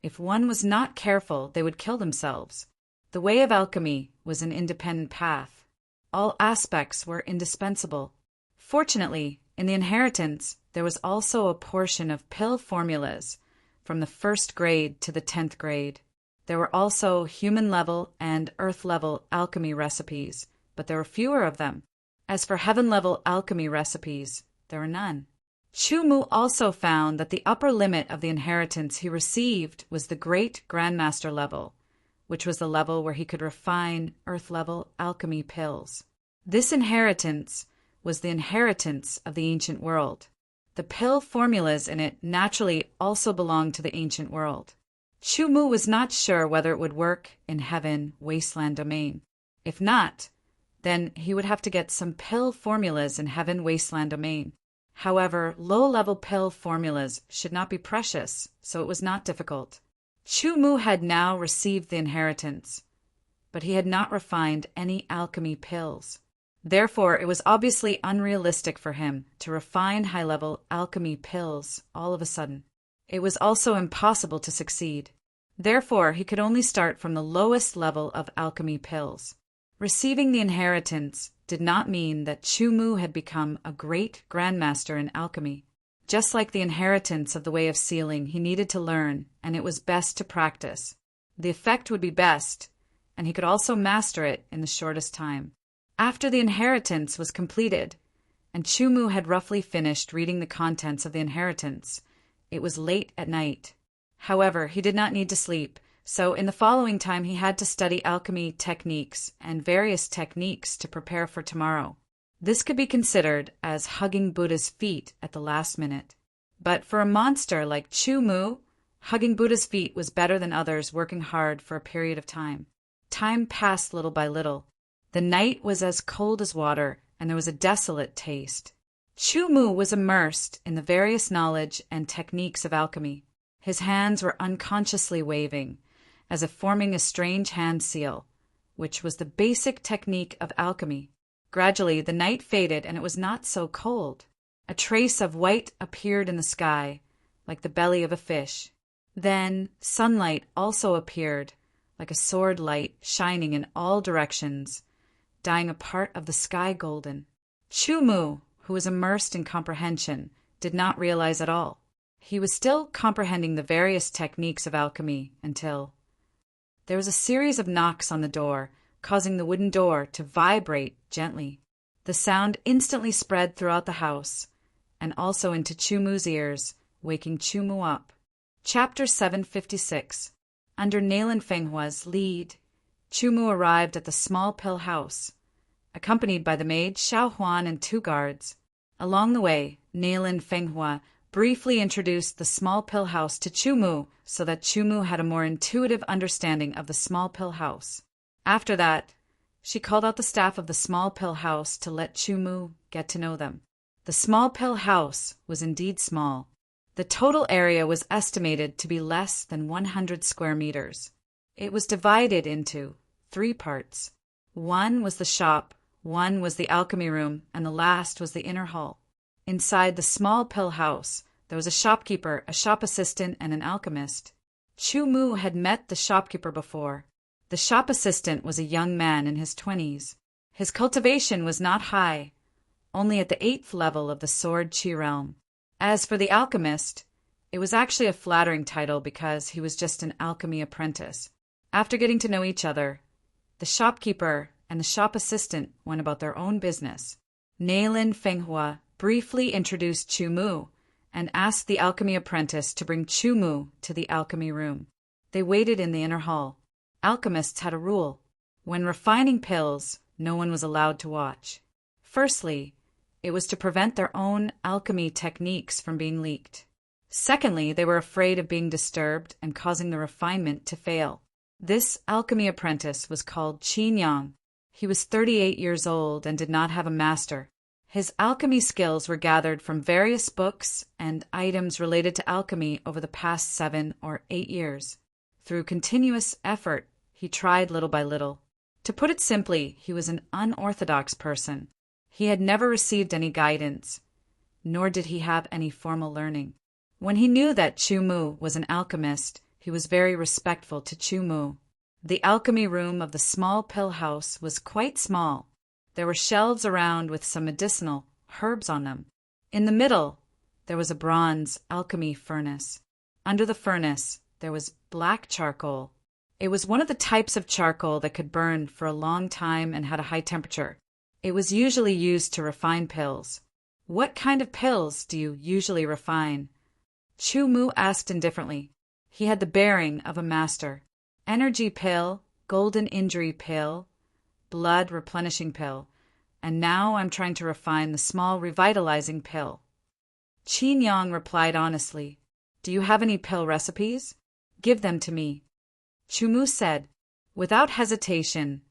S1: If one was not careful, they would kill themselves. The way of alchemy was an independent path. All aspects were indispensable. Fortunately, in the inheritance, there was also a portion of pill formulas from the 1st grade to the 10th grade. There were also human-level and earth-level alchemy recipes, but there were fewer of them. As for heaven-level alchemy recipes, there were none. Chu also found that the upper limit of the inheritance he received was the Great Grandmaster level, which was the level where he could refine earth-level alchemy pills. This inheritance was the inheritance of the ancient world. The pill formulas in it naturally also belonged to the ancient world. Chu was not sure whether it would work in heaven wasteland domain. If not, then he would have to get some pill formulas in heaven wasteland domain. However, low-level pill formulas should not be precious, so it was not difficult. Chu had now received the inheritance, but he had not refined any alchemy pills. Therefore, it was obviously unrealistic for him to refine high-level alchemy pills all of a sudden. It was also impossible to succeed. Therefore, he could only start from the lowest level of alchemy pills. Receiving the inheritance did not mean that Chu had become a great grandmaster in alchemy. Just like the inheritance of the way of sealing, he needed to learn, and it was best to practice. The effect would be best, and he could also master it in the shortest time. After the inheritance was completed, and Chu had roughly finished reading the contents of the inheritance, it was late at night. However, he did not need to sleep, so in the following time he had to study alchemy techniques and various techniques to prepare for tomorrow. This could be considered as hugging Buddha's feet at the last minute. But for a monster like Chu, hugging Buddha's feet was better than others working hard for a period of time. Time passed little by little. The night was as cold as water, and there was a desolate taste. Chu was immersed in the various knowledge and techniques of alchemy. His hands were unconsciously waving, as if forming a strange hand seal, which was the basic technique of alchemy. Gradually, the night faded, and it was not so cold. A trace of white appeared in the sky, like the belly of a fish. Then sunlight also appeared, like a sword light shining in all directions, dyeing a part of the sky golden. Chu, who was immersed in comprehension, did not realize at all. He was still comprehending the various techniques of alchemy until There was a series of knocks on the door, causing the wooden door to vibrate gently. The sound instantly spread throughout the house, and also into Chumu's ears, waking Chumu up. Chapter 756. Under Nailan Fenghua's lead, Chumu arrived at the small pill house, accompanied by the maid Xiao Huan and 2 guards. Along the way, Nailan Fenghua briefly introduced the small pill house to Chumu so that Chumu had a more intuitive understanding of the small pill house. After that, she called out the staff of the small pill house to let Chumu get to know them. The small pill house was indeed small. The total area was estimated to be less than 100 square meters. It was divided into 3 parts. One was the shop, one was the alchemy room, and the last was the inner hall. Inside the small pill house, there was a shopkeeper, a shop assistant, and an alchemist. Chumu had met the shopkeeper before. The shop assistant was a young man in his 20s. His cultivation was not high, only at the 8th level of the Sword Chi realm. As for the alchemist, it was actually a flattering title because he was just an alchemy apprentice. After getting to know each other, the shopkeeper and the shop assistant went about their own business. Nailan Fenghua briefly introduced Chumu and asked the alchemy apprentice to bring Chumu to the alchemy room. They waited in the inner hall. Alchemists had a rule. When refining pills, no one was allowed to watch. Firstly, it was to prevent their own alchemy techniques from being leaked. Secondly, they were afraid of being disturbed and causing the refinement to fail. This alchemy apprentice was called Qin Yang. He was 38 years old and did not have a master. His alchemy skills were gathered from various books and items related to alchemy over the past 7 or 8 years. Through continuous effort, he tried little by little. To put it simply, he was an unorthodox person. He had never received any guidance, nor did he have any formal learning. When he knew that Chumu was an alchemist, he was very respectful to Chumu. The alchemy room of the small pill house was quite small. There were shelves around with some medicinal herbs on them. In the middle, there was a bronze alchemy furnace. Under the furnace, there was black charcoal. It was one of the types of charcoal that could burn for a long time and had a high temperature. It was usually used to refine pills. What kind of pills do you usually refine? Chumu asked indifferently. He had the bearing of a master. Energy pill, golden injury pill, blood replenishing pill, and now I'm trying to refine the small revitalizing pill. Qin Yang replied honestly, "Do you have any pill recipes? Give them to me." Chumu said. Without hesitation,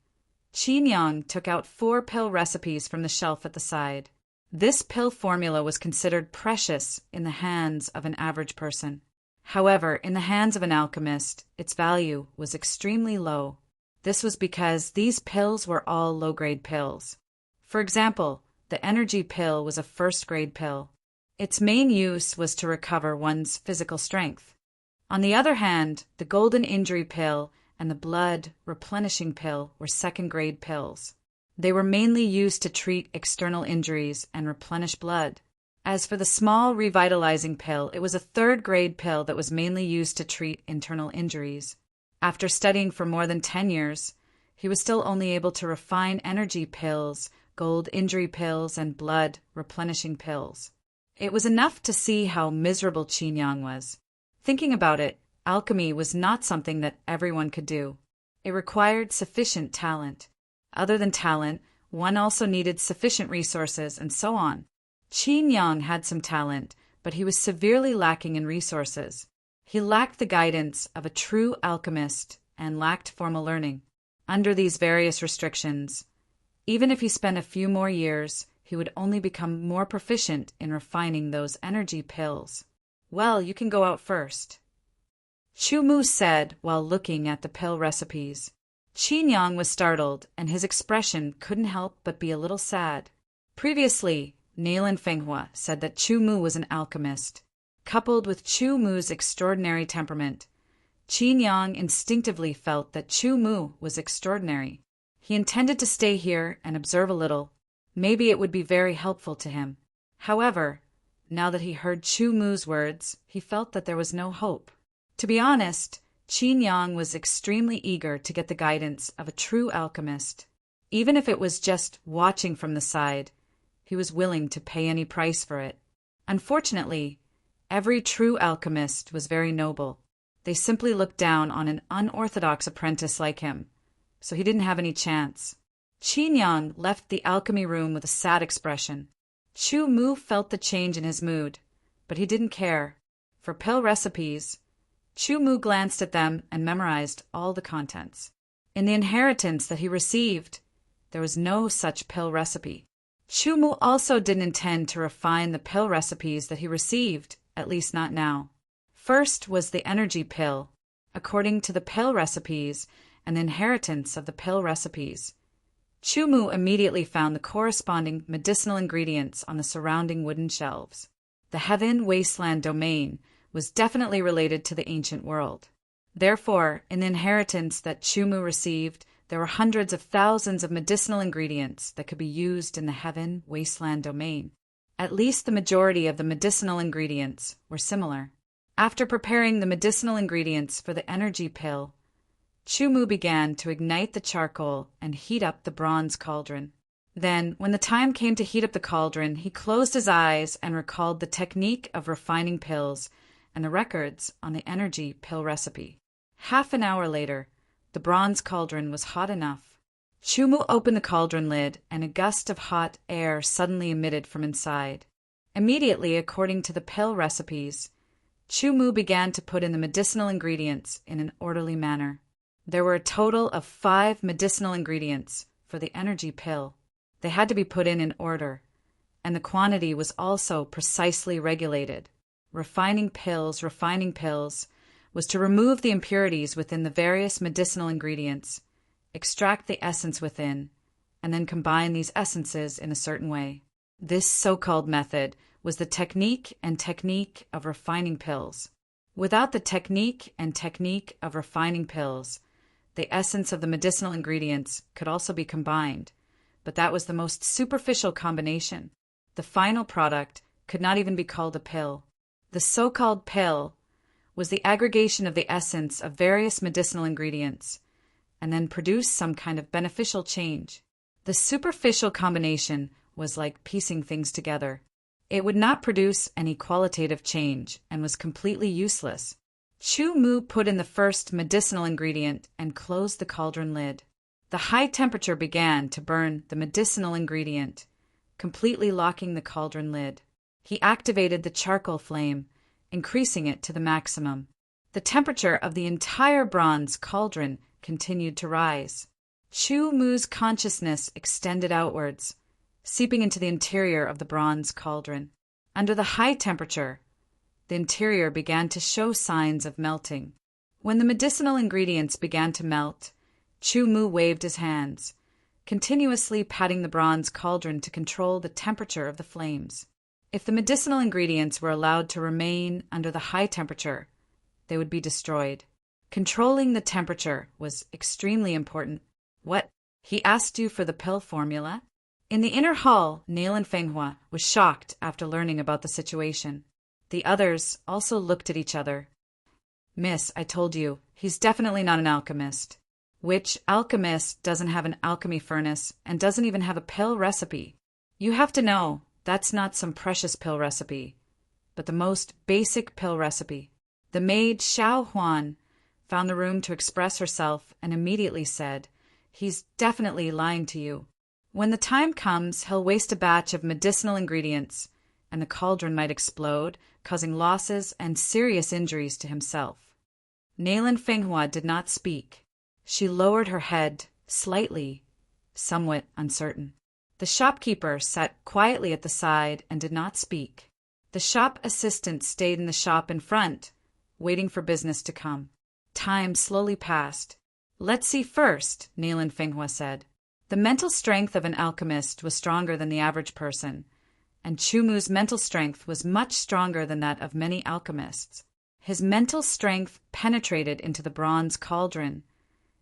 S1: Qin Yang took out 4 pill recipes from the shelf at the side. This pill formula was considered precious in the hands of an average person. However, in the hands of an alchemist, its value was extremely low. This was because these pills were all low-grade pills. For example, the energy pill was a first-grade pill. Its main use was to recover one's physical strength. On the other hand, the golden injury pill and the blood replenishing pill were second-grade pills. They were mainly used to treat external injuries and replenish blood. As for the small revitalizing pill, it was a third-grade pill that was mainly used to treat internal injuries. After studying for more than 10 years, he was still only able to refine energy pills, gold injury pills, and blood replenishing pills. It was enough to see how miserable Qin Yang was. Thinking about it, alchemy was not something that everyone could do. It required sufficient talent. Other than talent, one also needed sufficient resources, and so on. Qin Yang had some talent, but he was severely lacking in resources. He lacked the guidance of a true alchemist and lacked formal learning. Under these various restrictions, even if he spent a few more years, he would only become more proficient in refining those energy pills. Well, you can go out first, Chumu said while looking at the pill recipes. Qin Yang was startled, and his expression couldn't help but be a little sad. Previously, Nailan Fenghua said that Chumu was an alchemist. Coupled with Chumu's extraordinary temperament, Qin Yang instinctively felt that Chumu was extraordinary. He intended to stay here and observe a little. Maybe it would be very helpful to him. However, now that he heard Chumu's words, he felt that there was no hope. To be honest, Qin Yang was extremely eager to get the guidance of a true alchemist. Even if it was just watching from the side, he was willing to pay any price for it. Unfortunately, every true alchemist was very noble. They simply looked down on an unorthodox apprentice like him, so he didn't have any chance. Qin Yang left the alchemy room with a sad expression. Chu Mu felt the change in his mood, but he didn't care. For pill recipes, Chu Mu glanced at them and memorized all the contents. In the inheritance that he received, there was no such pill recipe. Chu Mu also didn't intend to refine the pill recipes that he received, at least not now. First was the energy pill, according to the pill recipes and the inheritance of the pill recipes. Chu Mu immediately found the corresponding medicinal ingredients on the surrounding wooden shelves. The heaven wasteland domain was definitely related to the ancient world. Therefore, in the inheritance that Chu Mu received, there were hundreds of thousands of medicinal ingredients that could be used in the heaven wasteland domain. At least the majority of the medicinal ingredients were similar. After preparing the medicinal ingredients for the energy pill, Chu Mu began to ignite the charcoal and heat up the bronze cauldron. Then, when the time came to heat up the cauldron, he closed his eyes and recalled the technique of refining pills and the records on the energy pill recipe. Half an hour later, the bronze cauldron was hot enough. Chu Mu opened the cauldron lid, and a gust of hot air suddenly emitted from inside. Immediately, according to the pill recipes, Chu Mu began to put in the medicinal ingredients in an orderly manner. There were a total of 5 medicinal ingredients for the energy pill. They had to be put in order, and the quantity was also precisely regulated. Refining pills was to remove the impurities within the various medicinal ingredients, extract the essence within, and then combine these essences in a certain way. This so-called method was the technique of refining pills. Without the technique of refining pills, the essence of the medicinal ingredients could also be combined, but that was the most superficial combination. The final product could not even be called a pill. The so-called pill was the aggregation of the essence of various medicinal ingredients, and then produced some kind of beneficial change. The superficial combination was like piecing things together. It would not produce any qualitative change and was completely useless. Chu Mu put in the first medicinal ingredient and closed the cauldron lid. The high temperature began to burn the medicinal ingredient, completely locking the cauldron lid. He activated the charcoal flame, increasing it to the maximum. The temperature of the entire bronze cauldron continued to rise. Chu Mu's consciousness extended outwards, seeping into the interior of the bronze cauldron. Under the high temperature, the interior began to show signs of melting. When the medicinal ingredients began to melt, Chu Mu waved his hands, continuously patting the bronze cauldron to control the temperature of the flames. If the medicinal ingredients were allowed to remain under the high temperature, they would be destroyed. Controlling the temperature was extremely important. What? He asked you for the pill formula? In the inner hall, Nail and Fenghua was shocked after learning about the situation. The others also looked at each other. Miss, I told you, he's definitely not an alchemist. Which alchemist doesn't have an alchemy furnace and doesn't even have a pill recipe? You have to know, that's not some precious pill recipe, but the most basic pill recipe. The maid Xiao Huan found the room to express herself and immediately said, he's definitely lying to you. When the time comes, he'll waste a batch of medicinal ingredients, and the cauldron might explode, causing losses and serious injuries to himself. Nailin Fenghua did not speak. She lowered her head slightly, somewhat uncertain. The shopkeeper sat quietly at the side and did not speak. The shop assistant stayed in the shop in front, waiting for business to come. Time slowly passed. Let's see first, Nailin Fenghua said. The mental strength of an alchemist was stronger than the average person, and Chu Mu's mental strength was much stronger than that of many alchemists. His mental strength penetrated into the bronze cauldron,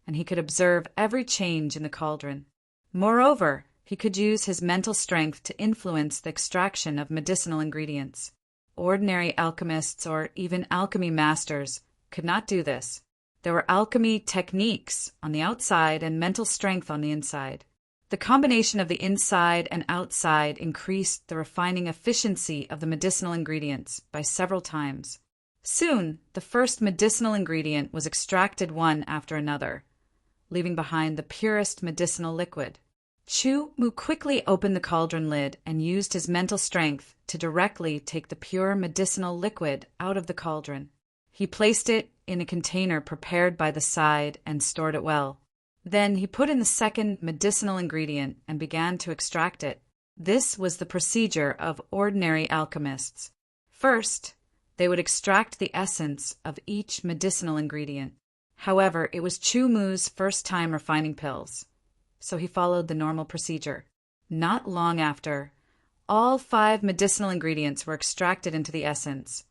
S1: and he could observe every change in the cauldron. Moreover, he could use his mental strength to influence the extraction of medicinal ingredients. Ordinary alchemists or even alchemy masters could not do this. There were alchemy techniques on the outside and mental strength on the inside. The combination of the inside and outside increased the refining efficiency of the medicinal ingredients by several times. Soon, the first medicinal ingredient was extracted one after another, leaving behind the purest medicinal liquid. Chu Mu quickly opened the cauldron lid and used his mental strength to directly take the pure medicinal liquid out of the cauldron. He placed it in a container prepared by the side and stored it well. Then he put in the second medicinal ingredient and began to extract it. This was the procedure of ordinary alchemists. First, they would extract the essence of each medicinal ingredient. However, it was Chu Mu's first time refining pills, so he followed the normal procedure. Not long after, all 5 medicinal ingredients were extracted into the essence,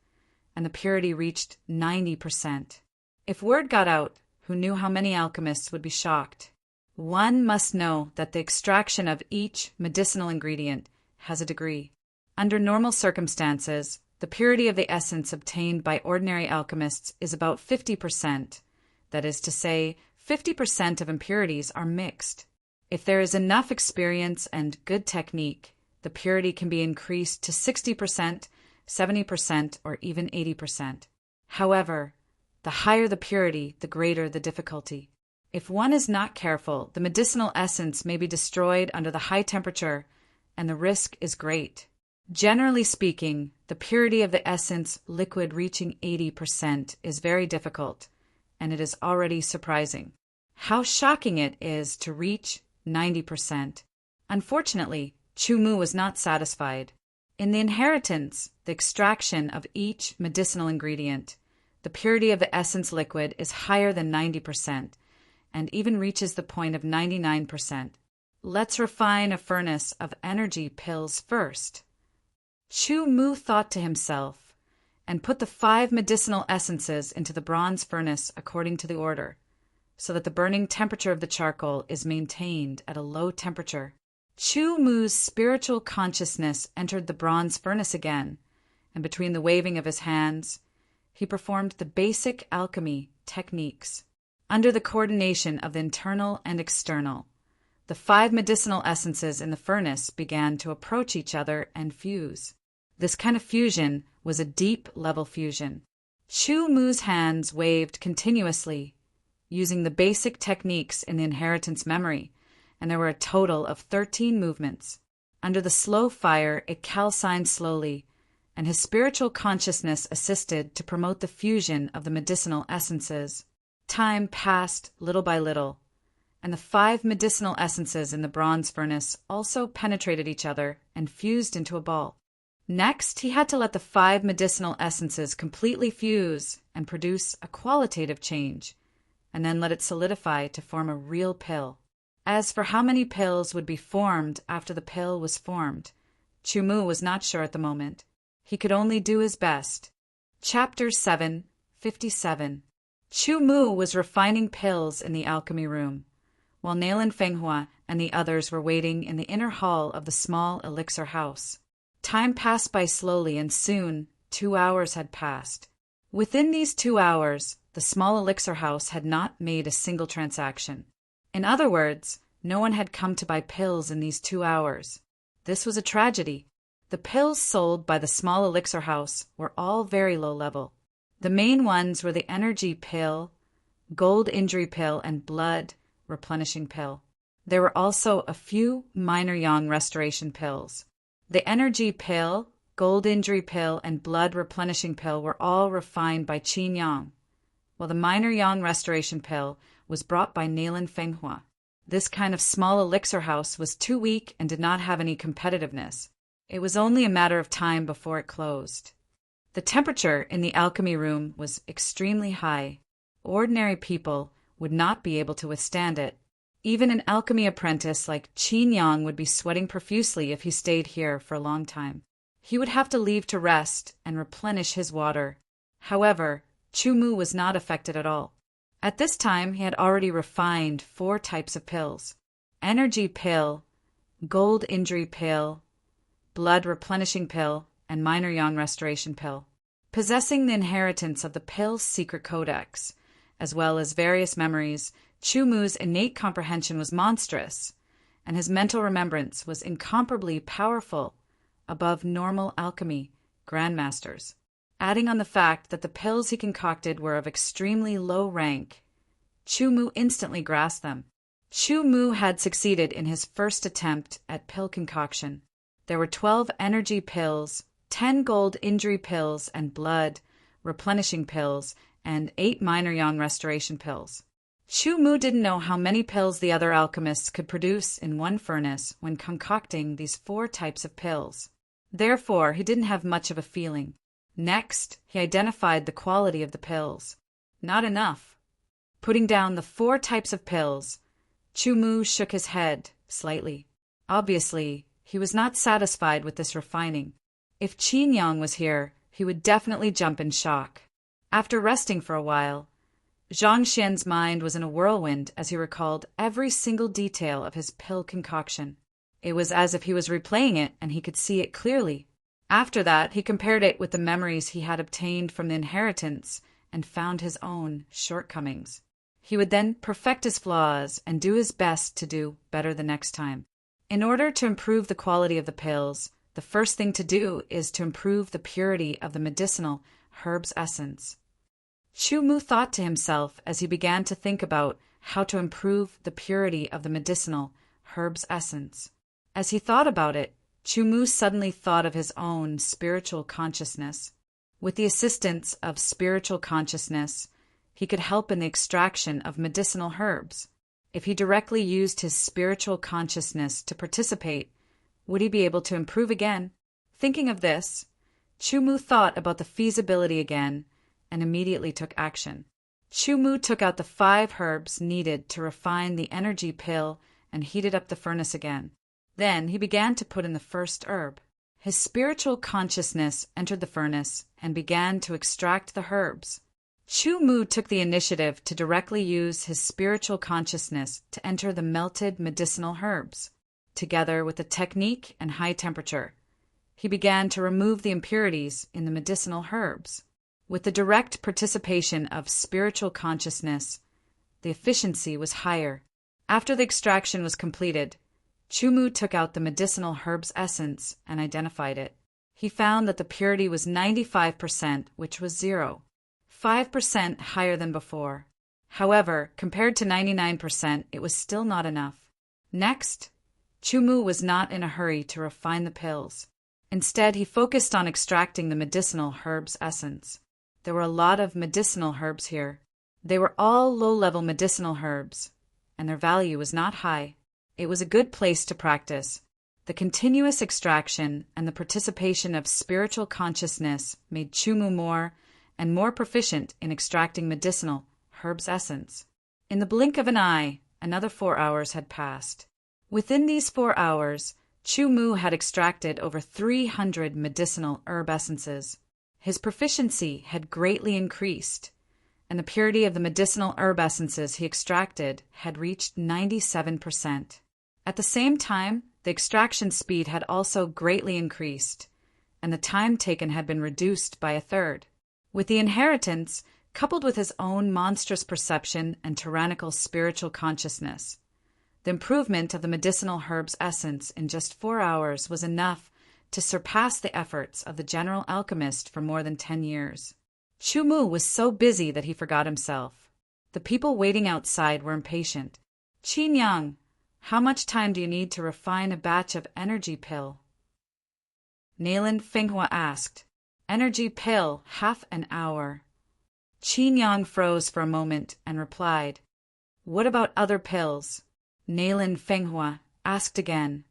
S1: and the purity reached 90%. If word got out, who knew how many alchemists would be shocked. One must know that the extraction of each medicinal ingredient has a degree. Under normal circumstances, the purity of the essence obtained by ordinary alchemists is about 50%. That is to say, 50% of impurities are mixed. If there is enough experience and good technique, the purity can be increased to 60%, 70%, or even 80%. However, the higher the purity, the greater the difficulty. If one is not careful, the medicinal essence may be destroyed under the high temperature, and the risk is great. Generally speaking, the purity of the essence liquid reaching 80% is very difficult, and it is already surprising. How shocking it is to reach 90%. Unfortunately, Chu Mu was not satisfied. In the inheritance, the extraction of each medicinal ingredient, the purity of the essence liquid is higher than 90% and even reaches the point of 99%. Let's refine a furnace of energy pills first. Chu Mu thought to himself and put the 5 medicinal essences into the bronze furnace according to the order, so that the burning temperature of the charcoal is maintained at a low temperature. Chu Mu's spiritual consciousness entered the bronze furnace again, and between the waving of his hands, he performed the basic alchemy techniques. Under the coordination of the internal and external, the 5 medicinal essences in the furnace began to approach each other and fuse. This kind of fusion was a deep-level fusion. Chu Mu's hands waved continuously, using the basic techniques in the inheritance memory, and there were a total of 13 movements. Under the slow fire, it calcined slowly, and his spiritual consciousness assisted to promote the fusion of the medicinal essences. Time passed little by little, and the 5 medicinal essences in the bronze furnace also penetrated each other and fused into a ball. Next, he had to let the 5 medicinal essences completely fuse and produce a qualitative change, and then let it solidify to form a real pill. As for how many pills would be formed after the pill was formed, Chu Mu was not sure at the moment. He could only do his best. Chapter 7:57. Chu Mu was refining pills in the alchemy room, while Nailan Fenghua and the others were waiting in the inner hall of the small elixir house. Time passed by slowly, and soon 2 hours had passed. Within these 2 hours, the small elixir house had not made a single transaction. In other words, no one had come to buy pills in these 2 hours. This was a tragedy. The pills sold by the small elixir house were all very low level. The main ones were the energy pill, gold injury pill, and blood replenishing pill. There were also a few minor yang restoration pills. The energy pill, gold injury pill, and blood replenishing pill were all refined by Qin Yang, while the minor yang restoration pill was brought by Nailan Fenghua. This kind of small elixir house was too weak and did not have any competitiveness. It was only a matter of time before it closed. The temperature in the alchemy room was extremely high. Ordinary people would not be able to withstand it. Even an alchemy apprentice like Qin Yang would be sweating profusely if he stayed here for a long time. He would have to leave to rest and replenish his water. However, Chu Mu was not affected at all. At this time, he had already refined 4 types of pills: energy pill, gold injury pill, blood replenishing pill, and minor yang restoration pill. Possessing the inheritance of the pill's secret codex, as well as various memories, Chu Mu's innate comprehension was monstrous, and his mental remembrance was incomparably powerful, above normal alchemy grandmasters. Adding on the fact that the pills he concocted were of extremely low rank, Chu Mu instantly grasped them. Chu Mu had succeeded in his first attempt at pill concoction. There were 12 energy pills, 10 gold injury pills and blood replenishing pills, and 8 minor yang restoration pills. Chu Mu didn't know how many pills the other alchemists could produce in one furnace when concocting these 4 types of pills. Therefore, he didn't have much of a feeling. Next, he identified the quality of the pills. Not enough. Putting down the 4 types of pills, Chu Mu shook his head slightly. Obviously, he was not satisfied with this refining. If Qin Yang was here, he would definitely jump in shock. After resting for a while, Zhang Xian's mind was in a whirlwind as he recalled every single detail of his pill concoction. It was as if he was replaying it and he could see it clearly. After that, he compared it with the memories he had obtained from the inheritance and found his own shortcomings. He would then perfect his flaws and do his best to do better the next time. In order to improve the quality of the pills, the first thing to do is to improve the purity of the medicinal herb's essence. Chu Mu thought to himself as he began to think about how to improve the purity of the medicinal herb's essence. As he thought about it, Chu Mu suddenly thought of his own spiritual consciousness. With the assistance of spiritual consciousness, he could help in the extraction of medicinal herbs. If he directly used his spiritual consciousness to participate, would he be able to improve again? Thinking of this, Chu Mu thought about the feasibility again and immediately took action. Chu Mu took out the 5 herbs needed to refine the energy pill and heated up the furnace again. Then he began to put in the first herb. His spiritual consciousness entered the furnace and began to extract the herbs. Chu Mu took the initiative to directly use his spiritual consciousness to enter the melted medicinal herbs. Together with the technique and high temperature, he began to remove the impurities in the medicinal herbs. With the direct participation of spiritual consciousness, the efficiency was higher. After the extraction was completed, Chu Mu took out the medicinal herb's essence and identified it. He found that the purity was 95%, which was 0.5% higher than before. However, compared to 99%, it was still not enough. Next, Chu Mu was not in a hurry to refine the pills. Instead, he focused on extracting the medicinal herb's essence. There were a lot of medicinal herbs here. They were all low-level medicinal herbs, and their value was not high. It was a good place to practice. The continuous extraction and the participation of spiritual consciousness made Chu Mu more and more proficient in extracting medicinal herb's essence. In the blink of an eye, another 4 hours had passed. Within these 4 hours, Chu Mu had extracted over 300 medicinal herb essences. His proficiency had greatly increased, and the purity of the medicinal herb essences he extracted had reached 97%. At the same time, the extraction speed had also greatly increased, and the time taken had been reduced by 1/3. With the inheritance, coupled with his own monstrous perception and tyrannical spiritual consciousness, the improvement of the medicinal herb's essence in just 4 hours was enough to surpass the efforts of the general alchemist for more than 10 years. Chu Mu was so busy that he forgot himself. The people waiting outside were impatient. "Qin Yang, how much time do you need to refine a batch of energy pill?" Nayland Fenghua asked. "Energy pill, half an hour." Qin Yang froze for a moment and replied, "What about other pills?" Nayland Fenghua asked again.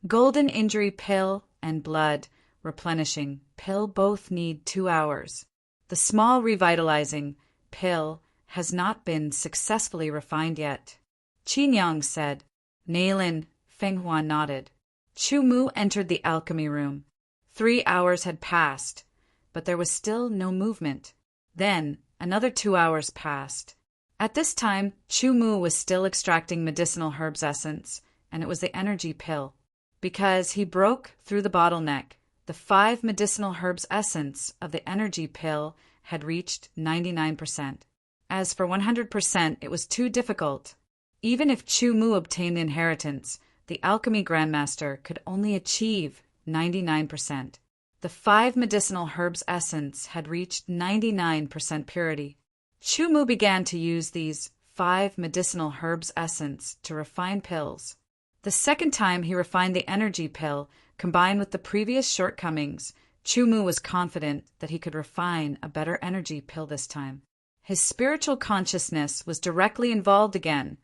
S1: "Golden injury pill and blood replenishing pill both need 2 hours. The small revitalizing pill has not been successfully refined yet," Qin Yang said. Nayland Fenghua nodded. Chu Mu entered the alchemy room. 3 hours had passed, but there was still no movement. Then another 2 hours passed. At this time, Chu Mu was still extracting medicinal herb's essence, and it was the energy pill. Because he broke through the bottleneck, the 5 medicinal herb's essence of the energy pill had reached 99%. As for 100%, it was too difficult. Even if Chu Mu obtained the inheritance, the alchemy grandmaster could only achieve 99%. The 5 medicinal herbs' essence had reached 99% purity. Chu Mu began to use these 5 medicinal herbs' essence to refine pills. The second time he refined the energy pill, combined with the previous shortcomings, Chu Mu was confident that he could refine a better energy pill this time. His spiritual consciousness was directly involved again,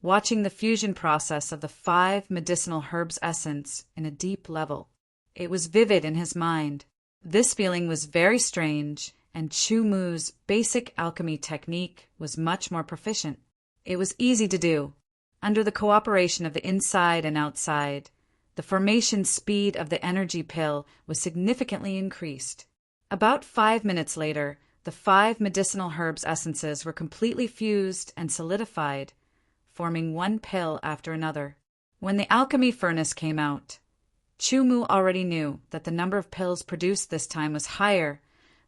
S1: watching the fusion process of the 5 medicinal herbs' essence in a deep level. It was vivid in his mind. This feeling was very strange, and Chu Mu's basic alchemy technique was much more proficient. It was easy to do. Under the cooperation of the inside and outside, the formation speed of the energy pill was significantly increased. About 5 minutes later, the 5 medicinal herbs' essences were completely fused and solidified, forming one pill after another. When the alchemy furnace came out, Chu Mu already knew that the number of pills produced this time was higher,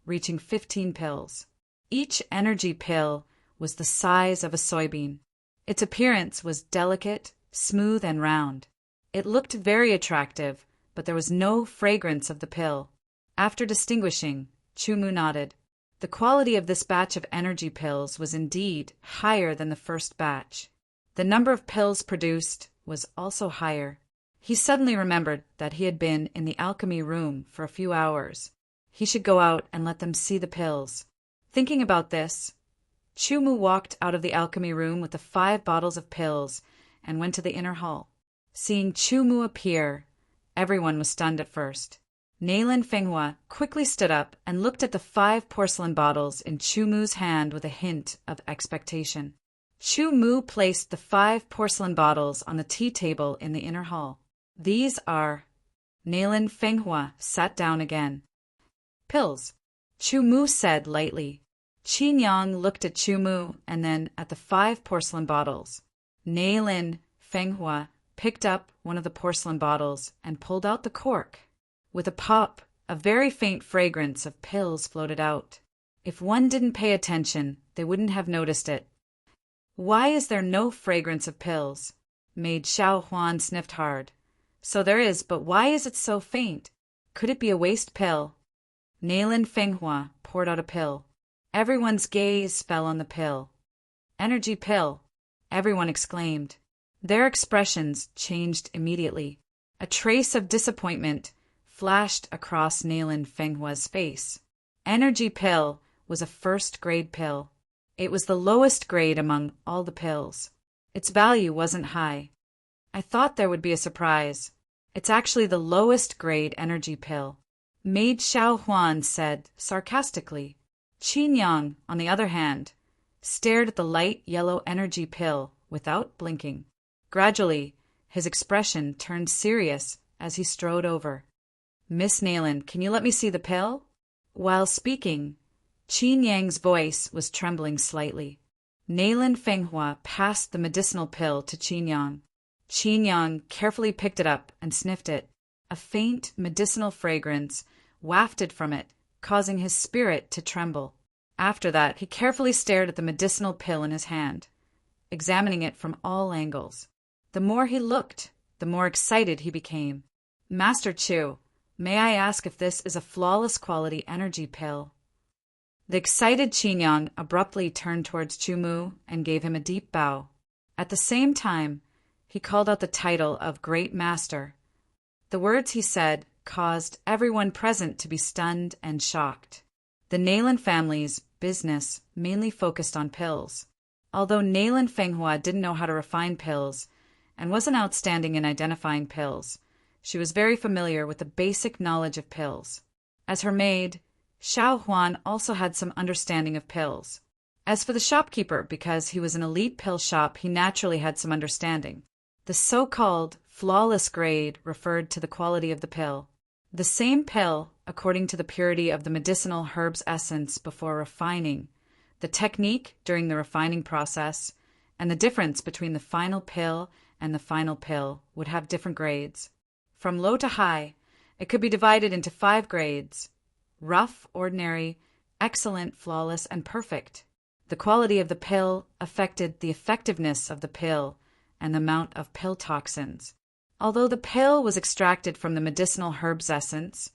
S1: reaching 15 pills. Each energy pill was the size of a soybean. Its appearance was delicate, smooth, and round. It looked very attractive, but there was no fragrance of the pill. After distinguishing, Chu Mu nodded. The quality of this batch of energy pills was indeed higher than the first batch. The number of pills produced was also higher. He suddenly remembered that he had been in the alchemy room for a few hours. He should go out and let them see the pills. Thinking about this, Chu Mu walked out of the alchemy room with the 5 bottles of pills and went to the inner hall. Seeing Chu Mu appear, everyone was stunned at first. Nalin Fenghua quickly stood up and looked at the 5 porcelain bottles in Chu Mu's hand with a hint of expectation. Chu Mu placed the 5 porcelain bottles on the tea table in the inner hall. These are... Nalin Fenghua sat down again. Pills, Chu Mu said lightly. Qin Yang looked at Chu Mu and then at the 5 porcelain bottles. Nalin Fenghua picked up one of the porcelain bottles and pulled out the cork. With a pop, a very faint fragrance of pills floated out. If one didn't pay attention, they wouldn't have noticed it. Why is there no fragrance of pills? Maid Xiao Huan sniffed hard. So there is, but why is it so faint? Could it be a waste pill? Nalin Fenghua poured out a pill. Everyone's gaze fell on the pill. Energy pill, everyone exclaimed. Their expressions changed immediately. A trace of disappointment flashed across Nalin Fenghua's face. Energy pill was a first-grade pill. It was the lowest grade among all the pills. Its value wasn't high. I thought there would be a surprise. It's actually the lowest grade energy pill. Maid Xiao Huan said sarcastically. Qin Yang, on the other hand, stared at the light yellow energy pill without blinking. Gradually, his expression turned serious as he strode over. Miss Nalin, can you let me see the pill? While speaking, Qin Yang's voice was trembling slightly. Nalin Fenghua passed the medicinal pill to Qin Yang. Qin Yang carefully picked it up and sniffed it. A faint medicinal fragrance wafted from it, causing his spirit to tremble. After that, he carefully stared at the medicinal pill in his hand, examining it from all angles. The more he looked, the more excited he became. Master Chu, may I ask if this is a flawless quality energy pill? The excited Qin Yang abruptly turned towards Chu Mu and gave him a deep bow. At the same time, he called out the title of Great Master. The words he said caused everyone present to be stunned and shocked. The Nalin family's business mainly focused on pills. Although Nalin Fenghua didn't know how to refine pills and wasn't outstanding in identifying pills, she was very familiar with the basic knowledge of pills. As her maid, Xiao Huan also had some understanding of pills. As for the shopkeeper, because he was an elite pill shop, he naturally had some understanding. The so-called flawless grade referred to the quality of the pill. The same pill, according to the purity of the medicinal herb's essence before refining, the technique during the refining process, and the difference between the final pill and the final pill would have different grades. From low to high, it could be divided into 5 grades: rough, ordinary, excellent, flawless, and perfect. The quality of the pill affected the effectiveness of the pill and the amount of pill toxins. Although the pill was extracted from the medicinal herb's essence,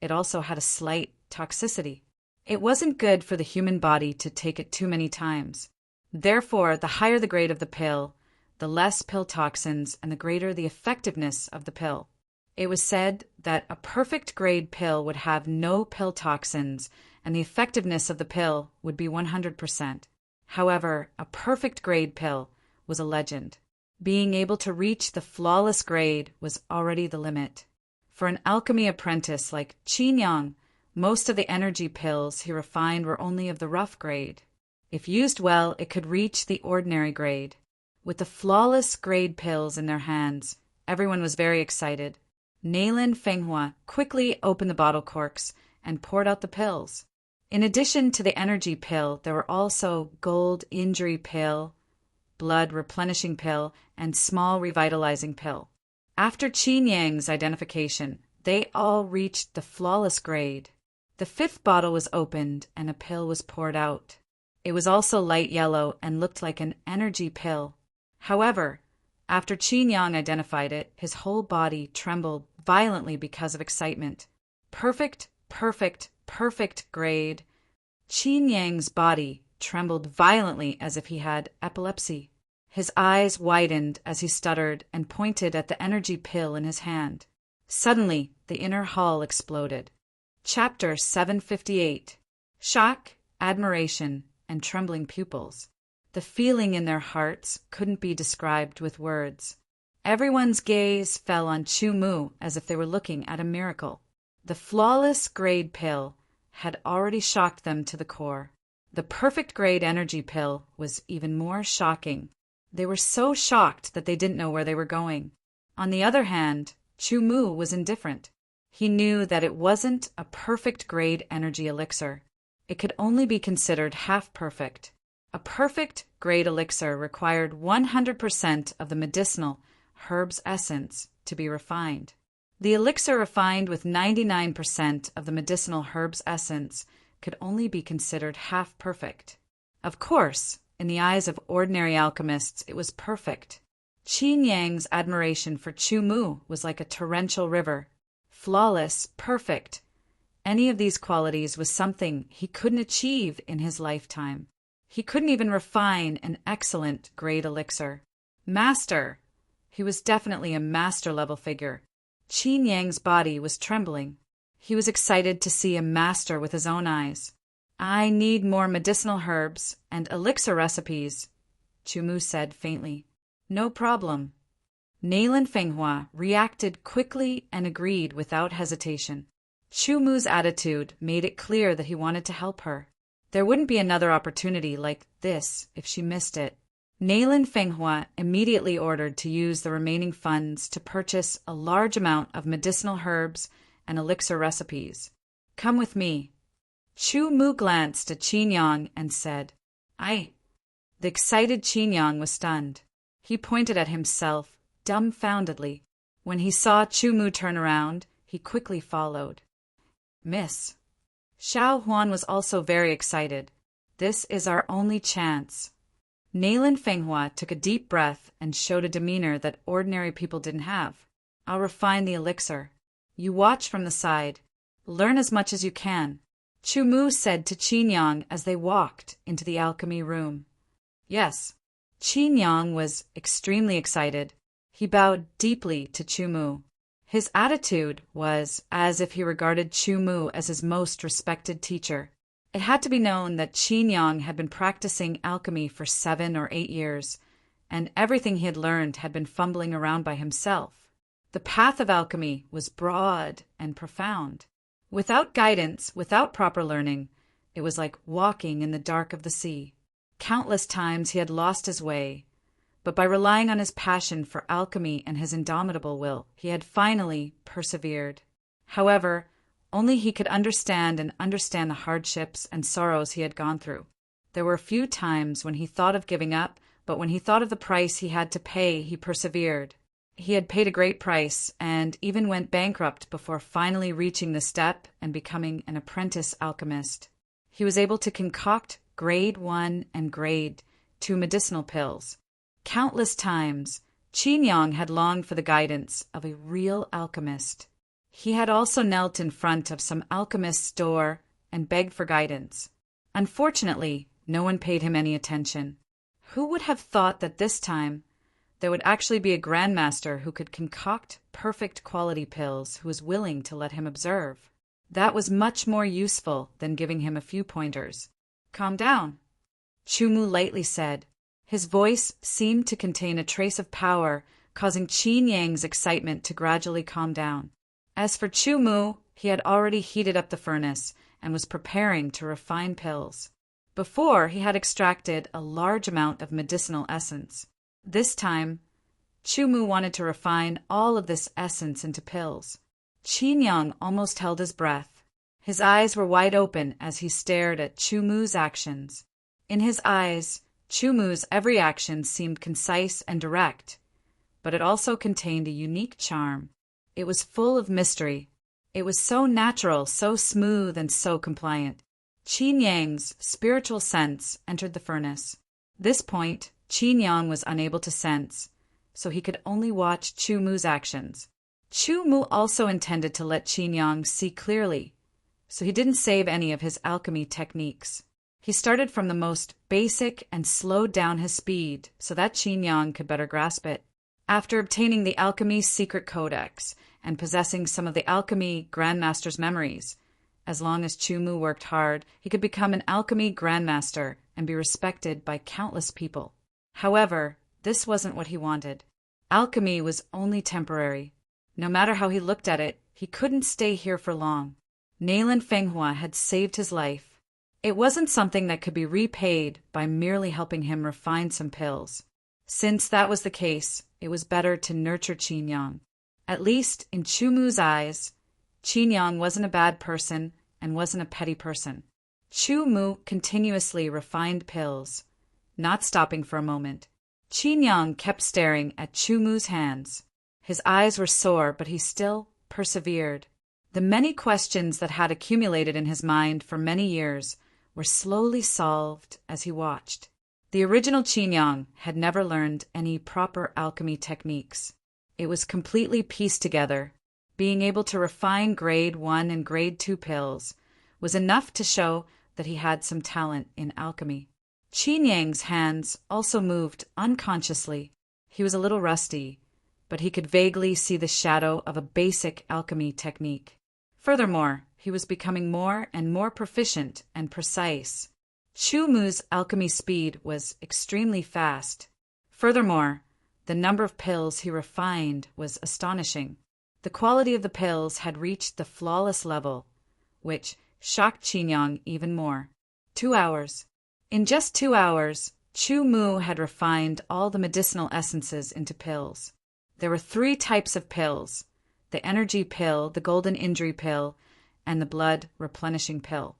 S1: it also had a slight toxicity. It wasn't good for the human body to take it too many times. Therefore, the higher the grade of the pill, the less pill toxins and the greater the effectiveness of the pill. It was said that a perfect grade pill would have no pill toxins and the effectiveness of the pill would be 100%. However, a perfect grade pill was a legend. Being able to reach the flawless grade was already the limit. For an alchemy apprentice like Qin Yang, most of the energy pills he refined were only of the rough grade. If used well, it could reach the ordinary grade. With the flawless grade pills in their hands, everyone was very excited. Nalin Fenghua quickly opened the bottle corks and poured out the pills. In addition to the energy pill, there were also gold injury pill, blood replenishing pill, and small revitalizing pill. After Qin Yang's identification, they all reached the flawless grade. The fifth bottle was opened and a pill was poured out. It was also light yellow and looked like an energy pill. However, after Qin Yang identified it, his whole body trembled violently because of excitement. Perfect, perfect, perfect grade. Qin Yang's body trembled violently as if he had epilepsy. His eyes widened as he stuttered and pointed at the energy pill in his hand. Suddenly, the inner hall exploded. Chapter 758. Shock, admiration, and trembling pupils. The feeling in their hearts couldn't be described with words. Everyone's gaze fell on Chu Mu as if they were looking at a miracle. The flawless grade pill had already shocked them to the core. The perfect grade energy pill was even more shocking. They were so shocked that they didn't know where they were going. On the other hand, Chu Mu was indifferent. He knew that it wasn't a perfect grade energy elixir. It could only be considered half perfect. A perfect grade elixir required 100% of the medicinal herb's essence to be refined. The elixir refined with 99% of the medicinal herb's essence could only be considered half perfect. Of course, in the eyes of ordinary alchemists, it was perfect. Qin Yang's admiration for Chu Mu was like a torrential river. Flawless, perfect. Any of these qualities was something he couldn't achieve in his lifetime. He couldn't even refine an excellent grade elixir. Master! He was definitely a master-level figure. Qin Yang's body was trembling. He was excited to see a master with his own eyes. I need more medicinal herbs and elixir recipes, Chu Mu said faintly. No problem. Nalin Fenghua reacted quickly and agreed without hesitation. Chu Mu's attitude made it clear that he wanted to help her. There wouldn't be another opportunity like this if she missed it. Nalin Fenghua immediately ordered to use the remaining funds to purchase a large amount of medicinal herbs and elixir recipes. Come with me. Chu Mu glanced at Qin Yang and said, "Aye." The excited Qin Yang was stunned. He pointed at himself, dumbfoundedly. When he saw Chu Mu turn around, he quickly followed. Miss. Xiao Huan was also very excited. This is our only chance. Nalin Fenghua took a deep breath and showed a demeanor that ordinary people didn't have. I'll refine the elixir. You watch from the side. Learn as much as you can. Chu Mu said to Qin Yang as they walked into the alchemy room. Yes. Qin Yang was extremely excited. He bowed deeply to Chu Mu. His attitude was as if he regarded Chu Mu as his most respected teacher. It had to be known that Qin Yang had been practicing alchemy for 7 or 8 years, and everything he had learned had been fumbling around by himself. The path of alchemy was broad and profound. Without guidance, without proper learning, it was like walking in the dark of the sea. Countless times he had lost his way, but by relying on his passion for alchemy and his indomitable will, he had finally persevered. However, only he could understand the hardships and sorrows he had gone through. There were a few times when he thought of giving up, but when he thought of the price he had to pay, he persevered. He had paid a great price and even went bankrupt before finally reaching the step and becoming an apprentice alchemist. He was able to concoct grade 1 and grade 2 medicinal pills. Countless times, Qin Yang had longed for the guidance of a real alchemist. He had also knelt in front of some alchemist's door and begged for guidance. Unfortunately, no one paid him any attention. Who would have thought that this time there would actually be a grandmaster who could concoct perfect quality pills who was willing to let him observe? That was much more useful than giving him a few pointers. "Calm down," Chumu lightly said. His voice seemed to contain a trace of power, causing Qin Yang's excitement to gradually calm down. As for Chumu, he had already heated up the furnace and was preparing to refine pills. Before, he had extracted a large amount of medicinal essence. This time, Chumu wanted to refine all of this essence into pills. Qin Yang almost held his breath. His eyes were wide open as he stared at Chumu's actions. In his eyes, Chumu's every action seemed concise and direct, but it also contained a unique charm. It was full of mystery. It was so natural, so smooth, and so compliant. Qin Yang's spiritual sense entered the furnace. This point, Qin Yang was unable to sense, so he could only watch Chumu's actions. Chumu also intended to let Qin Yang see clearly, so he didn't save any of his alchemy techniques. He started from the most basic and slowed down his speed so that Qin Yang could better grasp it. After obtaining the alchemy secret codex and possessing some of the alchemy grandmaster's memories, as long as Chumu worked hard, he could become an alchemy grandmaster and be respected by countless people. However, this wasn't what he wanted. Alchemy was only temporary. No matter how he looked at it, he couldn't stay here for long. Nayland Fenghua had saved his life. It wasn't something that could be repaid by merely helping him refine some pills. Since that was the case, it was better to nurture Qin Yang. At least in Chumu's eyes, Qin Yang wasn't a bad person and wasn't a petty person. Chumu continuously refined pills, not stopping for a moment. Qin Yang kept staring at Chumu's hands. His eyes were sore, but he still persevered. The many questions that had accumulated in his mind for many years were slowly solved as he watched. The original Qin Yang had never learned any proper alchemy techniques. It was completely pieced together. Being able to refine grade 1 and grade 2 pills was enough to show that he had some talent in alchemy. Qin Yang's hands also moved unconsciously. He was a little rusty, but he could vaguely see the shadow of a basic alchemy technique. Furthermore, he was becoming more and more proficient and precise. Chumu's alchemy speed was extremely fast. Furthermore, the number of pills he refined was astonishing. The quality of the pills had reached the flawless level, which shocked Qin Yang even more. 2 hours. In just 2 hours, Chumu had refined all the medicinal essences into pills. There were 3 types of pills: the energy pill, the golden injury pill, and the blood replenishing pill.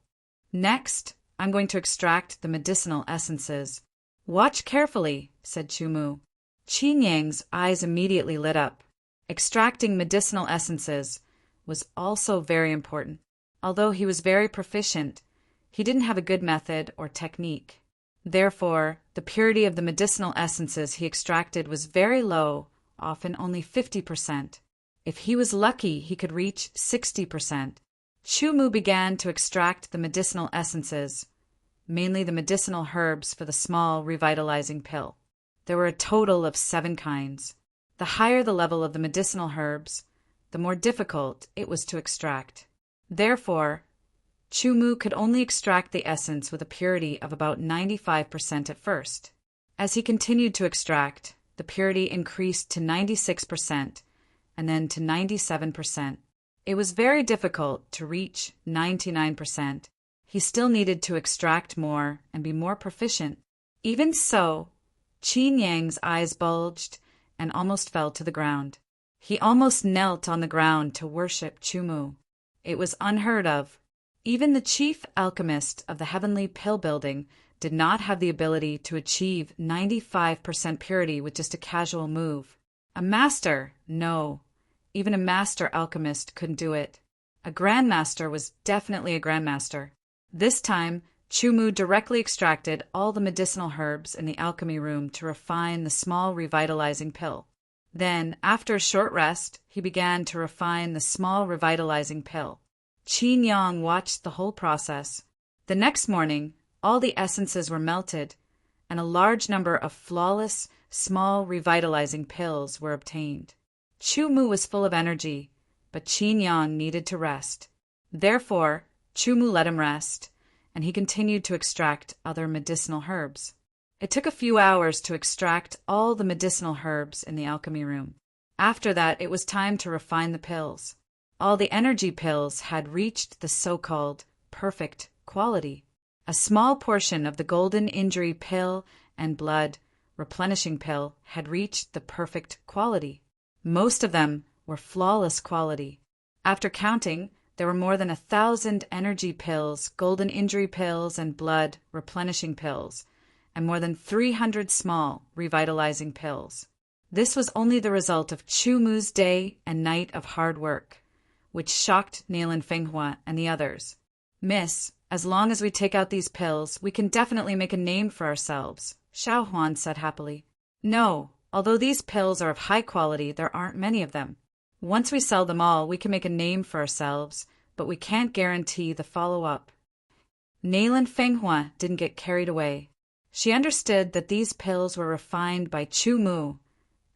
S1: Next, I'm going to extract the medicinal essences. "Watch carefully," said Chumu. Qin Yang's eyes immediately lit up. Extracting medicinal essences was also very important. Although he was very proficient, he didn't have a good method or technique. Therefore, the purity of the medicinal essences he extracted was very low, often only 50%. If he was lucky, he could reach 60%. Chumu began to extract the medicinal essences, mainly the medicinal herbs for the small revitalizing pill. There were a total of 7 kinds. The higher the level of the medicinal herbs, the more difficult it was to extract. Therefore, Chumu could only extract the essence with a purity of about 95% at first. As he continued to extract, the purity increased to 96% and then to 97%. It was very difficult to reach 99%. He still needed to extract more and be more proficient. Even so, Qin Yang's eyes bulged and almost fell to the ground. He almost knelt on the ground to worship Chumu. It was unheard of. Even the chief alchemist of the Heavenly Pill Building did not have the ability to achieve 95% purity with just a casual move. A master, no. Even a master alchemist couldn't do it. A grandmaster was definitely a grandmaster. This time, Chu directly extracted all the medicinal herbs in the alchemy room to refine the small revitalizing pill. Then, after a short rest, he began to refine the small revitalizing pill. Qin Yang watched the whole process. The next morning, all the essences were melted, and a large number of flawless, small revitalizing pills were obtained. Chu Mu was full of energy, but Qin Yang needed to rest. Therefore, Chu Mu let him rest, and he continued to extract other medicinal herbs. It took a few hours to extract all the medicinal herbs in the alchemy room. After that, it was time to refine the pills. All the energy pills had reached the so-called perfect quality. A small portion of the golden injury pill and blood replenishing pill had reached the perfect quality. Most of them were flawless quality. After counting, there were more than 1,000 energy pills, golden injury pills, and blood replenishing pills, and more than 300 small revitalizing pills. This was only the result of Chu Mu's day and night of hard work, which shocked Nailan Fenghua and the others. "Miss, as long as we take out these pills, we can definitely make a name for ourselves," Xiao Huan said happily. "No, although these pills are of high quality, there aren't many of them. Once we sell them all, we can make a name for ourselves, but we can't guarantee the follow-up." Nailan Fenghua didn't get carried away. She understood that these pills were refined by Chu Mu,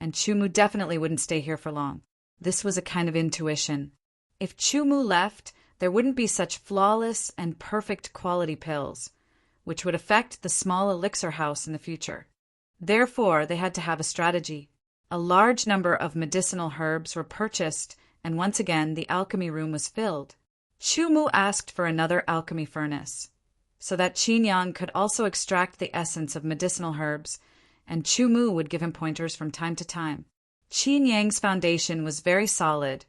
S1: and Chu Mu definitely wouldn't stay here for long. This was a kind of intuition. If Chu Mu left, there wouldn't be such flawless and perfect quality pills, which would affect the small elixir house in the future. Therefore, they had to have a strategy. A large number of medicinal herbs were purchased, and once again the alchemy room was filled. Chu Mu asked for another alchemy furnace, so that Qin Yang could also extract the essence of medicinal herbs, and Chu Mu would give him pointers from time to time. Qin Yang's foundation was very solid,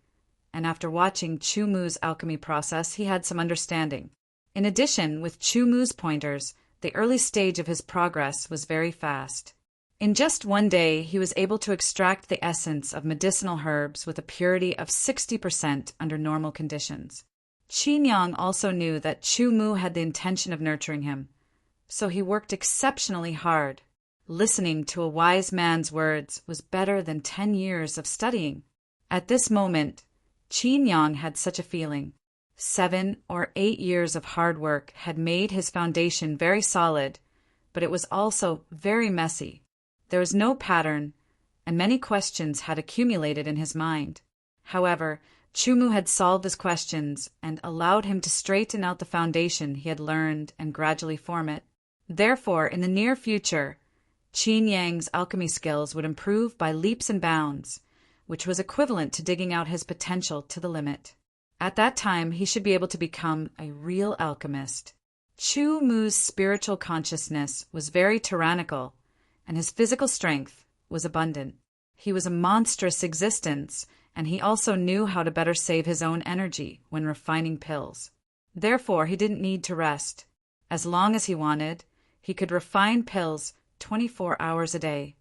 S1: and after watching Chu Mu's alchemy process, he had some understanding. In addition, with Chu Mu's pointers, the early stage of his progress was very fast. In just one day, he was able to extract the essence of medicinal herbs with a purity of 60% under normal conditions. Qin Yang also knew that Chu Mu had the intention of nurturing him, so he worked exceptionally hard. Listening to a wise man's words was better than 10 years of studying. At this moment, Qin Yang had such a feeling. 7 or 8 years of hard work had made his foundation very solid, but it was also very messy. There was no pattern, and many questions had accumulated in his mind. However, Chu Mu had solved his questions and allowed him to straighten out the foundation he had learned and gradually form it. Therefore, in the near future, Qin Yang's alchemy skills would improve by leaps and bounds, which was equivalent to digging out his potential to the limit. At that time, he should be able to become a real alchemist. Chu Mu's spiritual consciousness was very tyrannical, and his physical strength was abundant. He was a monstrous existence, and he also knew how to better save his own energy when refining pills. Therefore, he didn't need to rest. As long as he wanted, he could refine pills 24 hours a day.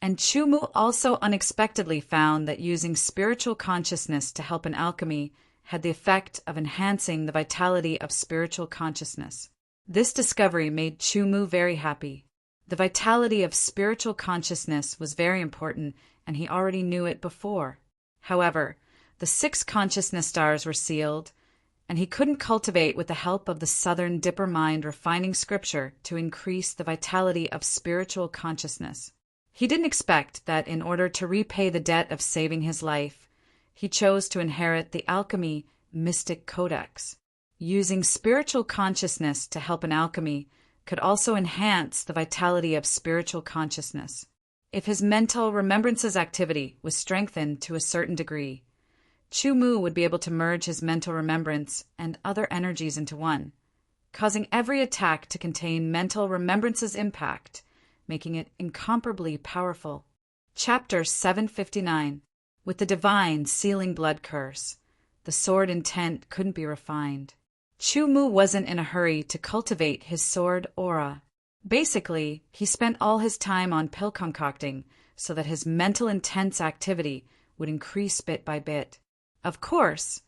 S1: And Chu Mu also unexpectedly found that using spiritual consciousness to help in alchemy had the effect of enhancing the vitality of spiritual consciousness. This discovery made Chu Mu very happy. The vitality of spiritual consciousness was very important, and he already knew it before. However, the 6 consciousness stars were sealed, and he couldn't cultivate with the help of the Southern Dipper Mind refining scripture to increase the vitality of spiritual consciousness. He didn't expect that in order to repay the debt of saving his life, he chose to inherit the alchemy mystic codex. Using spiritual consciousness to help in alchemy could also enhance the vitality of spiritual consciousness. If his mental remembrances activity was strengthened to a certain degree, Chu Mu would be able to merge his mental remembrance and other energies into one, causing every attack to contain mental remembrance's impact, making it incomparably powerful. Chapter 759. With the divine sealing blood curse, the sword intent couldn't be refined. Chu Mu wasn't in a hurry to cultivate his sword aura. Basically, he spent all his time on pill concocting so that his mental intense activity would increase bit by bit. Of course,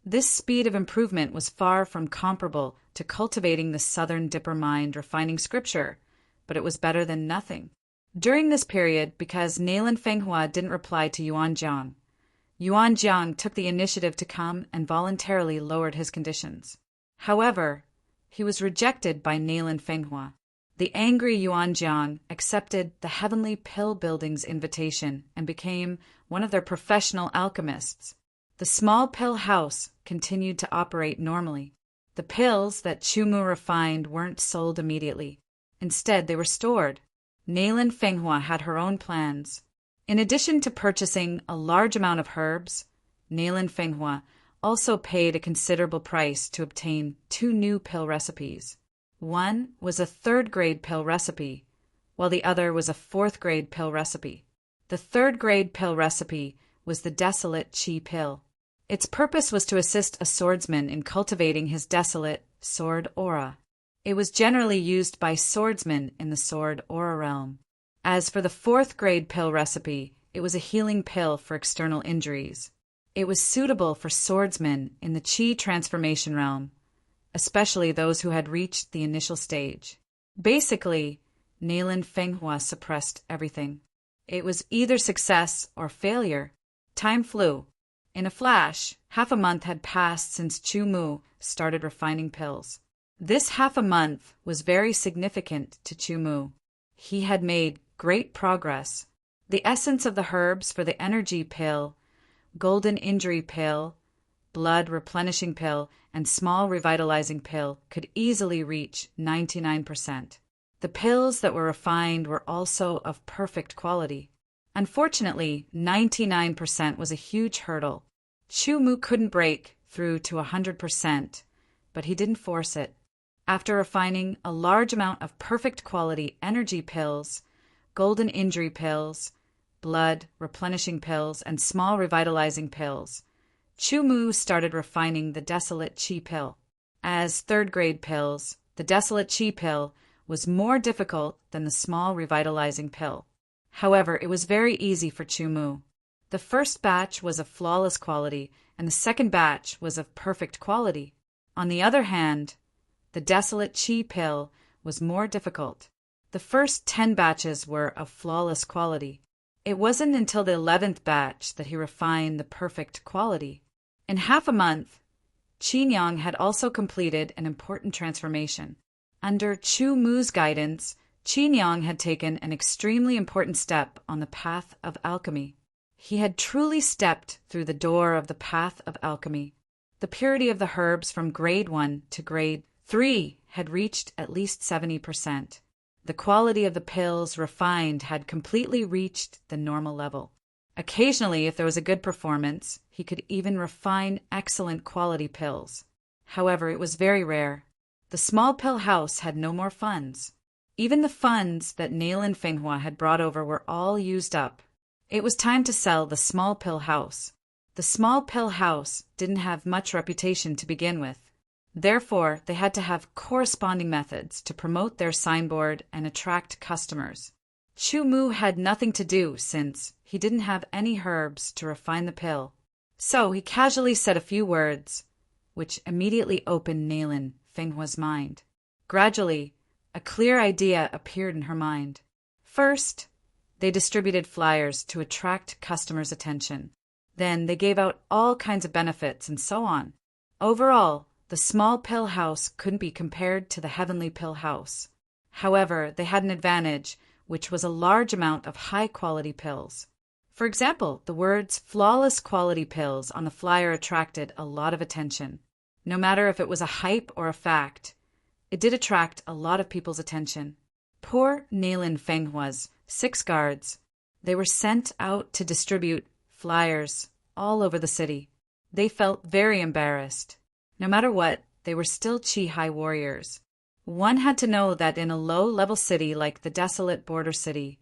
S1: this speed of improvement was far from comparable to cultivating the Southern Dipper mind, refining scripture, but it was better than nothing. During this period, because Nalin Fenghua didn't reply to Yuan Jiang took the initiative to come and voluntarily lowered his conditions. However, he was rejected by Nalin Fenghua. The angry Yuan Jiang accepted the Heavenly Pill Building's invitation and became one of their professional alchemists. The small pill house continued to operate normally. The pills that Chumu refined weren't sold immediately. Instead, they were stored. Nalin Fenghua had her own plans. In addition to purchasing a large amount of herbs, Nalin Fenghua also paid a considerable price to obtain 2 new pill recipes. One was a 3rd-grade pill recipe, while the other was a 4th-grade pill recipe. The 3rd-grade pill recipe was the Desolate Chi pill. Its purpose was to assist a swordsman in cultivating his desolate sword aura. It was generally used by swordsmen in the sword aura realm. As for the 4th-grade pill recipe, it was a healing pill for external injuries. It was suitable for swordsmen in the Chi transformation realm, especially those who had reached the initial stage. Basically, Nalin Fenghua suppressed everything. It was either success or failure. Time flew. In a flash, half a month had passed since Chu Mu started refining pills. This half a month was very significant to Chu Mu. He had made great progress. The essence of the herbs for the energy pill, golden injury pill, blood replenishing pill, and small revitalizing pill could easily reach 99%. The pills that were refined were also of perfect quality. Unfortunately, 99% was a huge hurdle. Chu Mu couldn't break through to 100%, but he didn't force it. After refining a large amount of perfect quality energy pills, golden injury pills, blood replenishing pills, and small revitalizing pills, Chu Mu started refining the Desolate Chi pill. As 3rd-grade pills, the Desolate Chi pill was more difficult than the small revitalizing pill. However, it was very easy for Chu Mu. The first batch was of flawless quality, and the second batch was of perfect quality. On the other hand, the Desolate Chi pill was more difficult. The first 10 batches were of flawless quality. It wasn't until the 11th batch that he refined the perfect quality. In half a month, Qin Yang had also completed an important transformation. Under Chu Mu's guidance, Qin Yang had taken an extremely important step on the path of alchemy. He had truly stepped through the door of the path of alchemy. The purity of the herbs from grade 1 to grade 3 had reached at least 70%. The quality of the pills refined had completely reached the normal level. Occasionally, if there was a good performance, he could even refine excellent quality pills. However, it was very rare. The small pill house had no more funds. Even the funds that Nalin Fenghua had brought over were all used up. It was time to sell the small pill house. The small pill house didn't have much reputation to begin with. Therefore, they had to have corresponding methods to promote their signboard and attract customers. Chu Mu had nothing to do since he didn't have any herbs to refine the pill. So he casually said a few words, which immediately opened Nalin Fenghua's mind. Gradually, a clear idea appeared in her mind. First, they distributed flyers to attract customers' attention. Then they gave out all kinds of benefits and so on. Overall, the small pill house couldn't be compared to the heavenly pill house. However, they had an advantage, which was a large amount of high-quality pills. For example, the words flawless quality pills on the flyer attracted a lot of attention. No matter if it was a hype or a fact, it did attract a lot of people's attention. Poor Nalin Fenghua's 6 guards. They were sent out to distribute flyers all over the city. They felt very embarrassed. No matter what, they were still Chi-Hai warriors. One had to know that in a low-level city like the desolate border city,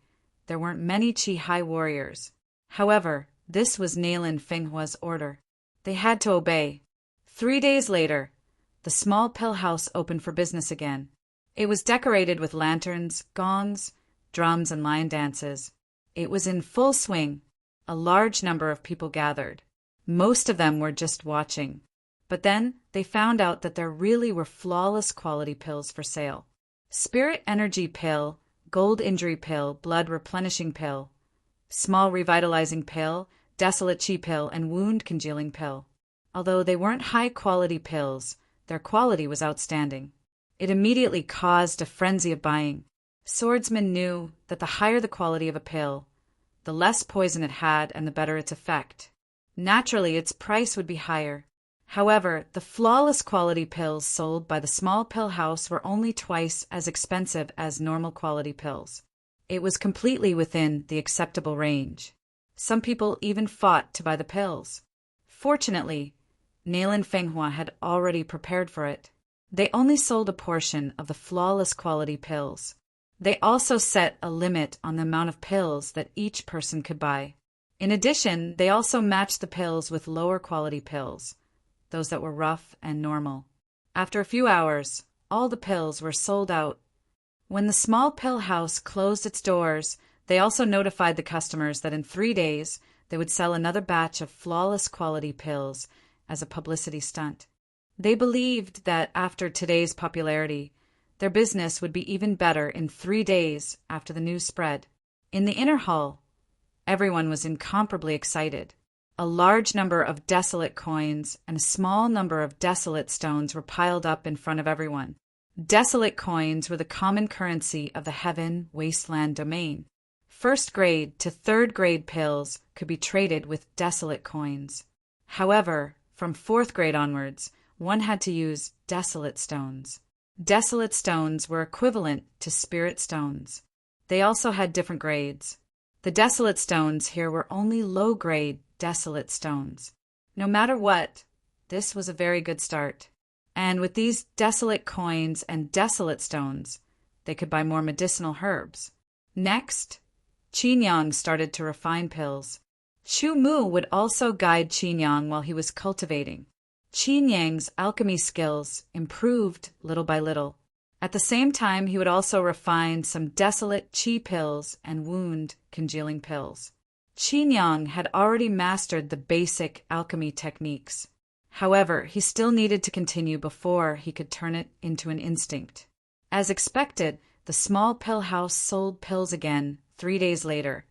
S1: there weren't many Chi-Hai warriors. However, this was Nalin Fenghua's order. They had to obey. 3 days later, the small pill house opened for business again. It was decorated with lanterns, gongs, drums, and lion dances. It was in full swing. A large number of people gathered. Most of them were just watching. But then they found out that there really were flawless quality pills for sale. Spirit Energy Pill, Gold Injury Pill, Blood Replenishing Pill, Small Revitalizing Pill, Desolate Chi Pill, and Wound Congealing Pill. Although they weren't high-quality pills, their quality was outstanding. It immediately caused a frenzy of buying. Swordsmen knew that the higher the quality of a pill, the less poison it had and the better its effect. Naturally, its price would be higher. However, the flawless quality pills sold by the small pill house were only twice as expensive as normal quality pills. It was completely within the acceptable range. Some people even fought to buy the pills. Fortunately, Nailan Fenghua had already prepared for it. They only sold a portion of the flawless quality pills. They also set a limit on the amount of pills that each person could buy. In addition, they also matched the pills with lower quality pills, those that were rough and normal. After a few hours, all the pills were sold out. When the small pill house closed its doors, they also notified the customers that in 3 days they would sell another batch of flawless quality pills as a publicity stunt. They believed that after today's popularity, their business would be even better in 3 days after the news spread. In the inner hall, everyone was incomparably excited. A large number of desolate coins and a small number of desolate stones were piled up in front of everyone. Desolate coins were the common currency of the heaven wasteland domain. First grade to third grade pills could be traded with desolate coins. However, from fourth grade onwards, one had to use desolate stones. Desolate stones were equivalent to spirit stones. They also had different grades. The desolate stones here were only low-grade desolate stones. No matter what, this was a very good start. And with these desolate coins and desolate stones, they could buy more medicinal herbs. Next, Qin Yang started to refine pills. Chu Mu would also guide Qin Yang while he was cultivating. Qin Yang's alchemy skills improved little by little. At the same time, he would also refine some desolate qi pills and wound congealing pills. Qin Yang had already mastered the basic alchemy techniques. However, he still needed to continue before he could turn it into an instinct. As expected, the small pill house sold pills again 3 days later,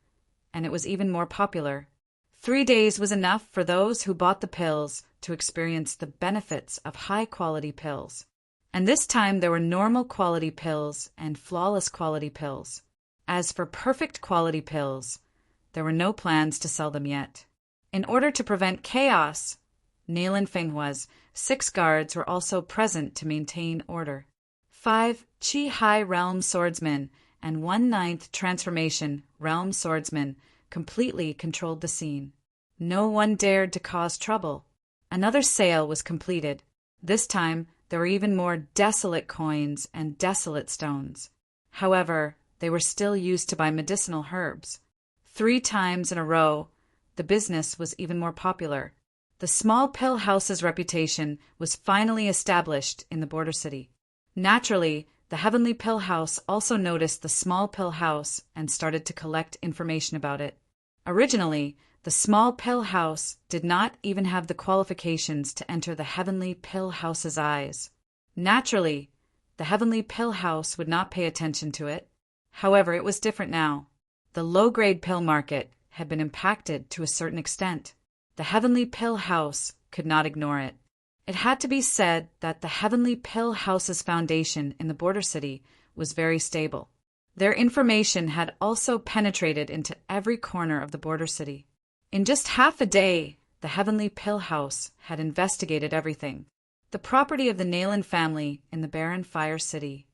S1: and it was even more popular. 3 days was enough for those who bought the pills to experience the benefits of high-quality pills. And this time there were normal quality pills and flawless quality pills. As for perfect quality pills, there were no plans to sell them yet. In order to prevent chaos, Nailan Fenghua's 6 guards were also present to maintain order. 5 Qi High Realm Swordsmen and 1/9 Transformation Realm Swordsmen completely controlled the scene. No one dared to cause trouble. Another sale was completed. This time, there were even more desolate coins and desolate stones. However, they were still used to buy medicinal herbs. 3 times in a row, the business was even more popular. The small pill house's reputation was finally established in the border city. Naturally, the Heavenly Pill House also noticed the small pill house and started to collect information about it. Originally, the small pill house did not even have the qualifications to enter the Heavenly Pill House's eyes. Naturally, the Heavenly Pill House would not pay attention to it. However, it was different now. The low-grade pill market had been impacted to a certain extent. The Heavenly Pill House could not ignore it. It had to be said that the Heavenly Pill House's foundation in the border city was very stable. Their information had also penetrated into every corner of the border city. In just half a day, the Heavenly Pill House had investigated everything. The property of the Nailan family in the barren Fire City.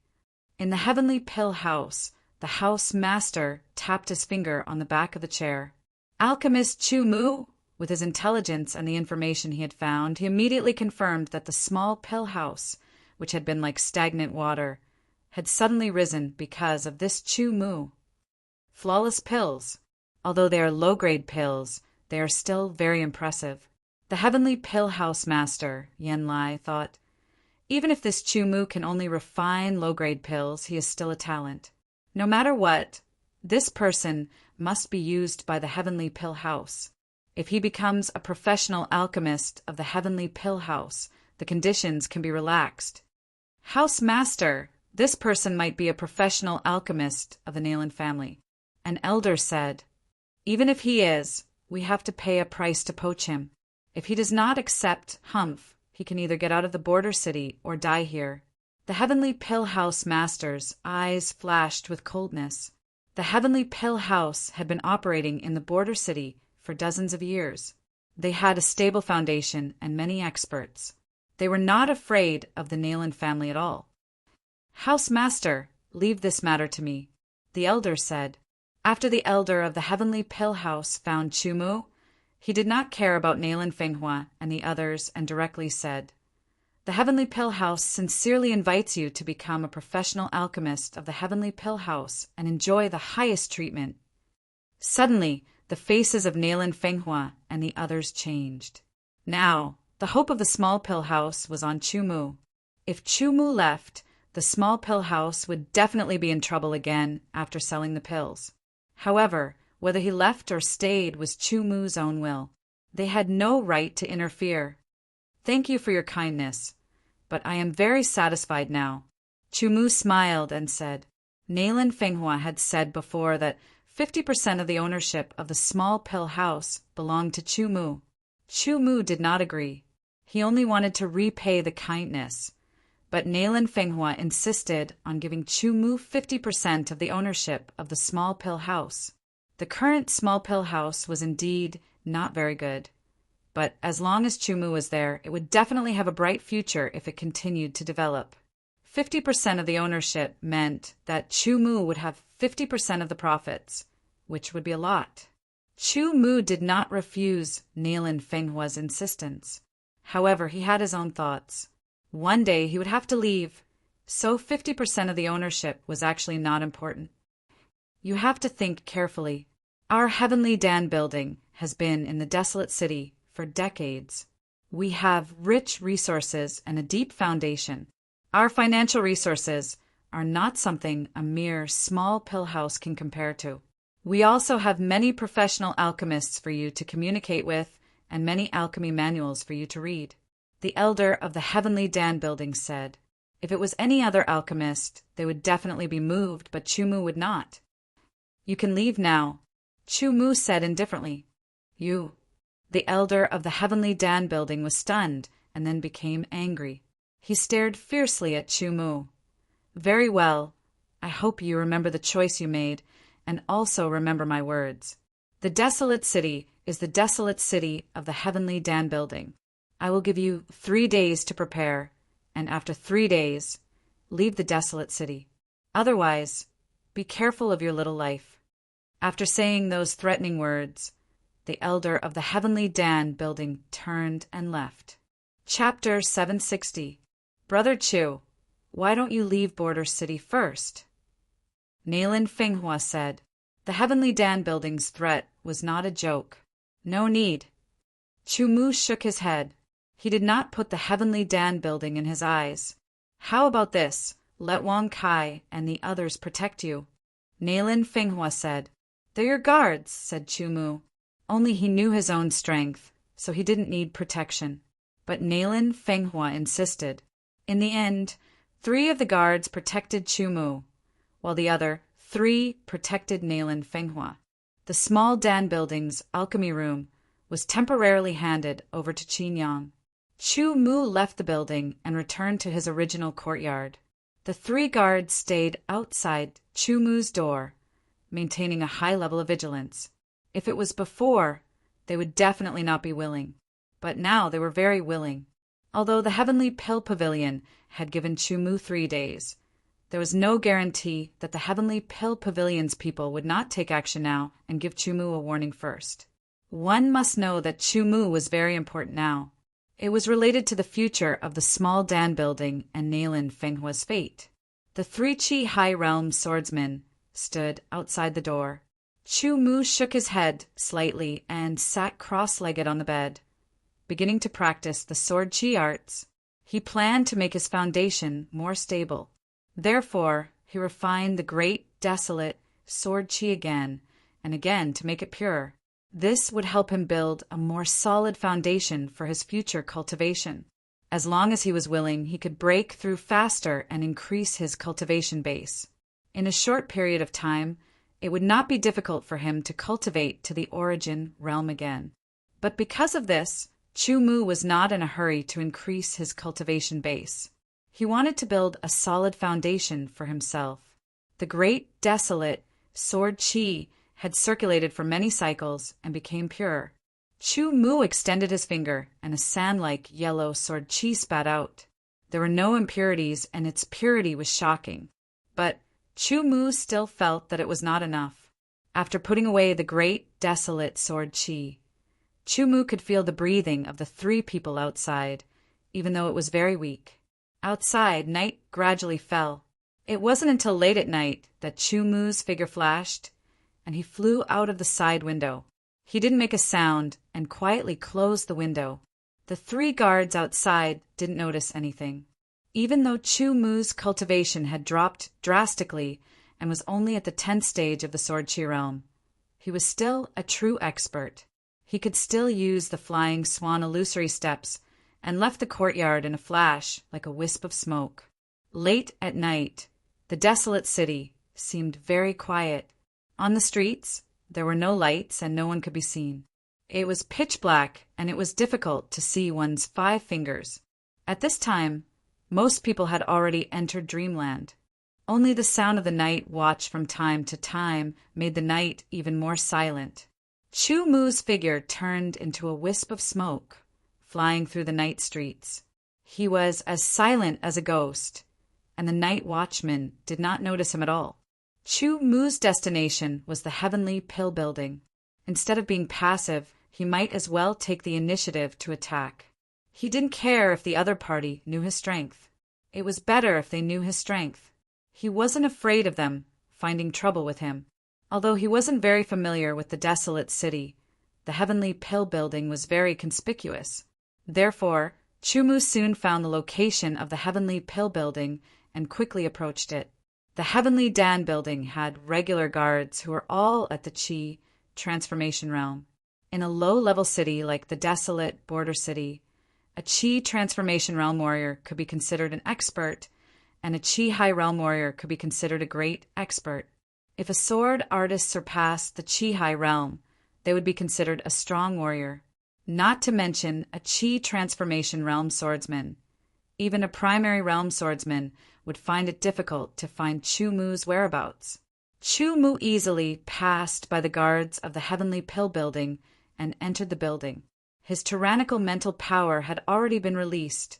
S1: In the Heavenly Pill House, the house master tapped his finger on the back of the chair. Alchemist Chu Mu, with his intelligence and the information he had found, he immediately confirmed that the small pill house, which had been like stagnant water, had suddenly risen because of this Chu Mu. Flawless pills. Although they are low-grade pills, they are still very impressive. The Heavenly Pill House Master, Yen Lai, thought, even if this Chu Mu can only refine low-grade pills, he is still a talent. No matter what, this person must be used by the Heavenly Pill House. If he becomes a professional alchemist of the Heavenly Pill House, the conditions can be relaxed. House Master, this person might be a professional alchemist of the Nayland family. An elder said, even if he is, we have to pay a price to poach him. If he does not accept Humph, he can either get out of the border city or die here. The Heavenly Pill House Master's eyes flashed with coldness. The Heavenly Pill House had been operating in the border city for dozens of years. They had a stable foundation and many experts. They were not afraid of the Nayland family at all. House Master, leave this matter to me, the elder said. After the elder of the Heavenly Pill House found Chumu, he did not care about Nayland Fenghua and the others and directly said, the Heavenly Pill House sincerely invites you to become a professional alchemist of the Heavenly Pill House and enjoy the highest treatment. Suddenly, the faces of Nayland Fenghua and the others changed. Now, the hope of the small pill house was on Chumu. If Chumu left, the small pill house would definitely be in trouble again after selling the pills. However, whether he left or stayed was Chumu's own will. They had no right to interfere. Thank you for your kindness, but I am very satisfied now. Chumu smiled and said, Nayland Fenghua had said before that 50% of the ownership of the small pill house belonged to Chumu. Chumu did not agree. He only wanted to repay the kindness. But Nayland Fenghua insisted on giving Chumu 50% of the ownership of the small pill house. The current small pill house was indeed not very good. But as long as Chumu was there, it would definitely have a bright future if it continued to develop. 50% of the ownership meant that Chumu would have 50% of the profits, which would be a lot. Chumu did not refuse Nayland Fenghua's insistence. However, he had his own thoughts. One day he would have to leave, so 50% of the ownership was actually not important. You have to think carefully. Our Heavenly Dan building has been in the desolate city for decades. We have rich resources and a deep foundation. Our financial resources are not something a mere small pill house can compare to. We also have many professional alchemists for you to communicate with and many alchemy manuals for you to read. The elder of the Heavenly Dan building said, if it was any other alchemist, they would definitely be moved, but Chumu would not. You can leave now, Chumu said indifferently. You. The elder of the Heavenly Dan building was stunned and then became angry. He stared fiercely at Chumu. Very well. I hope you remember the choice you made and also remember my words. The desolate city is the desolate city of the Heavenly Dan building. I will give you 3 days to prepare, and after 3 days, leave the desolate city. Otherwise, be careful of your little life. After saying those threatening words, the elder of the Heavenly Dan building turned and left. Chapter 760. Brother Chu, why don't you leave Border City first? Nayland Fenghua said, the Heavenly Dan building's threat was not a joke. No need. Chumu shook his head. He did not put the Heavenly Dan building in his eyes. How about this? Let Wang Kai and the others protect you. Nayland Fenghua said. They're your guards, said Chumu. Only he knew his own strength, so he didn't need protection. But Nayland Fenghua insisted. In the end, 3 of the guards protected Chumu, while the other 3 protected Nayland Fenghua. The small Dan building's alchemy room was temporarily handed over to Qin Chumu left the building and returned to his original courtyard. The 3 guards stayed outside Chumu's door, maintaining a high level of vigilance. If it was before, they would definitely not be willing. But now they were very willing. Although the Heavenly Pill Pavilion had given Chumu 3 days, there was no guarantee that the Heavenly Pill Pavilion's people would not take action now and give Chumu a warning first. One must know that Chumu was very important now. It was related to the future of the small Dan building and Nayland Fenghua's fate. The 3 Qi High Realm swordsmen stood outside the door. Chumu shook his head slightly and sat cross-legged on the bed, beginning to practice the sword Qi arts. He planned to make his foundation more stable. Therefore, he refined the great, desolate sword Qi again and again to make it pure. This would help him build a more solid foundation for his future cultivation. As long as he was willing, he could break through faster and increase his cultivation base. In a short period of time, it would not be difficult for him to cultivate to the origin realm again. But because of this, Chu Mu was not in a hurry to increase his cultivation base. He wanted to build a solid foundation for himself. The great desolate sword qi had circulated for many cycles and became pure. Chu Mu extended his finger, and a sand-like yellow sword qi spat out. There were no impurities, and its purity was shocking. But Chu Mu still felt that it was not enough. After putting away the great desolate sword qi, Chu Mu could feel the breathing of the 3 people outside, even though it was very weak. Outside, night gradually fell. It wasn't until late at night that Chu Mu's figure flashed, and he flew out of the side window. He didn't make a sound and quietly closed the window. The 3 guards outside didn't notice anything. Even though Chu Mu's cultivation had dropped drastically and was only at the 10th stage of the sword qi realm, he was still a true expert. He could still use the flying swan illusory steps and left the courtyard in a flash like a wisp of smoke. Late at night, the desolate city seemed very quiet. On the streets, there were no lights and no one could be seen. It was pitch black and it was difficult to see one's 5 fingers. At this time, most people had already entered dreamland. Only the sound of the night watch from time to time made the night even more silent. Chu Mu's figure turned into a wisp of smoke, flying through the night streets. He was as silent as a ghost, and the night watchman did not notice him at all. Chu Mu's destination was the Heavenly Pill Building. Instead of being passive, he might as well take the initiative to attack. He didn't care if the other party knew his strength. It was better if they knew his strength. He wasn't afraid of them finding trouble with him. Although he wasn't very familiar with the desolate city, the Heavenly Pill Building was very conspicuous. Therefore, Chu Mu soon found the location of the Heavenly Pill Building and quickly approached it. The Heavenly Dan Building had regular guards who were all at the Qi transformation realm. In a low-level city like the desolate border city, a Qi transformation realm warrior could be considered an expert, and a Qi high realm warrior could be considered a great expert. If a sword artist surpassed the Qi high realm, they would be considered a strong warrior. Not to mention a Qi transformation realm swordsman. Even a primary realm swordsman would find it difficult to find Chu Mu's whereabouts. Chu Mu easily passed by the guards of the Heavenly Pill Building and entered the building. His tyrannical mental power had already been released,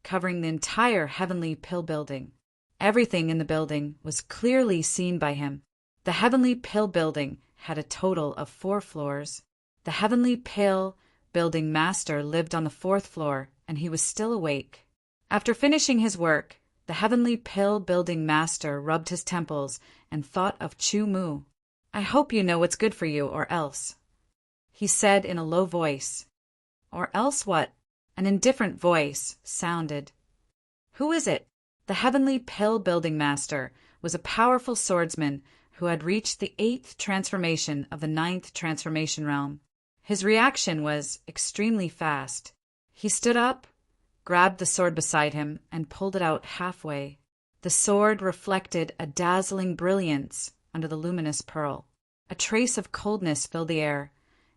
S1: covering the entire Heavenly Pill Building. Everything in the building was clearly seen by him. The Heavenly Pill Building had a total of 4 floors. The Heavenly Pill Building Master lived on the 4th floor, and he was still awake. After finishing his work, the Heavenly Pill Building Master rubbed his temples and thought of Chu Mu. "I hope you know what's good for you, or else," he said in a low voice. "Or else what?" An indifferent voice sounded. "Who is it?" The Heavenly Pill Building Master was a powerful swordsman who had reached the 8th transformation of the 9th transformation realm. His reaction was extremely fast. He stood up, grabbed the sword beside him, and pulled it out halfway. The sword reflected a dazzling brilliance under the luminous pearl. A trace of coldness filled the air,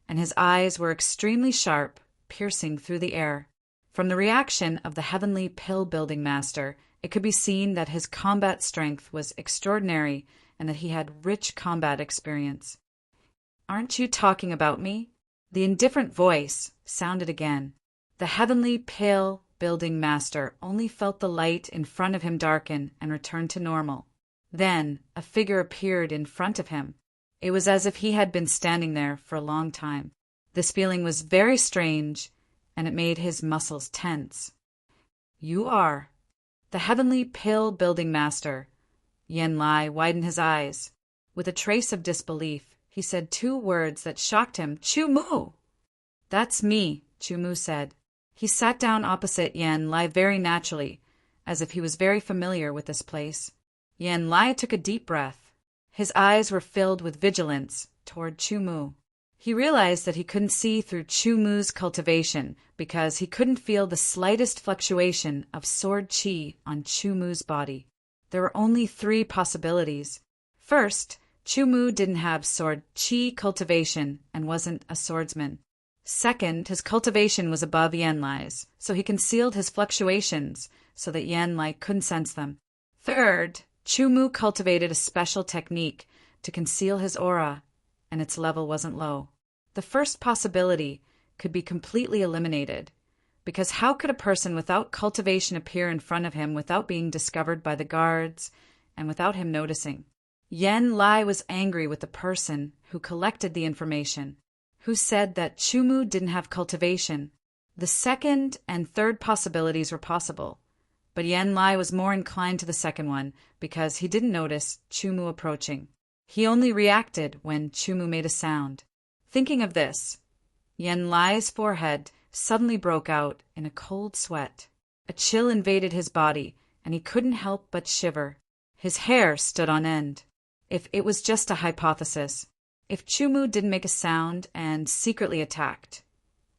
S1: and his eyes were extremely sharp, piercing through the air. From the reaction of the Heavenly Pill Building Master, it could be seen that his combat strength was extraordinary and that he had rich combat experience. "Aren't you talking about me?" The indifferent voice sounded again. The Heavenly Pill Building Master only felt the light in front of him darken and return to normal. Then a figure appeared in front of him. It was as if he had been standing there for a long time. This feeling was very strange, and it made his muscles tense. "You are." The Heavenly Pill Building Master, Yen Lai, widened his eyes. With a trace of disbelief, he said 2 words that shocked him. "Chu Mu!" "That's me," Chu Mu said. He sat down opposite Yen Lai very naturally, as if he was very familiar with this place. Yen Lai took a deep breath. His eyes were filled with vigilance toward Chu Mu. He realized that he couldn't see through Chu Mu's cultivation because he couldn't feel the slightest fluctuation of sword chi on Chu Mu's body. There were only three possibilities. First, Chu Mu didn't have sword chi cultivation and wasn't a swordsman. Second, his cultivation was above Yanlai's, so he concealed his fluctuations so that Yanlai couldn't sense them. Third, Chu Mu cultivated a special technique to conceal his aura, and its level wasn't low. The first possibility could be completely eliminated, because how could a person without cultivation appear in front of him without being discovered by the guards and without him noticing? Yanlai was angry with the person who collected the information, who said that Chu Mu didn't have cultivation. The second and third possibilities were possible, but Yanlai was more inclined to the second one because he didn't notice Chu Mu approaching. He only reacted when Chu Mu made a sound. Thinking of this, Yanlai's forehead suddenly broke out in a cold sweat. A chill invaded his body, and he couldn't help but shiver. His hair stood on end. If it was just a hypothesis, if Chu Mu didn't make a sound and secretly attacked,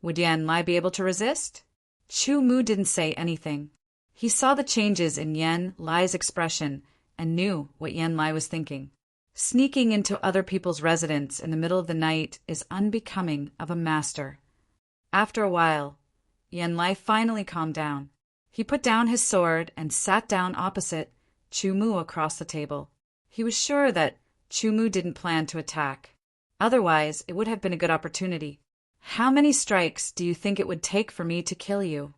S1: would Yanlai be able to resist? Chu Mu didn't say anything. He saw the changes in Yanlai's expression and knew what Yanlai was thinking. Sneaking into other people's residence in the middle of the night is unbecoming of a master. After a while, Yanlai finally calmed down. He put down his sword and sat down opposite Chu Mu across the table. He was sure that Chu Mu didn't plan to attack. Otherwise, it would have been a good opportunity. How many strikes do you think it would take for me to kill you?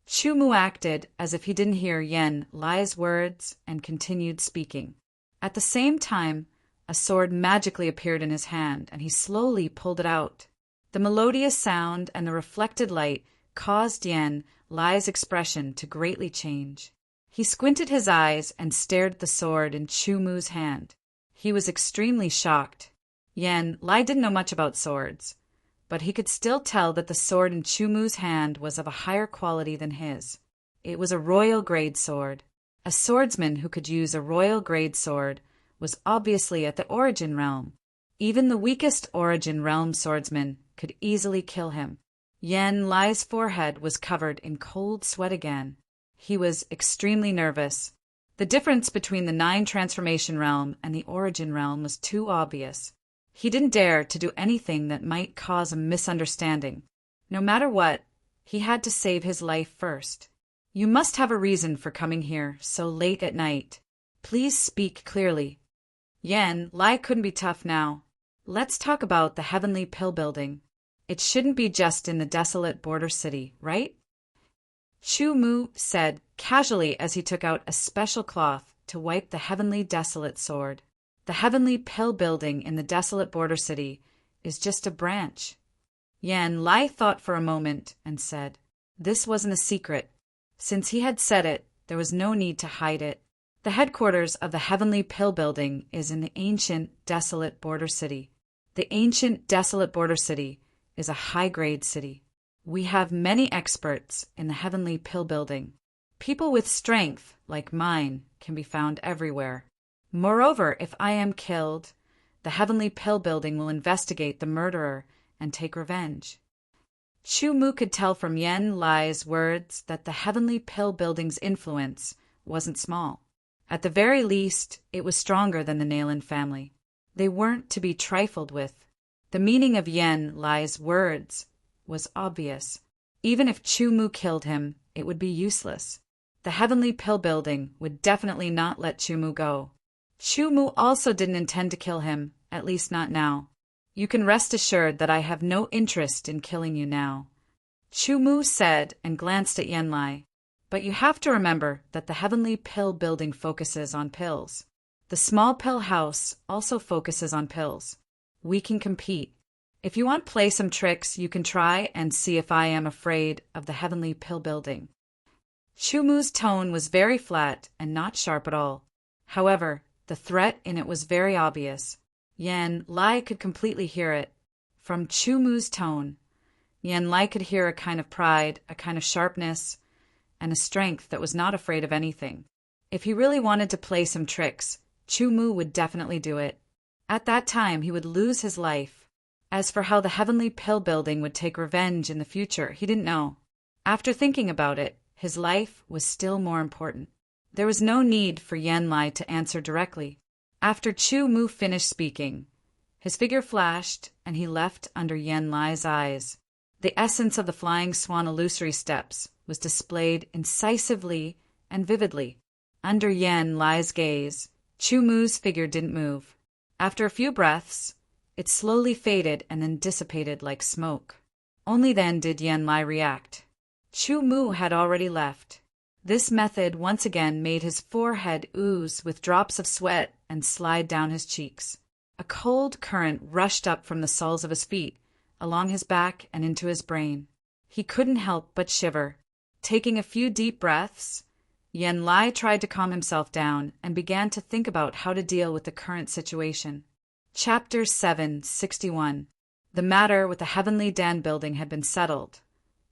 S1: Chu Mu acted as if he didn't hear Yanlai's words and continued speaking. At the same time, a sword magically appeared in his hand, and he slowly pulled it out. The melodious sound and the reflected light caused Yanlai's expression to greatly change. He squinted his eyes and stared at the sword in Chu Mu's hand. He was extremely shocked. Yanlai didn't know much about swords, but he could still tell that the sword in Chu Mu's hand was of a higher quality than his. It was a royal-grade sword. A swordsman who could use a royal-grade sword was obviously at the Origin Realm. Even the weakest Origin Realm swordsman could easily kill him. Yanlai's forehead was covered in cold sweat again. He was extremely nervous. The difference between the 9 Transformation Realm and the Origin Realm was too obvious. He didn't dare to do anything that might cause a misunderstanding. No matter what, he had to save his life first. You must have a reason for coming here so late at night. Please speak clearly. Yanlai couldn't be tough now. Let's talk about the Heavenly Pill Building. It shouldn't be just in the desolate border city, right? Chu Mu said casually as he took out a special cloth to wipe the Heavenly Desolate sword. The Heavenly Pill Building in the desolate border city is just a branch. Yanlai thought for a moment and said, this wasn't a secret. Since he had said it, there was no need to hide it. The headquarters of the Heavenly Pill Building is in the ancient, desolate border city. The ancient, desolate border city is a high-grade city. We have many experts in the Heavenly Pill Building. People with strength, like mine, can be found everywhere. Moreover, if I am killed, the Heavenly Pill Building will investigate the murderer and take revenge. Chu Mu could tell from Yanlai's words that the Heavenly Pill Building's influence wasn't small. At the very least, it was stronger than the Nailin family. They weren't to be trifled with. The meaning of Yanlai's words was obvious. Even if Chu Mu killed him, it would be useless. The Heavenly Pill Building would definitely not let Chu Mu go. Chu Mu also didn't intend to kill him, at least not now. You can rest assured that I have no interest in killing you now, Chu Mu said and glanced at Yanlai. But you have to remember that the Heavenly Pill Building focuses on pills. The small pill house also focuses on pills. We can compete. If you want to play some tricks, you can try and see if I am afraid of the Heavenly Pill Building. Chu Mu's tone was very flat and not sharp at all. However, the threat in it was very obvious. Yanlai could completely hear it. From Chu Mu's tone, Yanlai could hear a kind of pride, a kind of sharpness, and a strength that was not afraid of anything. If he really wanted to play some tricks, Chu Mu would definitely do it. At that time, he would lose his life. As for how the heavenly pill building would take revenge in the future, he didn't know. After thinking about it, his life was still more important. There was no need for Yan Lai to answer directly. After Chu Mu finished speaking, his figure flashed and he left under Yan Lai's eyes. The essence of the flying swan illusory steps was displayed incisively and vividly. Under Yan Lai's gaze, Chu Mu's figure didn't move. After a few breaths, it slowly faded and then dissipated like smoke. Only then did Yan Lai react. Chu Mu had already left. This method once again made his forehead ooze with drops of sweat and slide down his cheeks. A cold current rushed up from the soles of his feet, along his back and into his brain. He couldn't help but shiver. Taking a few deep breaths, Yan Lai tried to calm himself down and began to think about how to deal with the current situation. Chapter 761. The matter with the Heavenly Dan building had been settled,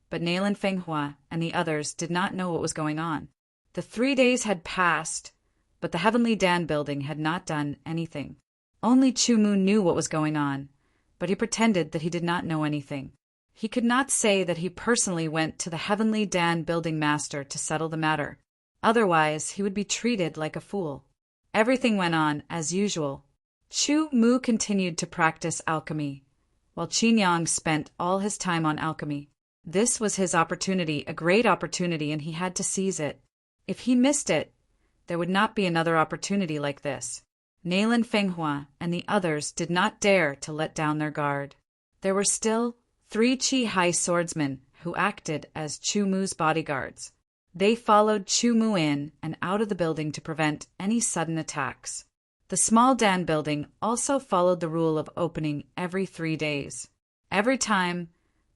S1: but Nailan Fenghua and the others did not know what was going on. The 3 days had passed, but the Heavenly Dan building had not done anything. Only Chu Mu knew what was going on, but he pretended that he did not know anything. He could not say that he personally went to the Heavenly Dan building master to settle the matter. Otherwise, he would be treated like a fool. Everything went on as usual. Chu Mu continued to practice alchemy, while Qin Yang spent all his time on alchemy. This was his opportunity, a great opportunity, and he had to seize it. If he missed it, there would not be another opportunity like this. Nailan Fenghua and the others did not dare to let down their guard. There were still 3 Qi Hai swordsmen who acted as Chu Mu's bodyguards. They followed Chu Mu in and out of the building to prevent any sudden attacks. The small Dan building also followed the rule of opening every 3 days. Every time,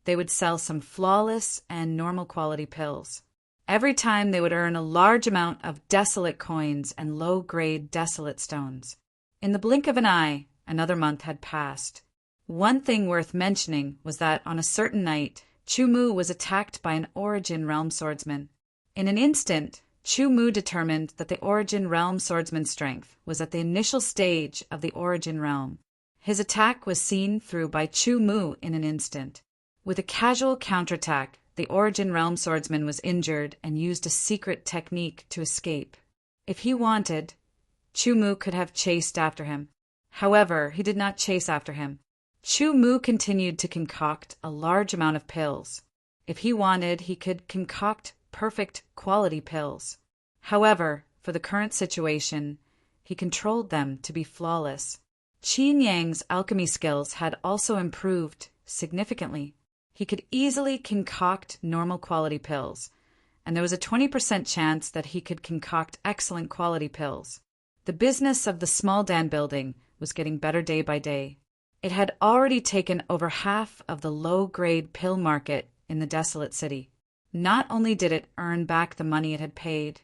S1: they would sell some flawless and normal quality pills. Every time they would earn a large amount of desolate coins and low-grade desolate stones. In the blink of an eye, another month had passed. One thing worth mentioning was that on a certain night, Chu Mu was attacked by an Origin Realm swordsman. In an instant, Chu Mu determined that the Origin Realm swordsman's strength was at the initial stage of the Origin Realm. His attack was seen through by Chu Mu in an instant. With a casual counterattack, the Origin Realm swordsman was injured and used a secret technique to escape. If he wanted, Chu Mu could have chased after him. However, he did not chase after him. Chu Mu continued to concoct a large amount of pills. If he wanted, he could concoct perfect quality pills. However, for the current situation, he controlled them to be flawless. Qin Yang's alchemy skills had also improved significantly. He could easily concoct normal quality pills, and there was a 20% chance that he could concoct excellent quality pills. The business of the small Dan building was getting better day by day. It had already taken over half of the low-grade pill market in the desolate city. Not only did it earn back the money it had paid,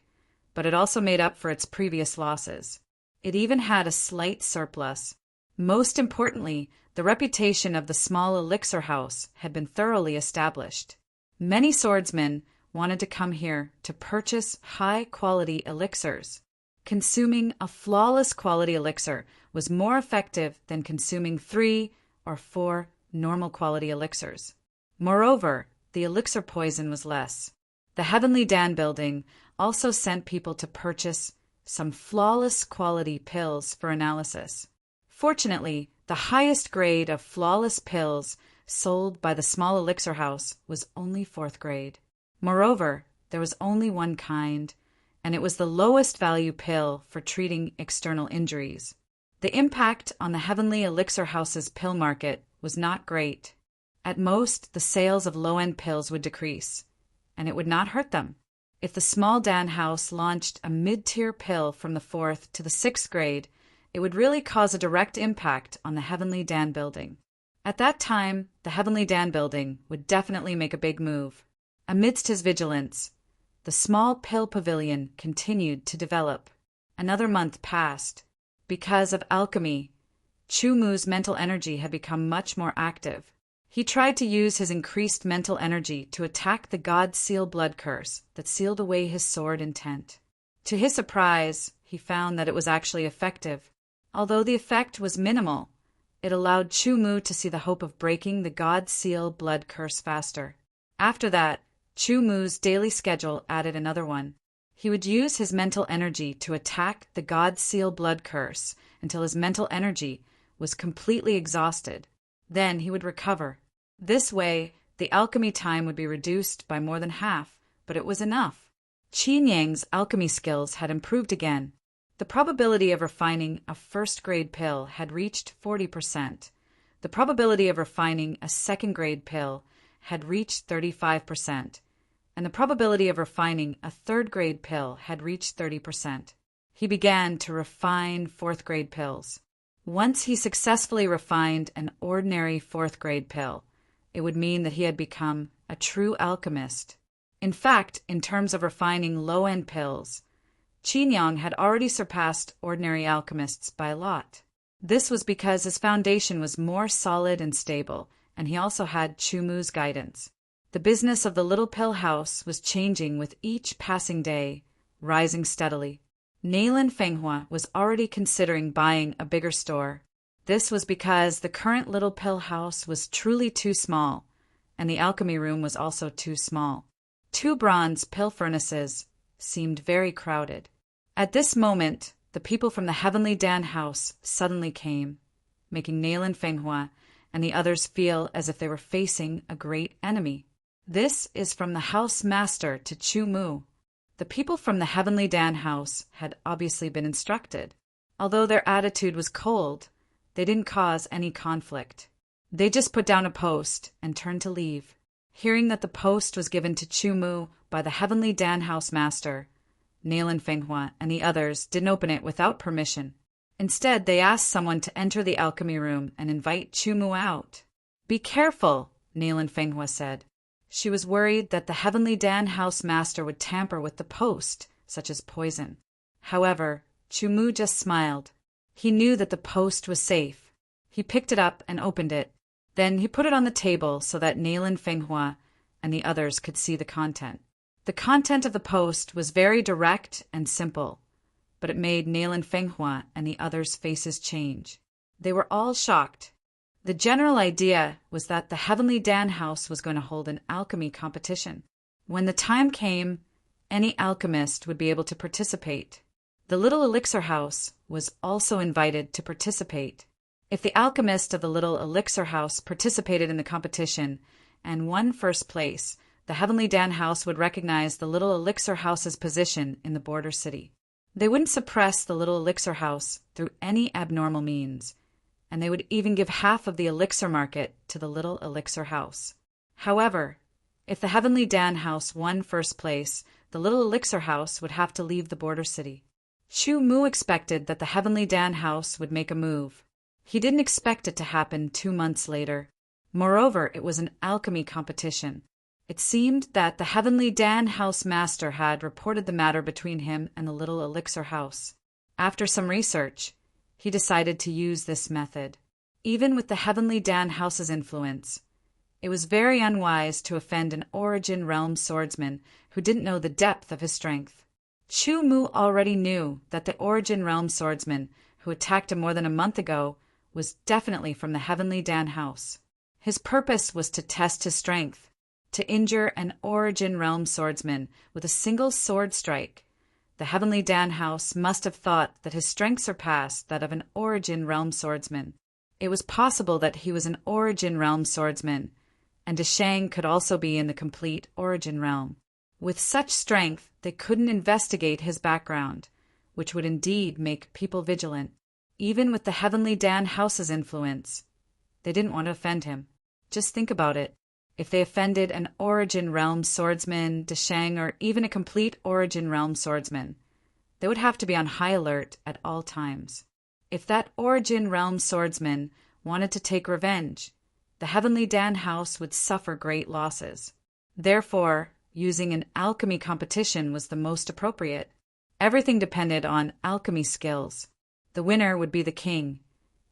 S1: but it also made up for its previous losses. It even had a slight surplus. Most importantly, the reputation of the small elixir house had been thoroughly established. Many swordsmen wanted to come here to purchase high-quality elixirs. Consuming a flawless quality elixir was more effective than consuming 3 or 4 normal quality elixirs. Moreover, the elixir poison was less. The Heavenly Dan building also sent people to purchase some flawless quality pills for analysis. Fortunately, the highest grade of flawless pills sold by the small elixir house was only 4th grade. Moreover, there was only one kind, and it was the lowest value pill for treating external injuries. The impact on the Heavenly Elixir House's pill market was not great. At most, the sales of low-end pills would decrease, and it would not hurt them. If the small Dan house launched a mid-tier pill from the 4th to the 6th grade, it would really cause a direct impact on the Heavenly Dan building. At that time, the Heavenly Dan building would definitely make a big move. Amidst his vigilance, the small pill pavilion continued to develop. Another month passed. Because of alchemy, Chu Mu's mental energy had become much more active. He tried to use his increased mental energy to attack the God Seal blood curse that sealed away his sword intent. To his surprise, he found that it was actually effective. Although the effect was minimal, It allowed Chu Mu to see the hope of breaking the God Seal blood curse faster. After that, Chu Mu's daily schedule added another one. He would use his mental energy to attack the God Seal blood curse until his mental energy was completely exhausted. Then he would recover. This way, the alchemy time would be reduced by more than half, but it was enough. Qin Yang's alchemy skills had improved again. The probability of refining a first-grade pill had reached 40%. The probability of refining a second-grade pill had reached 35%, and the probability of refining a third-grade pill had reached 30%. He began to refine fourth-grade pills. Once he successfully refined an ordinary fourth-grade pill, it would mean that he had become a true alchemist. In fact, in terms of refining low-end pills, Qin Yang had already surpassed ordinary alchemists by a lot. This was because his foundation was more solid and stable, and he also had Chu Mu's guidance. The business of the little pill house was changing with each passing day, rising steadily. Nayland Fenghua was already considering buying a bigger store. This was because the current little pill house was truly too small, and the alchemy room was also too small. 2 bronze pill furnaces seemed very crowded. At this moment, the people from the Heavenly Dan house suddenly came, making Nayland Fenghua and the others feel as if they were facing a great enemy. This is from the house master to Chu Mu. The people from the Heavenly Dan house had obviously been instructed. Although their attitude was cold, they didn't cause any conflict. They just put down a post and turned to leave. Hearing that the post was given to Chu Mu by the Heavenly Dan house master, Nayland Fenghua and the others didn't open it without permission. Instead, they asked someone to enter the alchemy room and invite Chu Mu out. "Be careful," Nayland Fenghua said. She was worried that the Heavenly Dan house master would tamper with the post, such as poison. However, Chu Mu just smiled. He knew that the post was safe. He picked it up and opened it. Then he put it on the table so that Nayland Fenghua and the others could see the content. The content of the post was very direct and simple, but it made Nayland Fenghua and the others' faces change. They were all shocked. The general idea was that the Heavenly Dan house was going to hold an alchemy competition. When the time came, any alchemist would be able to participate. The Little Elixir House was also invited to participate. If the alchemist of the Little Elixir House participated in the competition and won first place, the Heavenly Dan house would recognize the Little Elixir House's position in the border city. They wouldn't suppress the Little Elixir House through any abnormal means, and they would even give half of the elixir market to the Little Elixir House. However, if the Heavenly Dan house won first place, the Little Elixir House would have to leave the border city. Chu Mu expected that the Heavenly Dan house would make a move. He didn't expect it to happen 2 months later. Moreover, it was an alchemy competition. It seemed that the Heavenly Dan house master had reported the matter between him and the Little Elixir House. After some research, he decided to use this method. Even with the Heavenly Dan house's influence, it was very unwise to offend an Origin Realm swordsman who didn't know the depth of his strength. Chu Mu already knew that the Origin Realm swordsman who attacked him more than a month ago was definitely from the Heavenly Dan house. His purpose was to test his strength, to injure an Origin Realm swordsman with a single sword strike. The Heavenly Dan house must have thought that his strength surpassed that of an Origin Realm swordsman. It was possible that he was an Origin Realm swordsman, and Deshang could also be in the complete Origin Realm. With such strength, they couldn't investigate his background, which would indeed make people vigilant. Even with the Heavenly Dan house's influence, they didn't want to offend him. Just think about it. If they offended an Origin Realm swordsman, Deshang, or even a complete Origin Realm swordsman, they would have to be on high alert at all times. If that Origin Realm swordsman wanted to take revenge, the Heavenly Dan house would suffer great losses. Therefore, using an alchemy competition was the most appropriate. Everything depended on alchemy skills. The winner would be the king,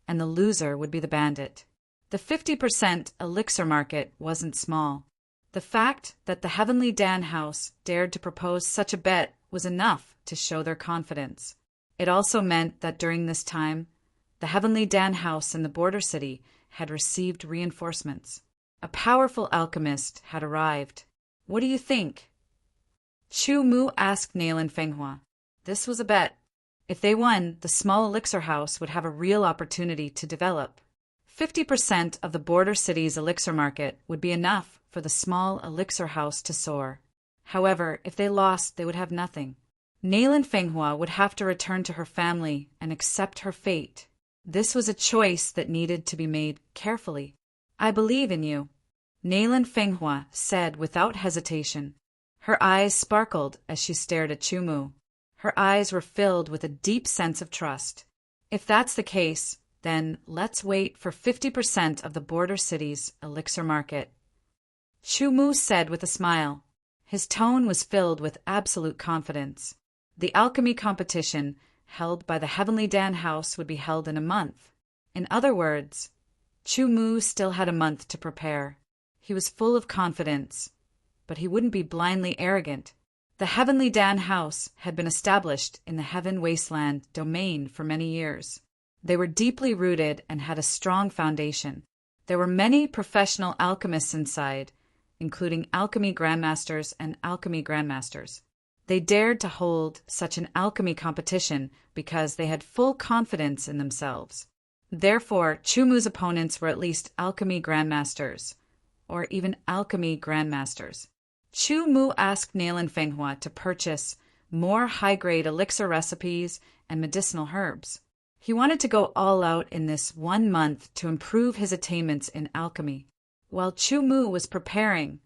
S1: and the loser would be the bandit. The 50% elixir market wasn't small. The fact that the Heavenly Dan house dared to propose such a bet was enough to show their confidence. It also meant that during this time, The Heavenly Dan house in the border city had received reinforcements. A powerful alchemist had arrived. What do you think? Chu Mu asked Nail and Fenghua. This was a bet. If they won, the small elixir house would have a real opportunity to develop. 50% of the border city's elixir market would be enough for the small elixir house to soar. However, if they lost, they would have nothing. Nail and Fenghua would have to return to her family and accept her fate. This was a choice that needed to be made carefully. I believe in you, Nail and Fenghua said without hesitation. Her eyes sparkled as she stared at Chu Mu. Her eyes were filled with a deep sense of trust. If that's the case, then let's wait for 50% of the border city's elixir market. Chu Mu said with a smile. His tone was filled with absolute confidence. The alchemy competition held by the Heavenly Dan house would be held in a month. In other words, Chu Mu still had a month to prepare. He was full of confidence, but he wouldn't be blindly arrogant. The Heavenly Dan house had been established in the Heaven Wasteland domain for many years. They were deeply rooted and had a strong foundation. There were many professional alchemists inside, including alchemy grandmasters and alchemy grandmasters. They dared to hold such an alchemy competition because they had full confidence in themselves. Therefore, Chu Mu's opponents were at least alchemy grandmasters, or even alchemy grandmasters. Chu Mu asked Nail and Fenghua to purchase more high-grade elixir recipes and medicinal herbs. He wanted to go all out in this 1 month to improve his attainments in alchemy. While Chu Mu was preparing,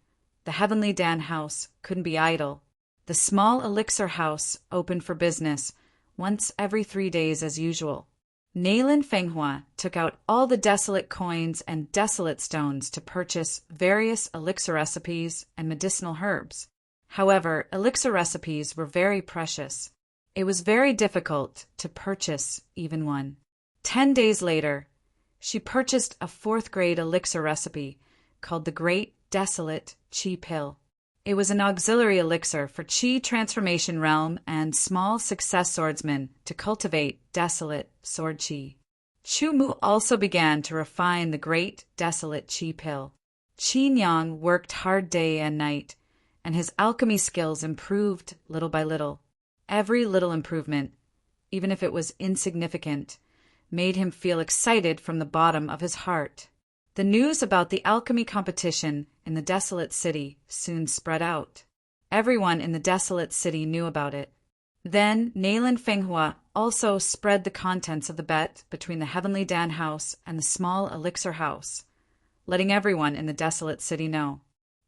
S1: the Heavenly Dan house couldn't be idle. The small elixir house opened for business once every 3 days as usual. Nail and Fenghua took out all the desolate coins and desolate stones to purchase various elixir recipes and medicinal herbs. However, elixir recipes were very precious. It was very difficult to purchase even one. 10 days later, she purchased a 4th-grade elixir recipe called the Great Desolate Chi Pill. It was an auxiliary elixir for Chi Transformation Realm and small success swordsmen to cultivate desolate sword Chi. Chu Mu also began to refine the Great Desolate Chi Pill. Qi Nyang worked hard day and night, and his alchemy skills improved little by little. Every little improvement, even if it was insignificant, made him feel excited from the bottom of his heart. The news about the alchemy competition in the desolate city soon spread out. Everyone in the desolate city knew about it. Then Nail and Fenghua also spread the contents of the bet between the Heavenly Dan house and the small elixir house, letting everyone in the desolate city know.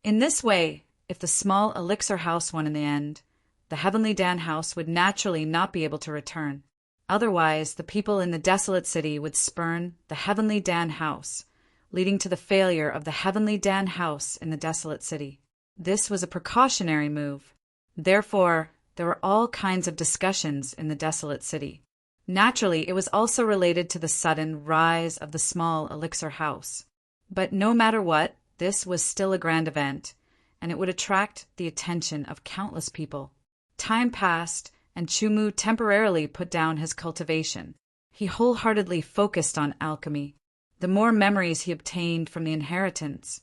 S1: In this way, if the small elixir house won in the end, the Heavenly Dan house would naturally not be able to return. Otherwise, the people in the desolate city would spurn the Heavenly Dan house, leading to the failure of the Heavenly Dan house in the desolate city. This was a precautionary move. Therefore, there were all kinds of discussions in the desolate city. Naturally, it was also related to the sudden rise of the small elixir house. But no matter what, this was still a grand event, and it would attract the attention of countless people. Time passed, and Chu Mu temporarily put down his cultivation. He wholeheartedly focused on alchemy. The more memories he obtained from the inheritance,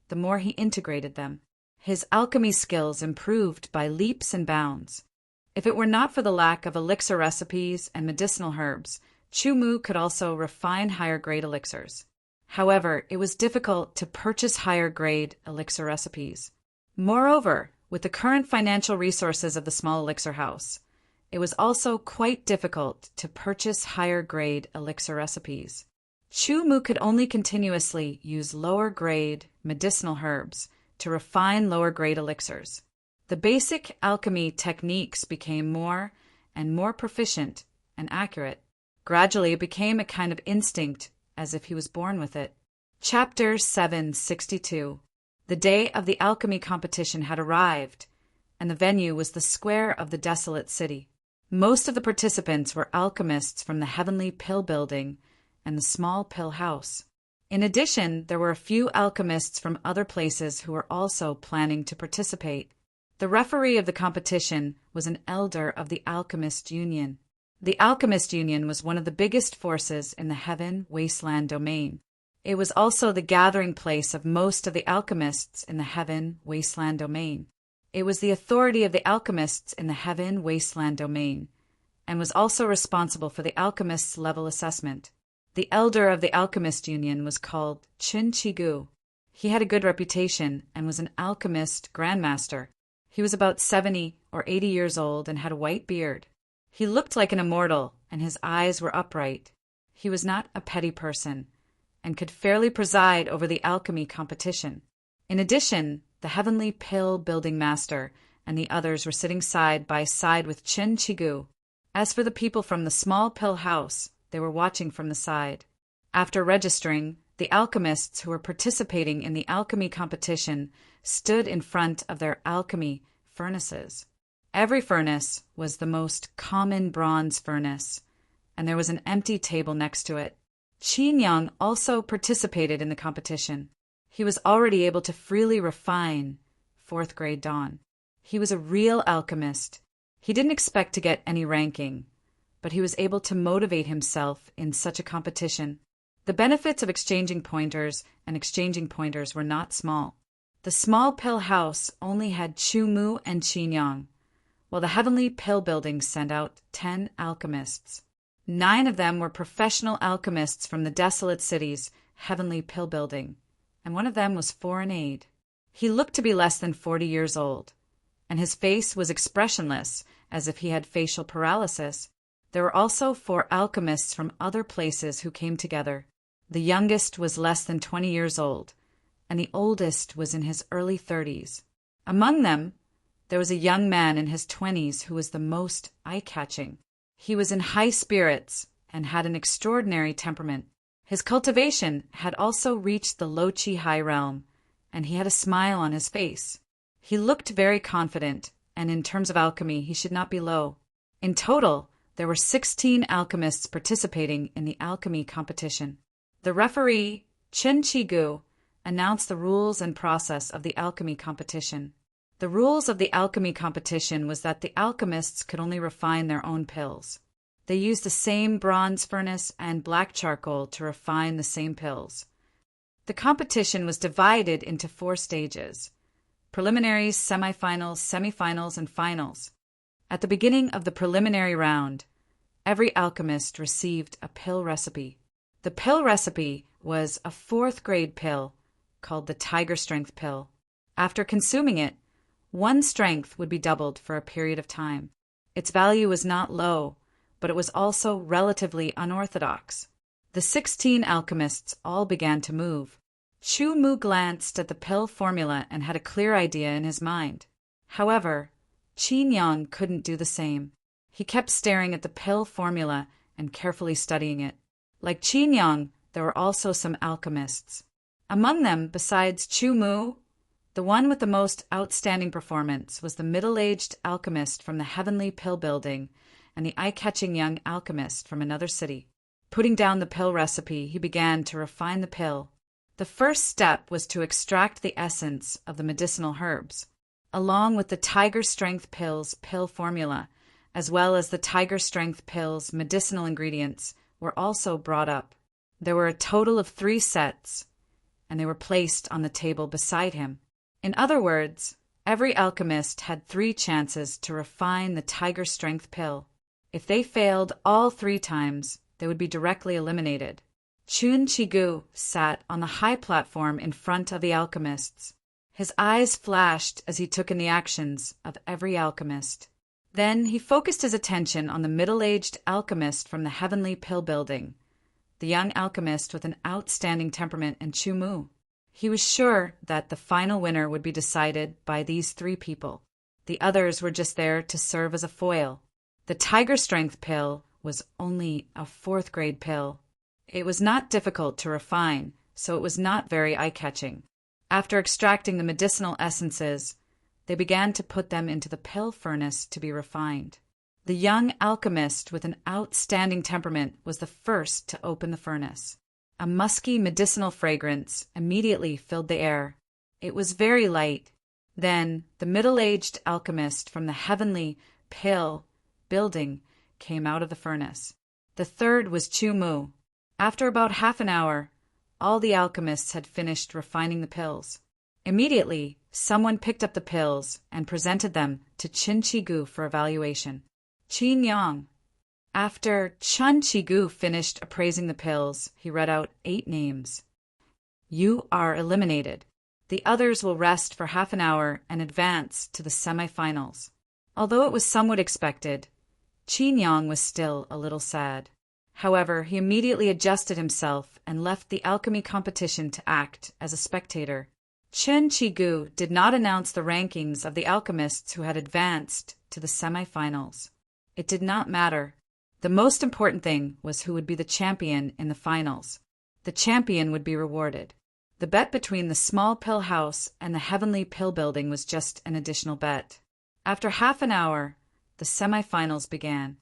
S1: the more he integrated them. His alchemy skills improved by leaps and bounds. If it were not for the lack of elixir recipes and medicinal herbs, Chu Mu could also refine higher-grade elixirs. However, it was difficult to purchase higher-grade elixir recipes. Moreover, with the current financial resources of the small elixir house, it was also quite difficult to purchase higher-grade elixir recipes. Chu Mu could only continuously use lower-grade medicinal herbs to refine lower-grade elixirs. The basic alchemy techniques became more and more proficient and accurate. Gradually, it became a kind of instinct, as if he was born with it. Chapter 762. The day of the alchemy competition had arrived, and the venue was the square of the desolate city. Most of the participants were alchemists from the Heavenly Pill Building and the Small Pill House. In addition, there were a few alchemists from other places who were also planning to participate. The referee of the competition was an elder of the Alchemist Union. The Alchemist Union was one of the biggest forces in the Heaven Wasteland domain. It was also the gathering place of most of the alchemists in the Heaven Wasteland domain. It was the authority of the alchemists in the Heaven Wasteland domain, and was also responsible for the alchemists' level assessment. The elder of the Alchemist Union was called Qin Chigu. He had a good reputation and was an alchemist grandmaster. He was about 70 or 80 years old and had a white beard. He looked like an immortal, and his eyes were upright. He was not a petty person, and could fairly preside over the alchemy competition. In addition, the Heavenly Pill Building Master and the others were sitting side by side with Qin Chigu. As for the people from the small pill house, they were watching from the side. After registering, the alchemists who were participating in the alchemy competition stood in front of their alchemy furnaces. Every furnace was the most common bronze furnace, and there was an empty table next to it. Qin Yang also participated in the competition. He was already able to freely refine 4th grade dawn. He was a real alchemist. He didn't expect to get any ranking, but he was able to motivate himself in such a competition. The benefits of exchanging pointers and exchanging pointers were not small. The small pill house only had Chu Mu and Qin Yang, while the Heavenly Pill Building sent out 10 alchemists. 9 of them were professional alchemists from the desolate city's Heavenly Pill Building, and one of them was foreign aid. He looked to be less than 40 years old, and his face was expressionless, as if he had facial paralysis. There were also 4 alchemists from other places who came together. The youngest was less than 20 years old, and the oldest was in his early 30s. Among them, there was a young man in his 20s who was the most eye-catching. He was in high spirits and had an extraordinary temperament. His cultivation had also reached the Lo-Chi high realm, and he had a smile on his face. He looked very confident, and in terms of alchemy, he should not be low. In total, there were 16 alchemists participating in the alchemy competition. The referee, Qin Chigu, announced the rules and process of the alchemy competition. The rules of the alchemy competition was that the alchemists could only refine their own pills. They used the same bronze furnace and black charcoal to refine the same pills. The competition was divided into 4 stages: preliminaries, semifinals, semifinals, and finals. At the beginning of the preliminary round, every alchemist received a pill recipe. The pill recipe was a 4th grade pill called the Tiger Strength pill. After consuming it, 1 strength would be doubled for a period of time. Its value was not low, but it was also relatively unorthodox. The 16 alchemists all began to move. Chu Mu glanced at the pill formula and had a clear idea in his mind. However, Qin Yang couldn't do the same. He kept staring at the pill formula and carefully studying it. Like Qin Yang, there were also some alchemists. Among them, besides Chu Mu, the one with the most outstanding performance was the middle-aged alchemist from the Heavenly Pill Building and the eye-catching young alchemist from another city. Putting down the pill recipe, he began to refine the pill. The first step was to extract the essence of the medicinal herbs, along with the Tiger Strength pill's pill formula, as well as the Tiger Strength pill's medicinal ingredients, were also brought up. There were a total of 3 sets, and they were placed on the table beside him. In other words, every alchemist had 3 chances to refine the Tiger Strength pill. If they failed all 3 times, they would be directly eliminated. Qin Chigu sat on the high platform in front of the alchemists. His eyes flashed as he took in the actions of every alchemist. Then he focused his attention on the middle-aged alchemist from the Heavenly Pill Building, the young alchemist with an outstanding temperament, and Chu Mu. He was sure that the final winner would be decided by these 3 people. The others were just there to serve as a foil. The Tiger Strength pill was only a 4th grade pill. It was not difficult to refine, so it was not very eye-catching. After extracting the medicinal essences, they began to put them into the pill furnace to be refined. The young alchemist with an outstanding temperament was the first to open the furnace. A musky medicinal fragrance immediately filled the air. It was very light. Then the middle-aged alchemist from the Heavenly Pill Building came out of the furnace. The third was Chu Mu. After about half an hour, all the alchemists had finished refining the pills. Immediately, someone picked up the pills and presented them to Qin Chigu for evaluation. Qin Yang. After Qin Chigu finished appraising the pills, he read out 8 names. You are eliminated. The others will rest for half an hour and advance to the semifinals. Although it was somewhat expected, Qin Yang was still a little sad. However, he immediately adjusted himself and left the alchemy competition to act as a spectator. Qin Chigu did not announce the rankings of the alchemists who had advanced to the semifinals. It did not matter. The most important thing was who would be the champion in the finals. The champion would be rewarded. The bet between the small pill house and the heavenly pill building was just an additional bet. After half an hour, the semifinals began.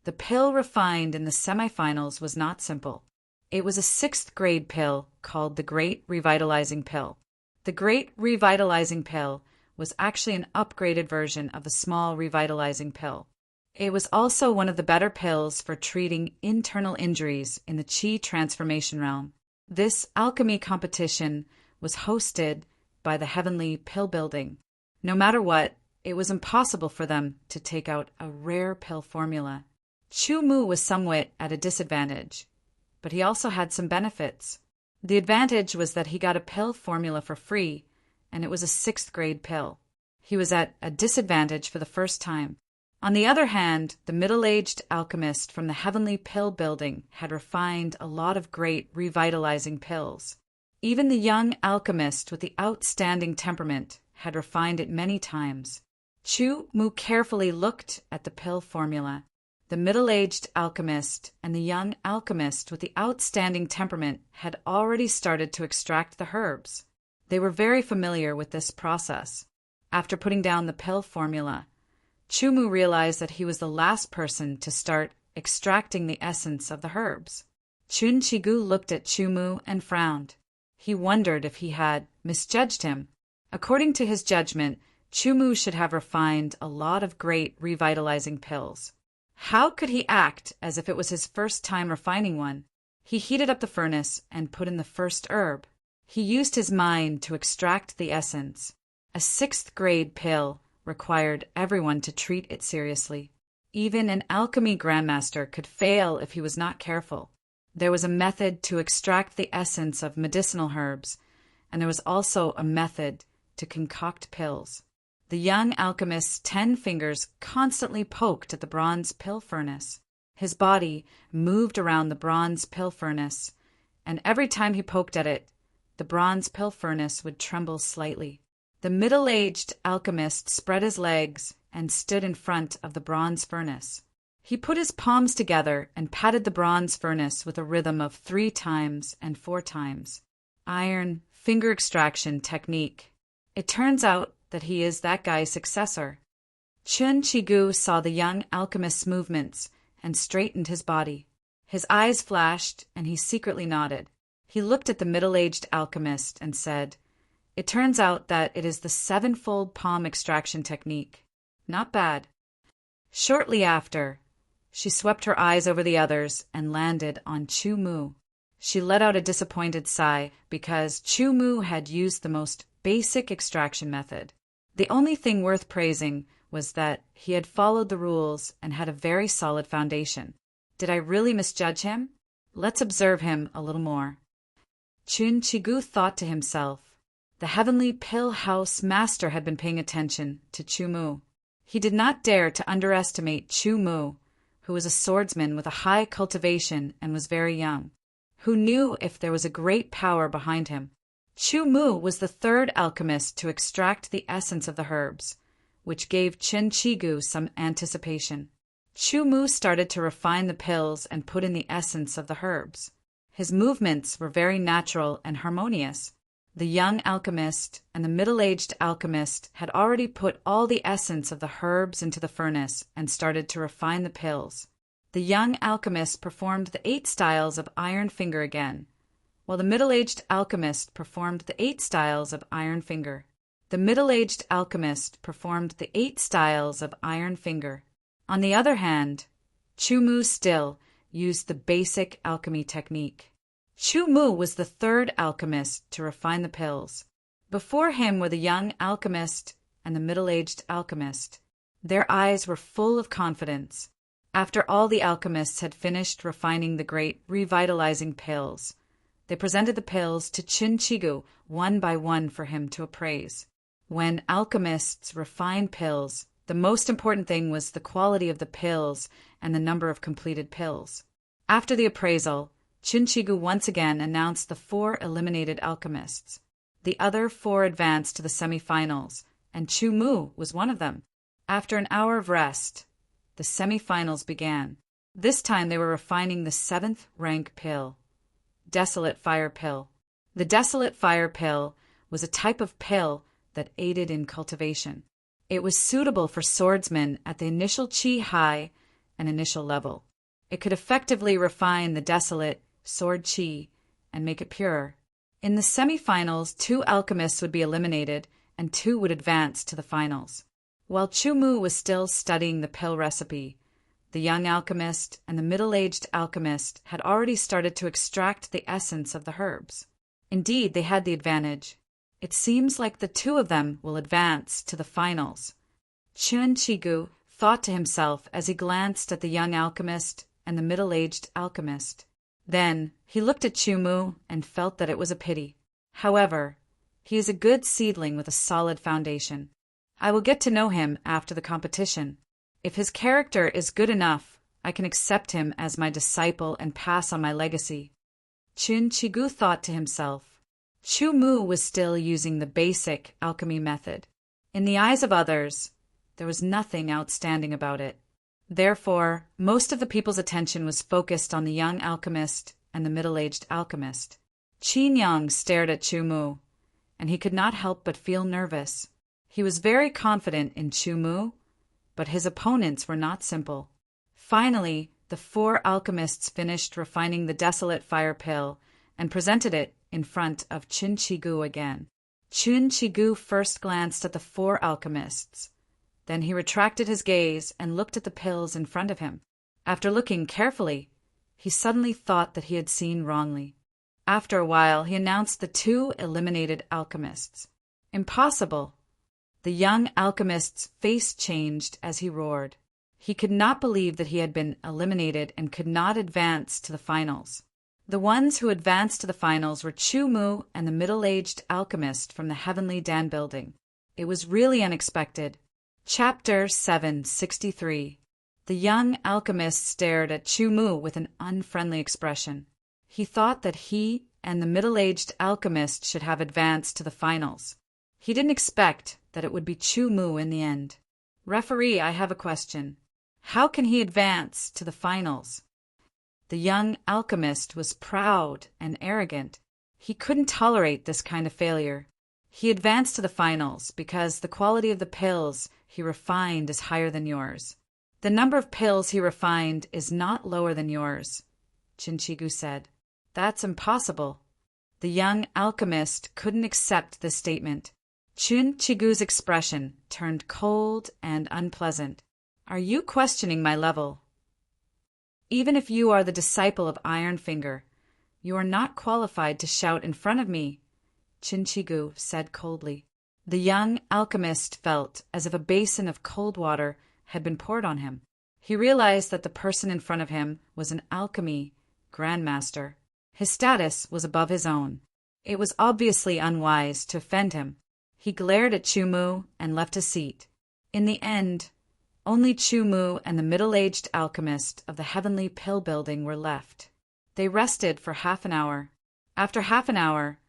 S1: The pill refined in the semifinals was not simple. It was a 6th grade pill called the Great Revitalizing Pill. The Great Revitalizing Pill was actually an upgraded version of the Small Revitalizing Pill. It was also one of the better pills for treating internal injuries in the Qi transformation realm. This alchemy competition was hosted by the Heavenly Pill Building. No matter what, it was impossible for them to take out a rare pill formula. Chu Mu was somewhat at a disadvantage, but he also had some benefits. The advantage was that he got a pill formula for free, and it was a 6th grade pill. He was at a disadvantage for the first time. On the other hand, the middle-aged alchemist from the Heavenly Pill Building had refined a lot of great revitalizing pills. Even the young alchemist with the outstanding temperament had refined it many times. Chu Mu carefully looked at the pill formula. The middle-aged alchemist and the young alchemist with the outstanding temperament had already started to extract the herbs. They were very familiar with this process. After putting down the pill formula, Chu Mu realized that he was the last person to start extracting the essence of the herbs. Qin Chigu looked at Chu Mu and frowned. He wondered if he had misjudged him. According to his judgment, Chu Mu should have refined a lot of great revitalizing pills. How could he act as if it was his first time refining one? He heated up the furnace and put in the first herb. He used his mind to extract the essence. A 6th grade pill required everyone to treat it seriously. Even an alchemy grandmaster could fail if he was not careful. There was a method to extract the essence of medicinal herbs, and there was also a method to concoct pills. The young alchemist's 10 fingers constantly poked at the bronze pill furnace. His body moved around the bronze pill furnace, and every time he poked at it, the bronze pill furnace would tremble slightly. The middle-aged alchemist spread his legs and stood in front of the bronze furnace. He put his palms together and patted the bronze furnace with a rhythm of 3 times and 4 times. Iron finger extraction technique. It turns out that he is that guy's successor. Qin Chigu saw the young alchemist's movements and straightened his body. His eyes flashed and he secretly nodded. He looked at the middle-aged alchemist and said, "It turns out that it is the 7-fold palm extraction technique. Not bad." Shortly after, she swept her eyes over the others and landed on Chu Mu. She let out a disappointed sigh because Chu Mu had used the most basic extraction method. The only thing worth praising was that he had followed the rules and had a very solid foundation. Did I really misjudge him? Let's observe him a little more. Qin Chigu thought to himself. The Heavenly Pill House Master had been paying attention to Chu Mu. He did not dare to underestimate Chu Mu, who was a swordsman with a high cultivation and was very young. Who knew if there was a great power behind him? Chu Mu was the 3rd alchemist to extract the essence of the herbs, which gave Qin Chigu some anticipation. Chu Mu started to refine the pills and put in the essence of the herbs. His movements were very natural and harmonious. The young alchemist and the middle-aged alchemist had already put all the essence of the herbs into the furnace and started to refine the pills. The young alchemist performed the 8 styles of iron finger again, while the middle-aged alchemist performed the 8 styles of iron finger. The middle-aged alchemist performed the 8 styles of iron finger. On the other hand, Chu still used the basic alchemy technique. Chu was the third alchemist to refine the pills. Before him were the young alchemist and the middle-aged alchemist. Their eyes were full of confidence. After all the alchemists had finished refining the great revitalizing pills, they presented the pills to Qin one by one for him to appraise. When alchemists refine pills, the most important thing was the quality of the pills and the number of completed pills. After the appraisal, Qin once again announced the 4 eliminated alchemists. The other 4 advanced to the semifinals, and Chu was one of them. After an hour of rest, the semifinals began. This time they were refining the 7th rank pill, Desolate Fire Pill. The Desolate Fire Pill was a type of pill that aided in cultivation. It was suitable for swordsmen at the initial chi high and initial level. It could effectively refine the desolate sword chi and make it purer. In the semifinals, 2 alchemists would be eliminated and 2 would advance to the finals. While Chu was still studying the pill recipe, the young alchemist and the middle-aged alchemist had already started to extract the essence of the herbs. Indeed, they had the advantage. It seems like the 2 of them will advance to the finals. Qin thought to himself as he glanced at the young alchemist and the middle-aged alchemist. Then he looked at Chu and felt that it was a pity. However, he is a good seedling with a solid foundation. I will get to know him after the competition. If his character is good enough, I can accept him as my disciple and pass on my legacy. Qin thought to himself. Chu was still using the basic alchemy method. In the eyes of others, there was nothing outstanding about it. Therefore, most of the people's attention was focused on the young alchemist and the middle-aged alchemist. Qin Yang stared at Chu and he could not help but feel nervous. He was very confident in Chu but his opponents were not simple. Finally, the 4 alchemists finished refining the Desolate Fire Pill and presented it in front of Qin again. Qin first glanced at the 4 alchemists. Then he retracted his gaze and looked at the pills in front of him. After looking carefully, he suddenly thought that he had seen wrongly. After a while, he announced the 2 eliminated alchemists. Impossible! The young alchemist's face changed as he roared. He could not believe that he had been eliminated and could not advance to the finals. The ones who advanced to the finals were Chu and the middle-aged alchemist from the Heavenly Dan building. It was really unexpected. Chapter 763. The young alchemist stared at Chu with an unfriendly expression. He thought that he and the middle-aged alchemist should have advanced to the finals. He didn't expect that it would be Chu in the end. Referee, I have a question. How can he advance to the finals? The young alchemist was proud and arrogant. He couldn't tolerate this kind of failure. He advanced to the finals because the quality of the pills he refined is higher than yours. The number of pills he refined is not lower than yours, Qin said. That's impossible. The young alchemist couldn't accept this statement. Qin expression turned cold and unpleasant. Are you questioning my level? Even if you are the disciple of Iron Finger, you are not qualified to shout in front of me, Qin said coldly. The young alchemist felt as if a basin of cold water had been poured on him. He realized that the person in front of him was an alchemy grandmaster. His status was above his own. It was obviously unwise to offend him. He glared at Chu and left his seat. In the end, only Chu and the middle-aged alchemist of the Heavenly Pill building were left. They rested for half an hour. After half an hour,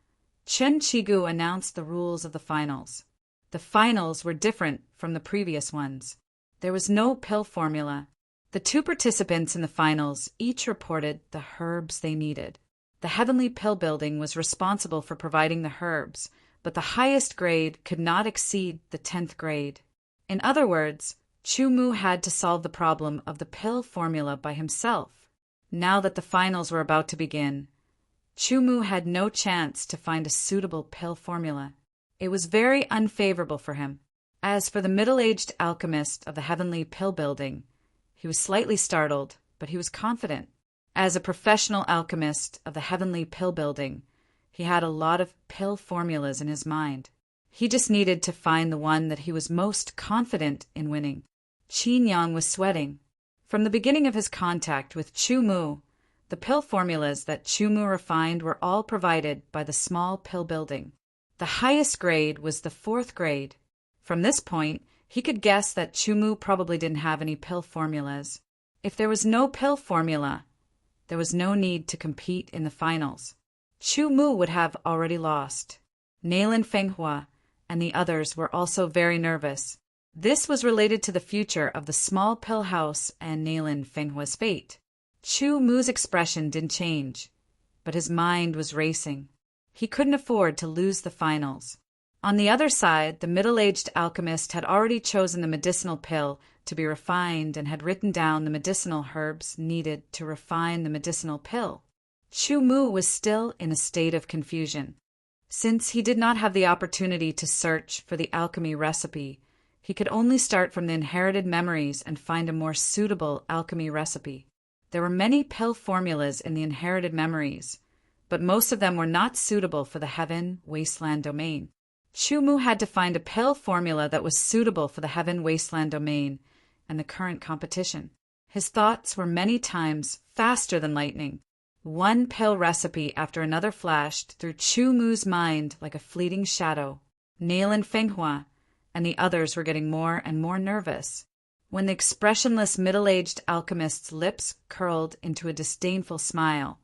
S1: Qin announced the rules of the finals. The finals were different from the previous ones. There was no pill formula. The 2 participants in the finals each reported the herbs they needed. The Heavenly Pill building was responsible for providing the herbs, but the highest grade could not exceed the 10th grade. In other words, Chu had to solve the problem of the pill formula by himself. Now that the finals were about to begin, Chu had no chance to find a suitable pill formula. It was very unfavorable for him. As for the middle-aged alchemist of the Heavenly Pill building, he He was slightly startled, but he was confident. As a professional alchemist of the heavenly pill building, he had a lot of pill formulas in his mind. He just needed to find the one that he was most confident in winning. Qin Yang was sweating. From the beginning of his contact with Chu Mu, the pill formulas that Chu Mu refined were all provided by the small pill building. The highest grade was the 4th grade. From this point, he could guess that Chu Mu probably didn't have any pill formulas. If there was no pill formula, there was no need to compete in the finals. Chu Mu would have already lost. Nalin Fenghua and the others were also very nervous. This was related to the future of the small pill house and Nalin Fenghua's fate. Chu Mu's expression didn't change, but his mind was racing. He couldn't afford to lose the finals. On the other side, the middle-aged alchemist had already chosen the medicinal pill to be refined and had written down the medicinal herbs needed to refine the medicinal pill. Chu Mu was still in a state of confusion. Since he did not have the opportunity to search for the alchemy recipe, he could only start from the inherited memories and find a more suitable alchemy recipe. There were many pill formulas in the inherited memories, but most of them were not suitable for the Heaven Wasteland domain. Chu Mu had to find a pill formula that was suitable for the Heaven Wasteland domain and the current competition. His thoughts were many times faster than lightning. One pill recipe after another flashed through Chu Mu's mind like a fleeting shadow. Nalin Fenghua and the others were getting more and more nervous. When the expressionless middle-aged alchemist's lips curled into a disdainful smile,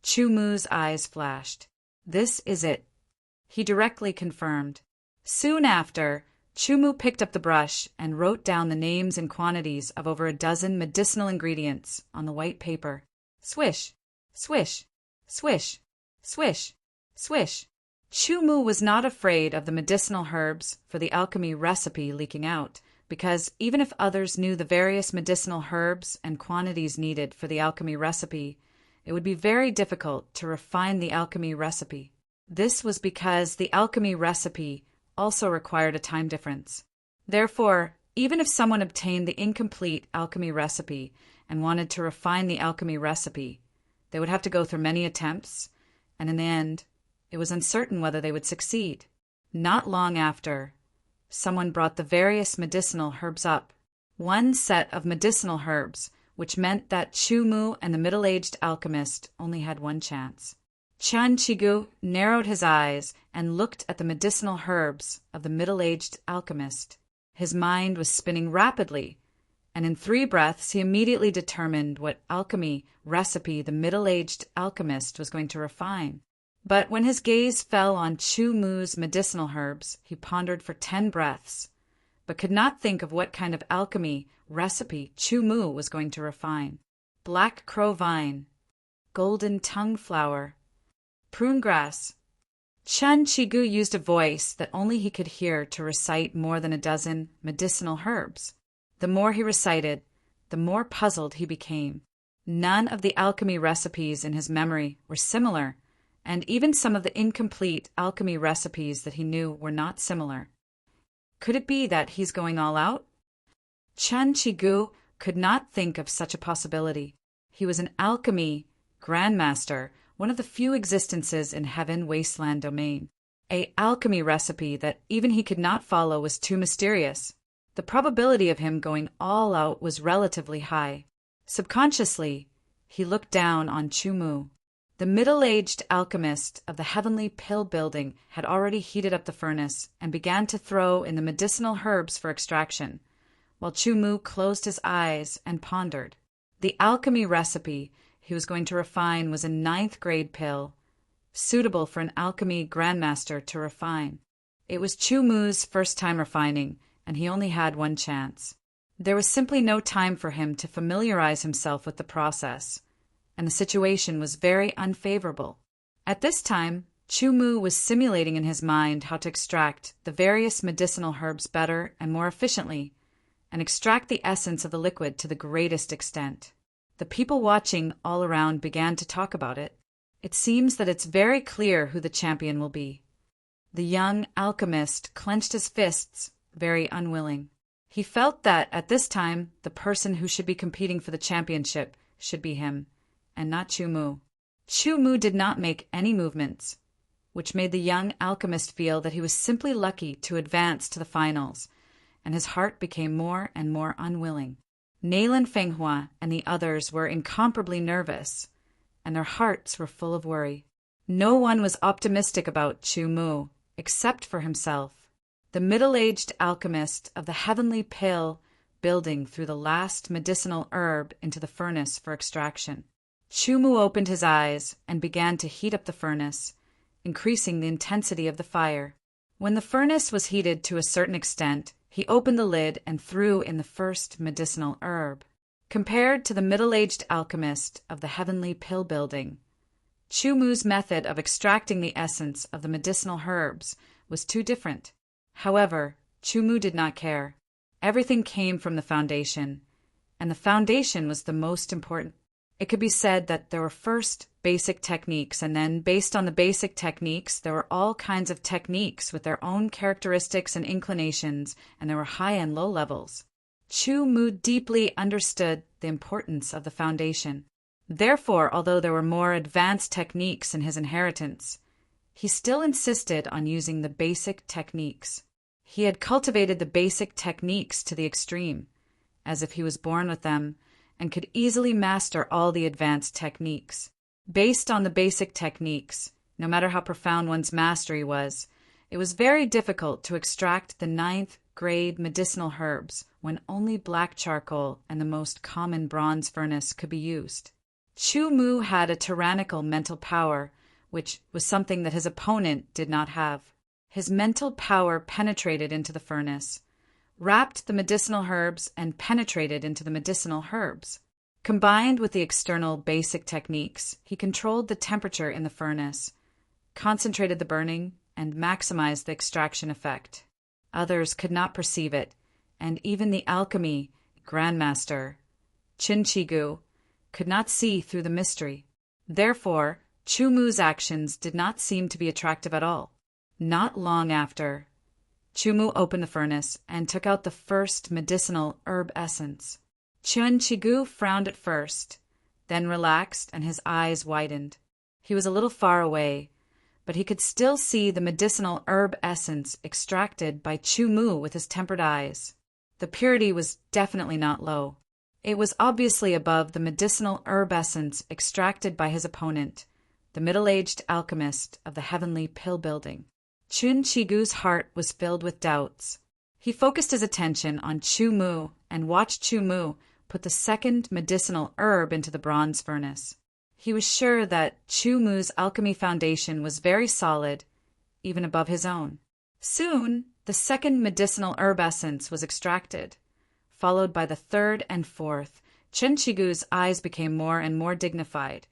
S1: Chu Mu's eyes flashed. "This is it," he directly confirmed. Soon after, Chu Mu picked up the brush and wrote down the names and quantities of over a dozen medicinal ingredients on the white paper. Swish, swish, swish, swish, swish. Chu Mu was not afraid of the medicinal herbs for the alchemy recipe leaking out, because even if others knew the various medicinal herbs and quantities needed for the alchemy recipe, it would be very difficult to refine the alchemy recipe. This was because the alchemy recipe also required a time difference. Therefore, even if someone obtained the incomplete alchemy recipe and wanted to refine the alchemy recipe, they would have to go through many attempts, and in the end, it was uncertain whether they would succeed. Not long after, someone brought the various medicinal herbs up. One set of medicinal herbs, which meant that Chu Mu and the middle-aged alchemist only had one chance. Qian Qigu narrowed his eyes and looked at the medicinal herbs of the middle-aged alchemist. His mind was spinning rapidly, and in 3 breaths he immediately determined what alchemy recipe the middle-aged alchemist was going to refine. But when his gaze fell on Chu Mu's medicinal herbs, he pondered for 10 breaths, but could not think of what kind of alchemy recipe Chu Mu was going to refine. Black crow vine, golden tongue flower, prune grass. Qian Qigu used a voice that only he could hear to recite more than a dozen medicinal herbs. The more he recited, the more puzzled he became. None of the alchemy recipes in his memory were similar, and even some of the incomplete alchemy recipes that he knew were not similar. Could it be that he's going all out? Qian Qigu could not think of such a possibility. He was an alchemy grandmaster, one of the few existences in Heaven Wasteland domain. An alchemy recipe that even he could not follow was too mysterious. The probability of him going all out was relatively high. Subconsciously, he looked down on Chu Mu. The middle-aged alchemist of the heavenly pill building had already heated up the furnace and began to throw in the medicinal herbs for extraction, while Chu Mu closed his eyes and pondered. The alchemy recipe he was going to refine was a 9th grade pill, suitable for an alchemy grandmaster to refine. It was Chu Mu's first time refining, and he only had one chance. There was simply no time for him to familiarize himself with the process, and the situation was very unfavorable. At this time, Chu Mu was simulating in his mind how to extract the various medicinal herbs better and more efficiently, and extract the essence of the liquid to the greatest extent. The people watching all around began to talk about it. It seems that it's very clear who the champion will be. The young alchemist clenched his fists, very unwilling. He felt that, at this time, the person who should be competing for the championship should be him, and not Chu Mu. Chu Mu did not make any movements, which made the young alchemist feel that he was simply lucky to advance to the finals, and his heart became more and more unwilling. Nailan Fenghua and the others were incomparably nervous, and their hearts were full of worry. No one was optimistic about Chu Mu, except for himself. The middle-aged alchemist of the heavenly pill building threw the last medicinal herb into the furnace for extraction. Chu Mu opened his eyes and began to heat up the furnace, increasing the intensity of the fire. When the furnace was heated to a certain extent, he opened the lid and threw in the first medicinal herb. Compared to the middle-aged alchemist of the heavenly pill building, Chu Mu's method of extracting the essence of the medicinal herbs was too different. However, Chu Mu did not care. Everything came from the foundation, and the foundation was the most important. It could be said that there were first basic techniques, and then, based on the basic techniques, there were all kinds of techniques with their own characteristics and inclinations, and there were high and low levels. Chu Mu deeply understood the importance of the foundation. Therefore, although there were more advanced techniques in his inheritance, he still insisted on using the basic techniques. He had cultivated the basic techniques to the extreme, as if he was born with them, and could easily master all the advanced techniques. Based on the basic techniques, no matter how profound one's mastery was, it was very difficult to extract the 9th grade medicinal herbs when only black charcoal and the most common bronze furnace could be used. Chu Mu had a tyrannical mental power, which was something that his opponent did not have. His mental power penetrated into the furnace, wrapped the medicinal herbs, and penetrated into the medicinal herbs. Combined with the external basic techniques, he controlled the temperature in the furnace, concentrated the burning, and maximized the extraction effect. Others could not perceive it, and even the alchemy grandmaster, Qin Shigu, could not see through the mystery. Therefore, Chu Mu's actions did not seem to be attractive at all. Not long after, Chu Mu opened the furnace and took out the first medicinal herb essence. Qin Shigu frowned at first, then relaxed and his eyes widened. He was a little far away, but he could still see the medicinal herb essence extracted by Chu Mu with his tempered eyes. The purity was definitely not low. It was obviously above the medicinal herb essence extracted by his opponent, the middle-aged alchemist of the heavenly pill building. Qin Shigu's heart was filled with doubts. He focused his attention on Chu Mu and watched Chu Mu put the second medicinal herb into the bronze furnace. He was sure that Chu Mu's alchemy foundation was very solid, even above his own. Soon, the second medicinal herb essence was extracted, followed by the third and fourth. Qin Shigu's eyes became more and more dignified,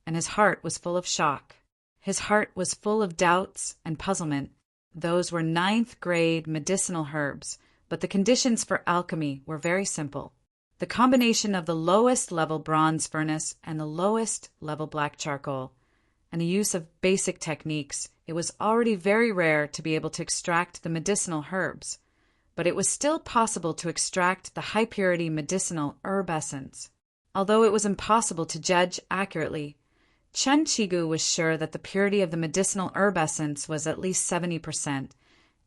S1: and his heart was full of shock. His heart was full of doubts and puzzlement. Those were 9th grade medicinal herbs, but the conditions for alchemy were very simple. The combination of the lowest level bronze furnace and the lowest level black charcoal, and the use of basic techniques, it was already very rare to be able to extract the medicinal herbs, but it was still possible to extract the high purity medicinal herb essence. Although it was impossible to judge accurately, Qin Shigu was sure that the purity of the medicinal herb essence was at least 70%.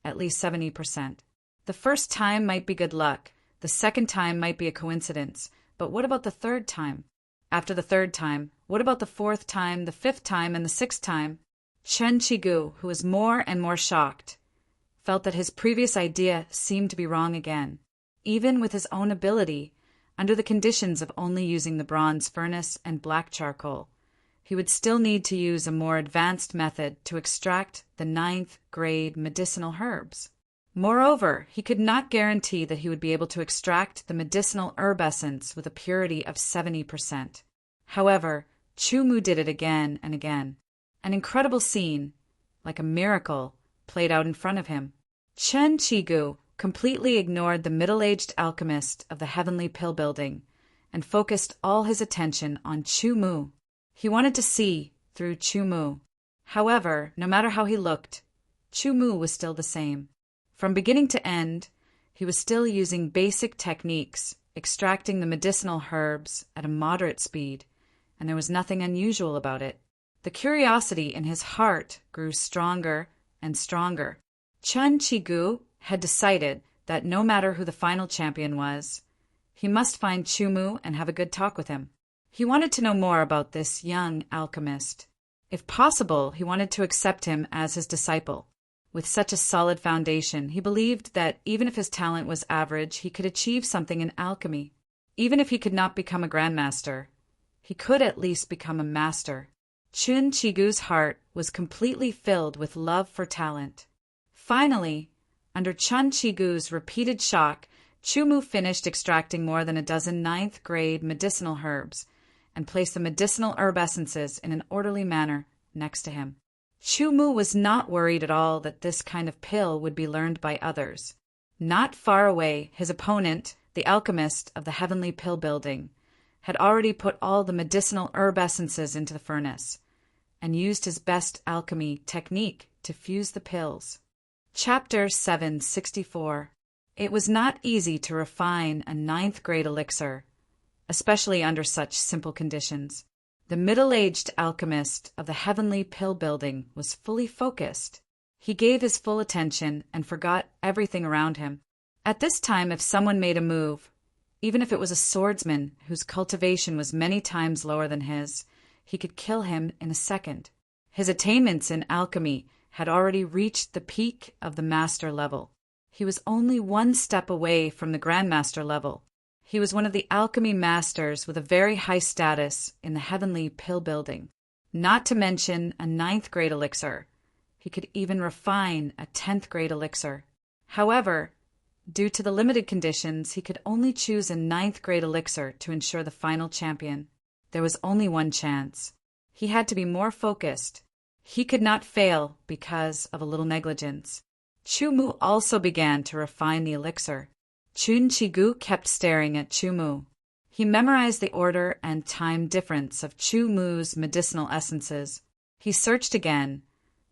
S1: At least 70%. The first time might be good luck. The second time might be a coincidence. But what about the third time? After the third time, what about the fourth time, the fifth time, and the sixth time? Qin Shigu, who was more and more shocked, felt that his previous idea seemed to be wrong again. Even with his own ability, under the conditions of only using the bronze furnace and black charcoal, he would still need to use a more advanced method to extract the 9th grade medicinal herbs. Moreover, he could not guarantee that he would be able to extract the medicinal herb essence with a purity of 70%. However, Chu Mu did it again and again. An incredible scene, like a miracle, played out in front of him. Qin Shigu completely ignored the middle-aged alchemist of the heavenly pill building and focused all his attention on Chu Mu. He wanted to see through Chu Mu. However, no matter how he looked, Chu Mu was still the same. From beginning to end, He was still using basic techniques, extracting the medicinal herbs at a moderate speed, and there was nothing unusual about it. The curiosity in his heart grew stronger and stronger. Chun Chi-gu had decided that no matter who the final champion was, he must find Chumu and have a good talk with him. He wanted to know more about this young alchemist. If possible, he wanted to accept him as his disciple. With such a solid foundation, he believed that even if his talent was average, he could achieve something in alchemy. Even if he could not become a grandmaster, he could at least become a master. Chun Chi-gu's heart was completely filled with love for talent. Finally, under Chun Chi-gu's repeated shock, Chumu finished extracting more than a dozen ninth-grade medicinal herbs and placed the medicinal herb essences in an orderly manner next to him. Chumu was not worried at all that this kind of pill would be learned by others. Not far away, his opponent, the alchemist of the heavenly pill building, had already put all the medicinal herb essences into the furnace and used his best alchemy technique to fuse the pills. Chapter 764. It was not easy to refine a ninth-grade elixir, especially under such simple conditions. The middle-aged alchemist of the heavenly pill building was fully focused. He gave his full attention and forgot everything around him. At this time, if someone made a move, even if it was a swordsman whose cultivation was many times lower than his, he could kill him in a second. His attainments in alchemy had already reached the peak of the master level. He was only one step away from the grandmaster level. He was one of the alchemy masters with a very high status in the heavenly pill building. Not to mention a ninth-grade elixir. He could even refine a 10th-grade elixir. However, due to the limited conditions, he could only choose a ninth-grade elixir to ensure the final champion. There was only one chance. He had to be more focused. He could not fail because of a little negligence. Chumu also began to refine the elixir. Chun Chi-gu kept staring at Chumu. He memorized the order and time difference of Chumu's medicinal essences. He searched again,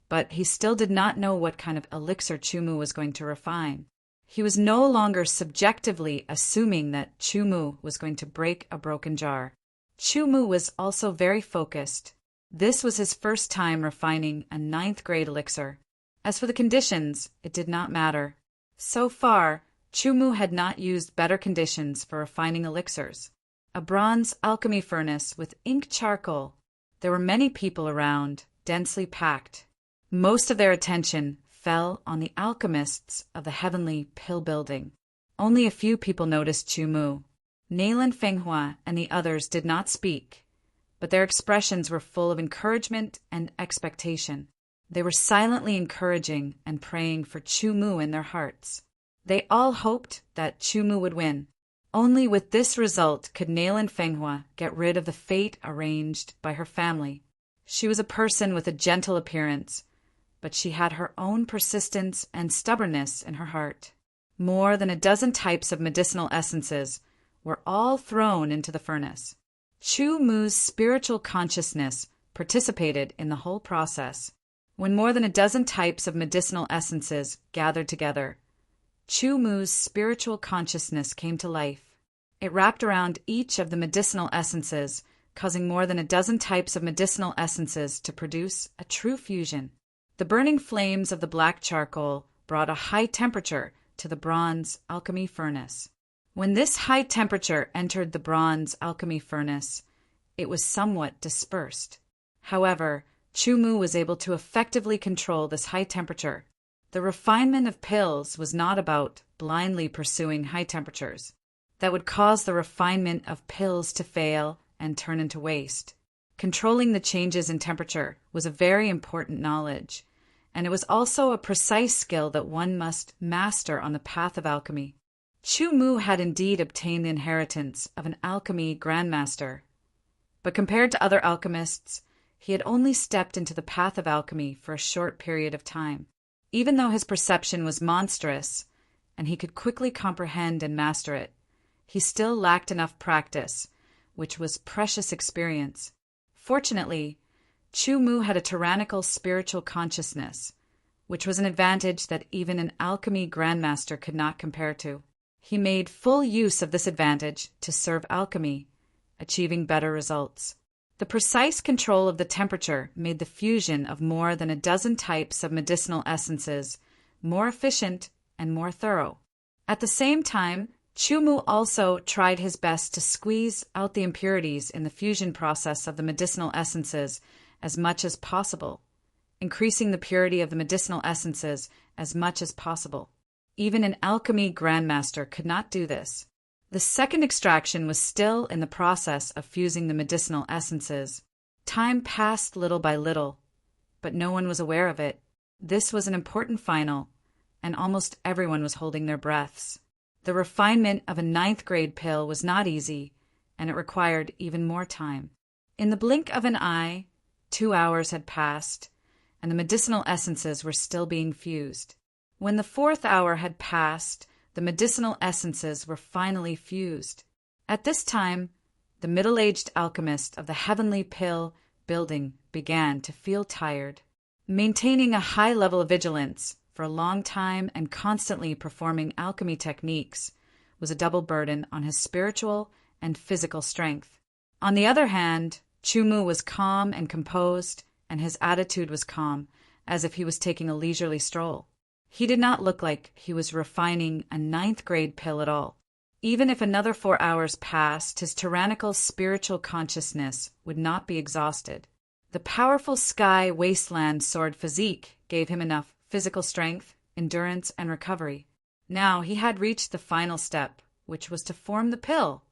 S1: but he still did not know what kind of elixir Chumu was going to refine. He was no longer subjectively assuming that Chumu was going to break a broken jar. Chumu was also very focused. This was his first time refining a ninth-grade elixir. As for the conditions, it did not matter. So far, Chumu had not used better conditions for refining elixirs. A bronze alchemy furnace with ink charcoal. There were many people around, densely packed. Most of their attention fell on the alchemists of the heavenly pill building. Only a few people noticed Chumu. Nayland Fenghua and the others did not speak, but their expressions were full of encouragement and expectation. They were silently encouraging and praying for Chumu in their hearts. They all hoped that Chumu would win. Only with this result could Nayland Fenghua get rid of the fate arranged by her family. She was a person with a gentle appearance, but she had her own persistence and stubbornness in her heart. More than a dozen types of medicinal essences were all thrown into the furnace. Chumu's spiritual consciousness participated in the whole process. When more than a dozen types of medicinal essences gathered together, Chumu's spiritual consciousness came to life. It wrapped around each of the medicinal essences, causing more than a dozen types of medicinal essences to produce a true fusion. The burning flames of the black charcoal brought a high temperature to the bronze alchemy furnace. When this high temperature entered the bronze alchemy furnace, it was somewhat dispersed. However, Chumu was able to effectively control this high temperature. The refinement of pills was not about blindly pursuing high temperatures. That would cause the refinement of pills to fail and turn into waste. Controlling the changes in temperature was a very important knowledge, and it was also a precise skill that one must master on the path of alchemy. Chumu had indeed obtained the inheritance of an alchemy grandmaster, but compared to other alchemists, he had only stepped into the path of alchemy for a short period of time. Even though his perception was monstrous, and he could quickly comprehend and master it, he still lacked enough practice, which was precious experience. Fortunately, Chumu had a tyrannical spiritual consciousness, which was an advantage that even an alchemy grandmaster could not compare to. He made full use of this advantage to serve alchemy, achieving better results. The precise control of the temperature made the fusion of more than a dozen types of medicinal essences more efficient and more thorough. At the same time, Chumu also tried his best to squeeze out the impurities in the fusion process of the medicinal essences as much as possible, increasing the purity of the medicinal essences as much as possible. Even an alchemy grandmaster could not do this. The second extraction was still in the process of fusing the medicinal essences. Time passed little by little, but no one was aware of it. This was an important final, and almost everyone was holding their breaths. The refinement of a 9th grade pill was not easy, and it required even more time. In the blink of an eye, 2 hours had passed, and the medicinal essences were still being fused. When the 4th hour had passed, the medicinal essences were finally fused. At this time, the middle-aged alchemist of the heavenly pill building began to feel tired. Maintaining a high level of vigilance for a long time and constantly performing alchemy techniques was a double burden on his spiritual and physical strength. On the other hand, Chumu was calm and composed, and his attitude was calm, as if he was taking a leisurely stroll. He did not look like he was refining a 9th grade pill at all. Even if another 4 hours passed, his tyrannical spiritual consciousness would not be exhausted. The powerful sky wasteland sword physique gave him enough physical strength, endurance, and recovery. Now he had reached the final step, which was to form the pill.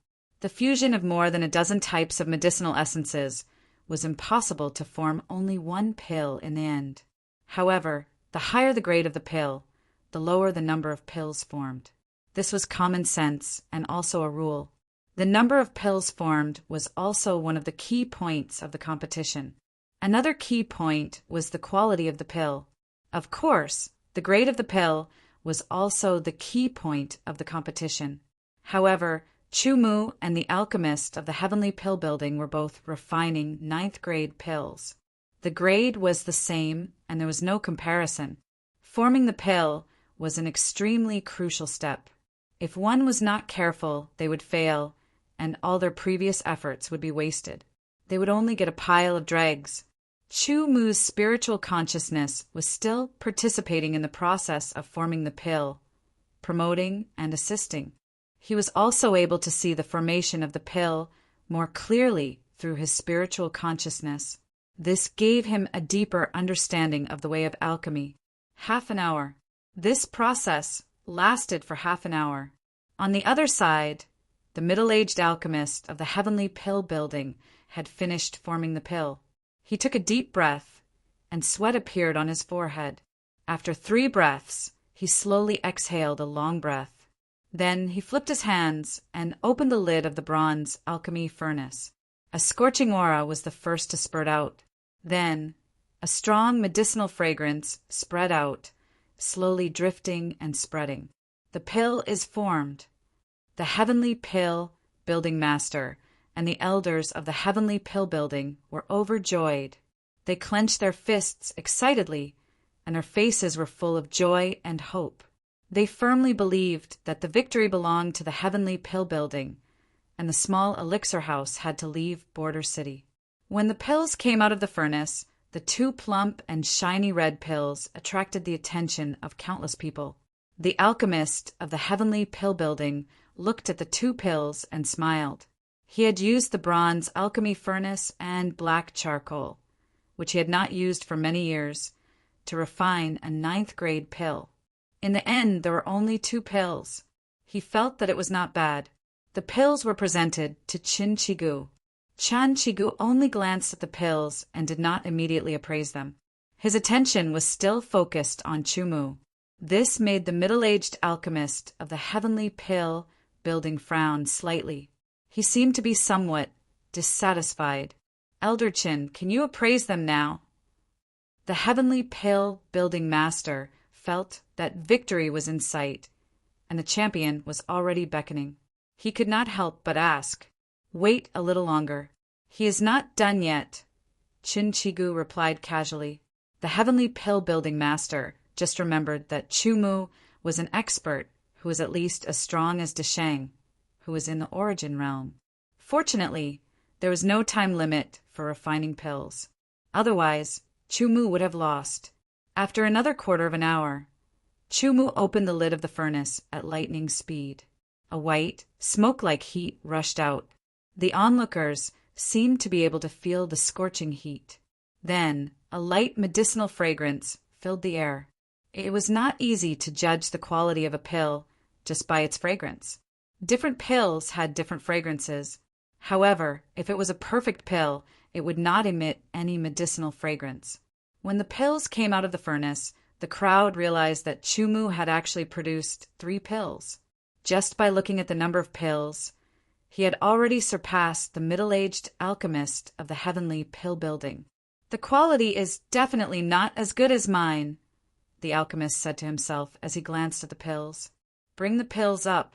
S1: The fusion of more than a dozen types of medicinal essences was impossible to form only one pill in the end. However, the higher the grade of the pill, the lower the number of pills formed. This was common sense and also a rule. The number of pills formed was also one of the key points of the competition. Another key point was the quality of the pill. Of course, the grade of the pill was also the key point of the competition. However, Chumu and the alchemist of the heavenly pill building were both refining 9th grade pills. The grade was the same, and there was no comparison. Forming the pill was an extremely crucial step. If one was not careful, they would fail, and all their previous efforts would be wasted. They would only get a pile of dregs. Chumu's spiritual consciousness was still participating in the process of forming the pill, promoting and assisting. He was also able to see the formation of the pill more clearly through his spiritual consciousness. This gave him a deeper understanding of the way of alchemy. Half an hour. This process lasted for half an hour. On the other side, the middle-aged alchemist of the heavenly pill building had finished forming the pill. He took a deep breath, and sweat appeared on his forehead. After 3 breaths, he slowly exhaled a long breath. Then he flipped his hands and opened the lid of the bronze alchemy furnace. A scorching aura was the first to spurt out. Then, a strong medicinal fragrance spread out, slowly drifting and spreading. The pill is formed. The heavenly pill building master and the elders of the heavenly pill building were overjoyed. They clenched their fists excitedly, and their faces were full of joy and hope. They firmly believed that the victory belonged to the heavenly pill building, and the small elixir house had to leave Border City. When the pills came out of the furnace, the 2 plump and shiny red pills attracted the attention of countless people. The alchemist of the heavenly pill building looked at the 2 pills and smiled. He had used the bronze alchemy furnace and black charcoal, which he had not used for many years, to refine a 9th grade pill. In the end, there were only 2 pills. He felt that it was not bad. The pills were presented to Chin-Chigu. Chan-Chigu only glanced at the pills and did not immediately appraise them. His attention was still focused on Chumu. This made the middle-aged alchemist of the heavenly pill building frown slightly. He seemed to be somewhat dissatisfied. Elder Chin, can you appraise them now? The heavenly pill building master felt that victory was in sight, and the champion was already beckoning. He could not help but ask, "Wait a little longer." "He is not done yet," Chin-Chigu replied casually. The heavenly pill building master just remembered that Chu was an expert who was at least as strong as Desheng, who was in the origin realm. Fortunately, there was no time limit for refining pills. Otherwise, Chu would have lost. After another quarter of an hour, Chu opened the lid of the furnace at lightning speed. A white, smoke-like heat rushed out. The onlookers seemed to be able to feel the scorching heat. Then, a light medicinal fragrance filled the air. It was not easy to judge the quality of a pill just by its fragrance. Different pills had different fragrances. However, if it was a perfect pill, it would not emit any medicinal fragrance. When the pills came out of the furnace, the crowd realized that Chu had actually produced 3 pills. Just by looking at the number of pills, he had already surpassed the middle-aged alchemist of the heavenly pill building. "The quality is definitely not as good as mine," the alchemist said to himself as he glanced at the pills. "Bring the pills up."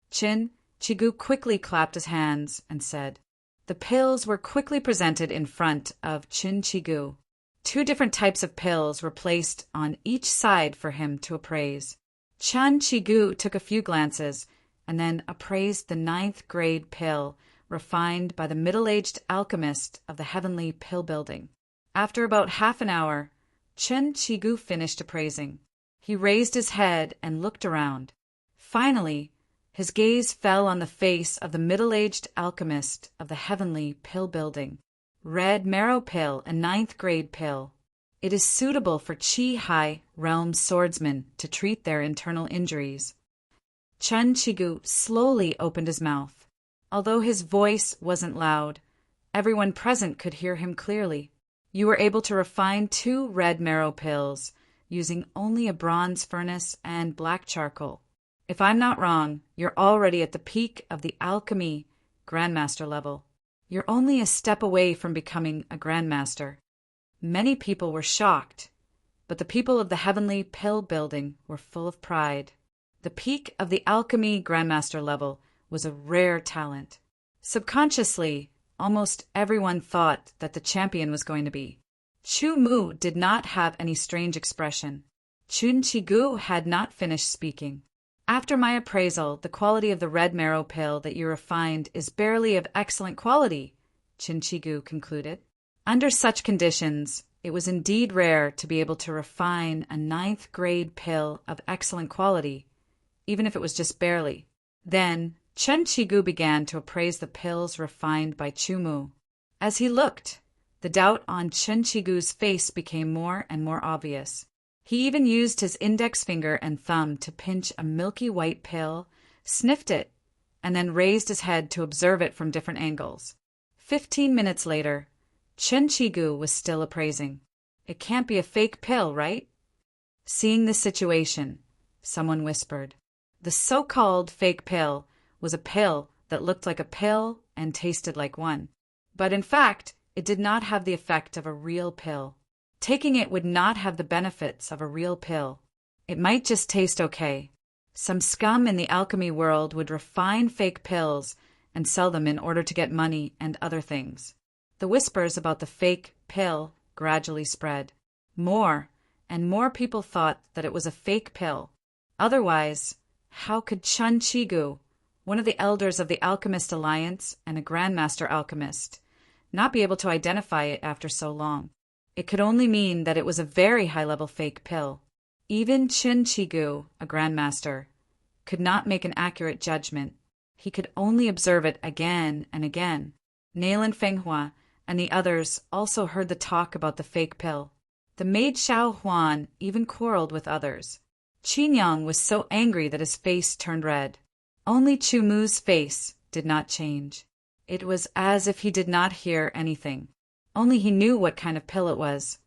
S1: Chin Chigu quickly clapped his hands and said. The pills were quickly presented in front of Chin Chigu. 2 different types of pills were placed on each side for him to appraise. Chin Chigu took a few glances and then appraised the 9th grade pill refined by the middle-aged alchemist of the heavenly pill building. After about half an hour, Chin Chigu finished appraising. He raised his head and looked around. Finally, his gaze fell on the face of the middle-aged alchemist of the heavenly pill building. "Red marrow pill, a 9th grade pill. It is suitable for Chi-Hai realm swordsmen to treat their internal injuries." Chin Chigu slowly opened his mouth. Although his voice wasn't loud, everyone present could hear him clearly. "You were able to refine 2 red marrow pills using only a bronze furnace and black charcoal. If I'm not wrong, you're already at the peak of the alchemy grandmaster level. You're only a step away from becoming a grandmaster." Many people were shocked, but the people of the heavenly pill building were full of pride. The peak of the alchemy grandmaster level was a rare talent. Subconsciously, almost everyone thought that the champion was going to be. Chu did not have any strange expression. Chin Chigu had not finished speaking. "After my appraisal, the quality of the red marrow pill that you refined is barely of excellent quality," Chin Chigu concluded. Under such conditions, it was indeed rare to be able to refine a 9th grade pill of excellent quality, even if it was just barely. Then, Chin Chigu began to appraise the pills refined by Chu. As he looked, the doubt on Chin Chigu's face became more and more obvious. He even used his index finger and thumb to pinch a milky white pill, sniffed it, and then raised his head to observe it from different angles. 15 minutes later, Chin Chigu was still appraising. "It can't be a fake pill, right?" Seeing the situation, someone whispered. The so-called fake pill was a pill that looked like a pill and tasted like one. But in fact, it did not have the effect of a real pill. Taking it would not have the benefits of a real pill. It might just taste okay. Some scum in the alchemy world would refine fake pills and sell them in order to get money and other things. The whispers about the fake pill gradually spread. More and more people thought that it was a fake pill. Otherwise, how could Chin Chigu, one of the elders of the Alchemist Alliance and a Grandmaster Alchemist, not be able to identify it after so long? It could only mean that it was a very high-level fake pill. Even Chin Chigu, a Grandmaster, could not make an accurate judgment. He could only observe it again and again. Nail and Fenghua and the others also heard the talk about the fake pill. The maid Xiao Huan even quarreled with others. Qin Yang was so angry that his face turned red. Only Chu Mu's face did not change. It was as if he did not hear anything. Only he knew what kind of pill it was.